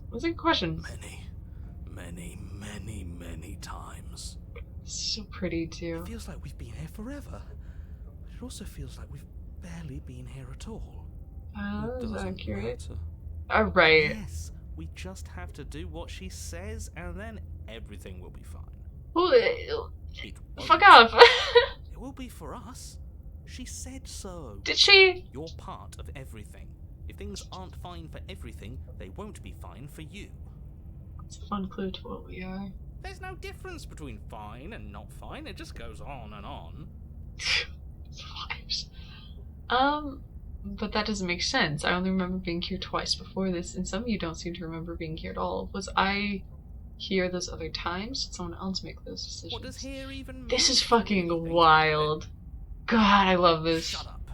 What's a good question? Many times. So pretty too. It feels like we've been here forever. But it also feels like we've barely been here at all. That was accurate. matter. Alright. Yes, we just have to do what she says and then everything will be fine. Well, It won't. fuck off. It will be for us. She said so. Did she? You're part of everything. If things aren't fine for everything, they won't be fine for you. It's a fun clue to what we are. There's no difference between fine and not fine. It just goes on and on. Vibes. But that doesn't make sense. I only remember being here twice before this, and some of you don't seem to remember being here at all. Was I here those other times? Did someone else make those decisions? What does here even mean? This is if you fucking really think wild. about God, I love it? this. Shut up.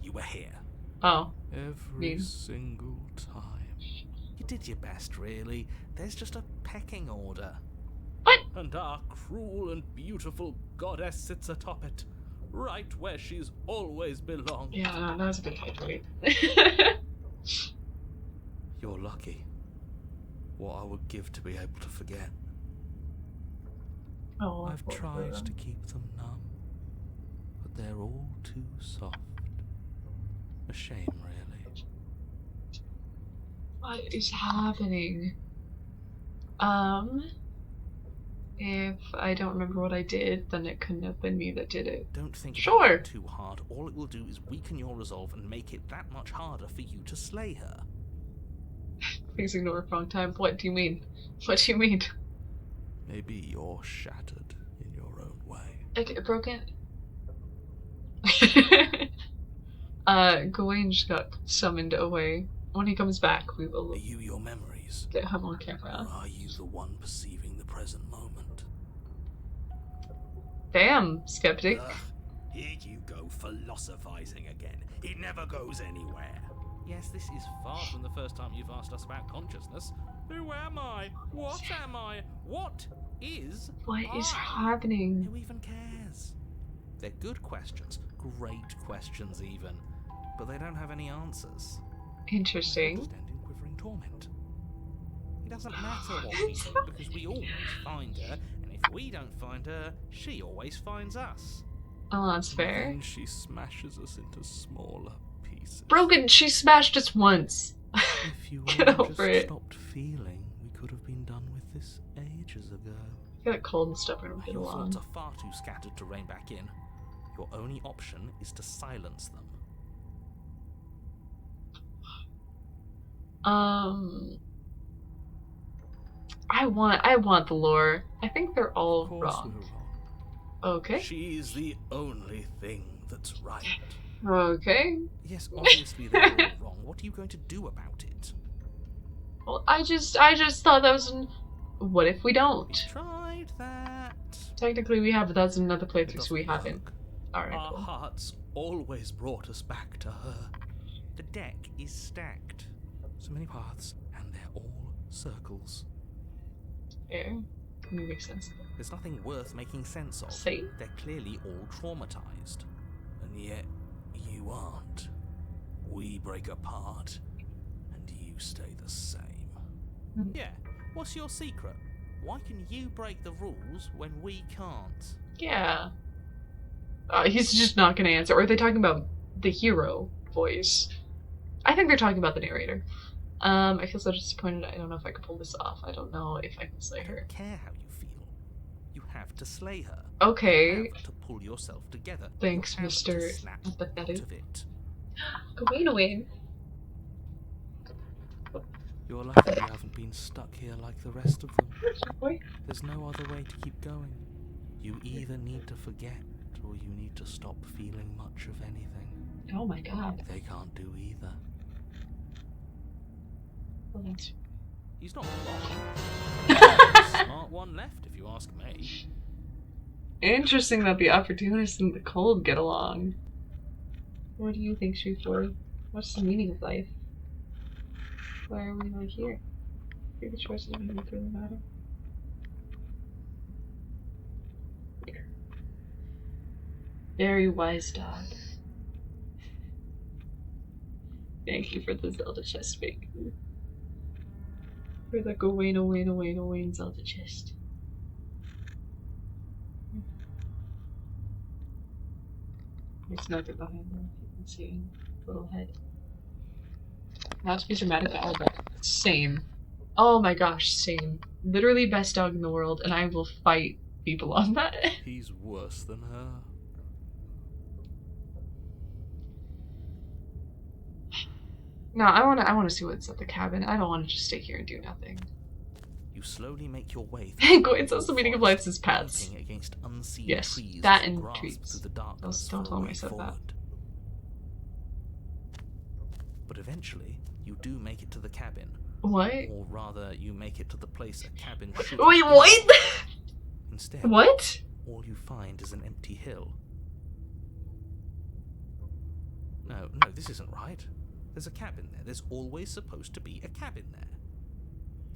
You were here. Oh. Every Me. single time. You did your best, really. There's just a pecking order. What? And our cruel and beautiful goddess sits atop it, right where she's always belonged. Yeah, no, that was a good fight, right? You're lucky. What I would give to be able to forget. Oh, I've poor tried girl. to keep them numb, but they're all too soft. A shame, really. What is happening? If I don't remember what I did, then it couldn't have been me that did it. Don't think Sure. about it too hard. All it will do is weaken your resolve and make it that much harder for you to slay her. Please ignore wrong time. What do you mean? What do you mean? Maybe you're shattered in your own way. Okay, broken. Gawain just got summoned away. When he comes back, we will Are you your memories? get him on Or camera. are you the one perceiving the present moment? Damn, skeptic. Ugh, here you go philosophizing again. It never goes anywhere. Yes, this is far from the first time you've asked us about consciousness. Who am I? What am I? What is What is I? happening? Who even cares? They're good questions, great questions even, but they don't have any answers. Interesting. Just end in quivering torment. It doesn't matter what we do because we always find her, and if we don't find her, she always finds us. Oh, that's fair. Then she smashes us into smaller pieces. Broken, she smashed us once. If you Get all over just it. stopped feeling, we could have been done with this ages ago. I feel like cold and stubborn would get Your along. thoughts are far too scattered to rein back in. Your only option is to silence them. I want the lore. I think they're all Of course wrong. we were wrong. Okay. She's the only thing that's right. Okay. Yes, obviously they're all wrong. What are you going to do about it? Well, I just thought that was what if we We don't? tried that. Technically we have, but that's another It playthrough, so we doesn't haven't. work. Alright, Our cool. hearts always brought us back to her. The deck is stacked. So many paths, and they're all circles. Fair. Makes sense. There's nothing worth making sense of. See? They're clearly all traumatized. And yet, you aren't. We break apart, and you stay the same. Mhm. Yeah, what's your secret? Why can you break the rules when we can't? Yeah. He's just not gonna answer. Or are they talking about the hero voice. I think they're talking about the narrator. I feel so disappointed. I don't know if I can pull this off. I don't know if I can slay I her. don't care how you feel. You have to slay her. Okay. You have to pull yourself together. Thanks, You have Mr. to snap Empathetic. out of it. Wayne. You're lucky you haven't been stuck here like the rest of them. Boy. There's no other way to keep going. You either need to forget, or you need to stop feeling much of anything. Oh my god. They can't do either. Well, that's... He's not wrong. Smart one left, if you ask me. Interesting that the opportunist and the cold get along. What do you think, Shoe4? What's the meaning of life? Why are we not here? Maybe the choices we make really matter. Here. Very wise dog. Thank you for the Zelda chest fake. Where's that go? Wayne, Zelda chest. There's nothing behind there. You can see a little head. Not to be dramatic at all, but same. Oh my gosh, same. Literally best dog in the world, and I will fight people on that. He's worse than her. No, I wanna see what's at the cabin. I don't wanna just stay here and do nothing. You slowly make your way It's also meaning of life as pets. hunting against unseen Yes, trees that as you and grasp trees. through the darkness Don't for tell a me way I said that. forward. But eventually, you do make it to the cabin. What? Or rather, you make it to the place a cabin should Wait, be. what? Instead, What? all you find is an empty hill. No, this isn't right. There's a cabin there. There's always supposed to be a cabin there.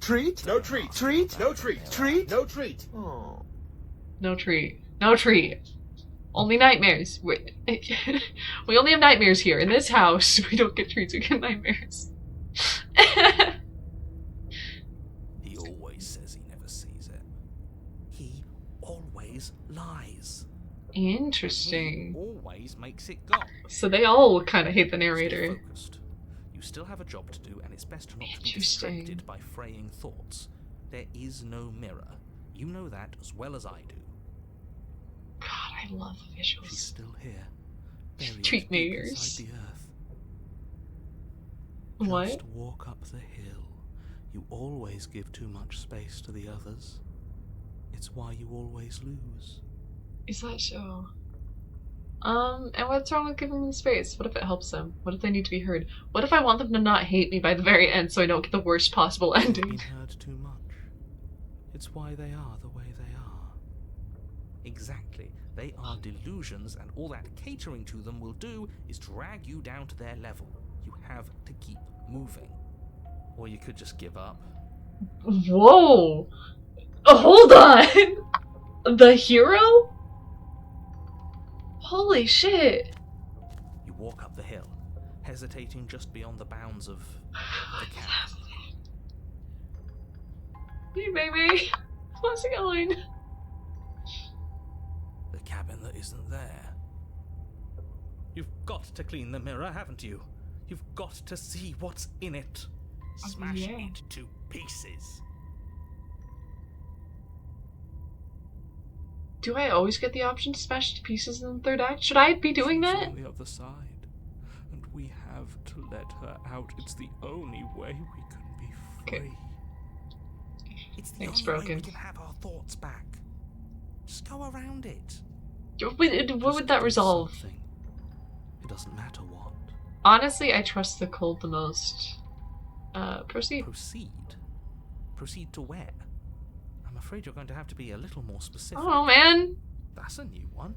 Treat? No treat. Treat? No treat. Treat? No treat. Oh. No treat. No treat. Only nightmares. Wait. We only have nightmares here. In this house, we don't get treats, we get nightmares. He always says he never sees it. He always lies. Interesting. He always makes it go. So they all kind of hate the Stay narrator. focused. You still have a job to do, and it's best not to be Interesting. distracted by fraying thoughts. There is no mirror. You know that as well as I do. God, I love the She's visuals. still here. Buried Treat deep mirrors. inside the earth. What? Just walk up the hill. You always give too much space to the others. It's why you always lose. Is that so? And what's wrong with giving them space? What if it helps them? What if they need to be heard? What if I want them to not hate me by the very end so I don't get the worst possible They've ending? been heard too much. It's why they are the way they are. Exactly. They are delusions, and all that catering to them will do is drag you down to their level. You have to keep moving. Or you could just give up. Whoa! Hold on! The hero? Holy shit! You walk up the hill, hesitating just beyond the bounds of the cabin. Hey, baby! How's it going? The cabin that isn't there. You've got to clean the mirror, haven't you? You've got to see what's in it. Smash yeah. it to pieces. Do I always get the option to smash it to pieces in the third act? Should I be doing She's that? on the other side, and we have to let her out. It's the only way we can be free. Okay. It's the Thanks, only way Broken. we can have our thoughts back. Just go around it. What would Just that do resolve? something. It doesn't matter what. Honestly, I trust the cold the most. Proceed. Proceed. Proceed to where? I'm afraid you're going to have to be a little more I specific. don't know, man. That's a new one.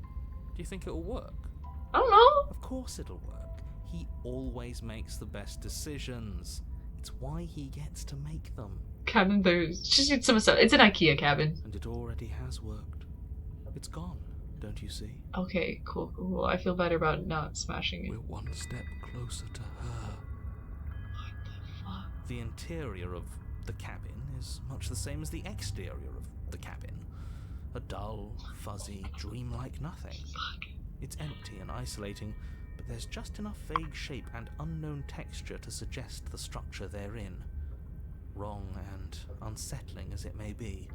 Do you think it'll work? I don't know. Of course it'll work. He always makes the best decisions. It's why he gets to make them. Cabin, there's just some stuff. It's an IKEA cabin. And it already has worked. It's gone, don't you see? Okay, cool. I feel better about not smashing it. We're one step closer to her. What the fuck? The interior of the cabin is much the same as the exterior of the cabin. A dull, fuzzy, dreamlike nothing. Fuck. It's empty and isolating, but There's just enough vague shape and unknown texture to suggest the structure they're in. Wrong and unsettling as it may be.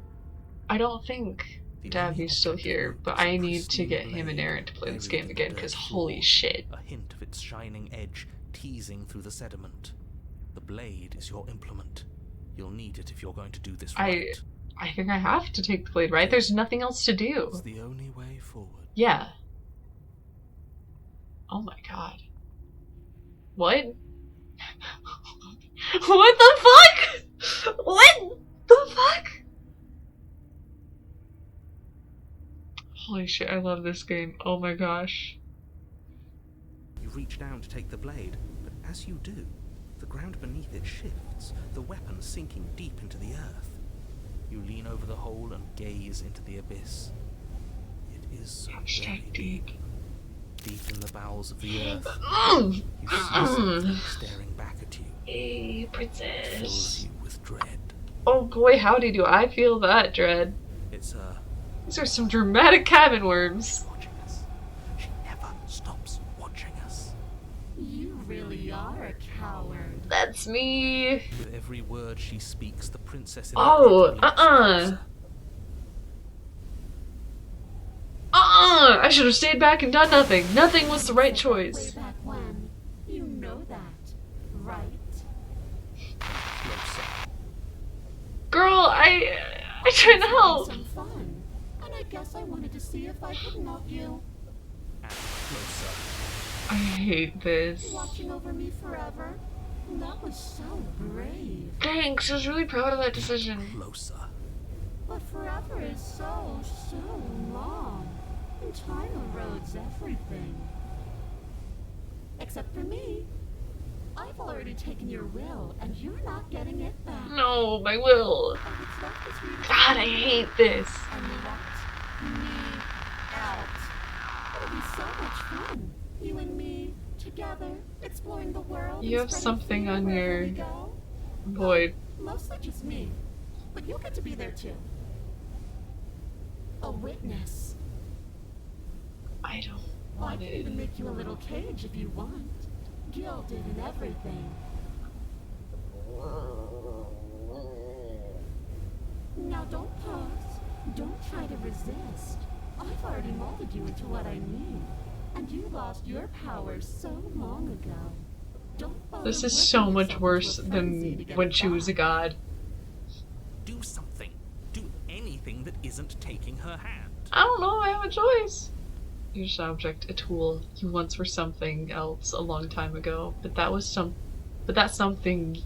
I don't think Dabby's still here, but I need to get him and Aaron to play this game again, because holy shit. A hint of its shining edge teasing through the sediment. The blade is your implement. You'll need it if you're going to do this right. I think I have to take the blade, right? There's nothing else to do. It's the only way forward. Yeah. Oh my god. What? What the fuck? What the fuck? Holy shit, I love this game. Oh my gosh. You reach down to take the blade, but as you do, the ground beneath it shifts, the weapon sinking deep into the earth. You lean over the hole and gaze into the abyss. It is so very deep. Deep in the bowels of the earth, you see something staring back at you. Hey, It princess. fills you with dread. Oh boy, howdy do I feel that dread. It's These are some dramatic cabin worms. watching us. She never stops watching us. You really are a coward. That's me. With every word she speaks, the princess in Oh, I should have stayed back and done nothing. Nothing was the right Way choice. back when. You know that, right? Closer. Girl, I tried to help. Some fun. And I guess I wanted to see if I could help you. And closer. I hate this. Watching over me forever. That was so brave. Thanks, I was really proud of that decision. Closer. But forever is so long. And time erodes everything. Except for me. I've already taken your will, and you're not getting it back. No, my will. And what's left is for you to God, I hate this. and let me out. It'll be so much fun. You and me, together, exploring the world. You and have spreading something fear on wherever your we go. void. Mostly just me. But you'll get to be there too. A witness. I don't I want can it. even make you a little cage if you want. Gilded and everything. Now don't pause. Don't try to resist. I've already molded you into what I need. And you lost your power so long ago. Don't bother This is working so much yourself worse into a frenzy to than get when it she was a back. god. Do something. Do anything that isn't taking her hand. I don't know, I have a choice. You're just an object, a tool. You once were something else a long time ago, but that was that something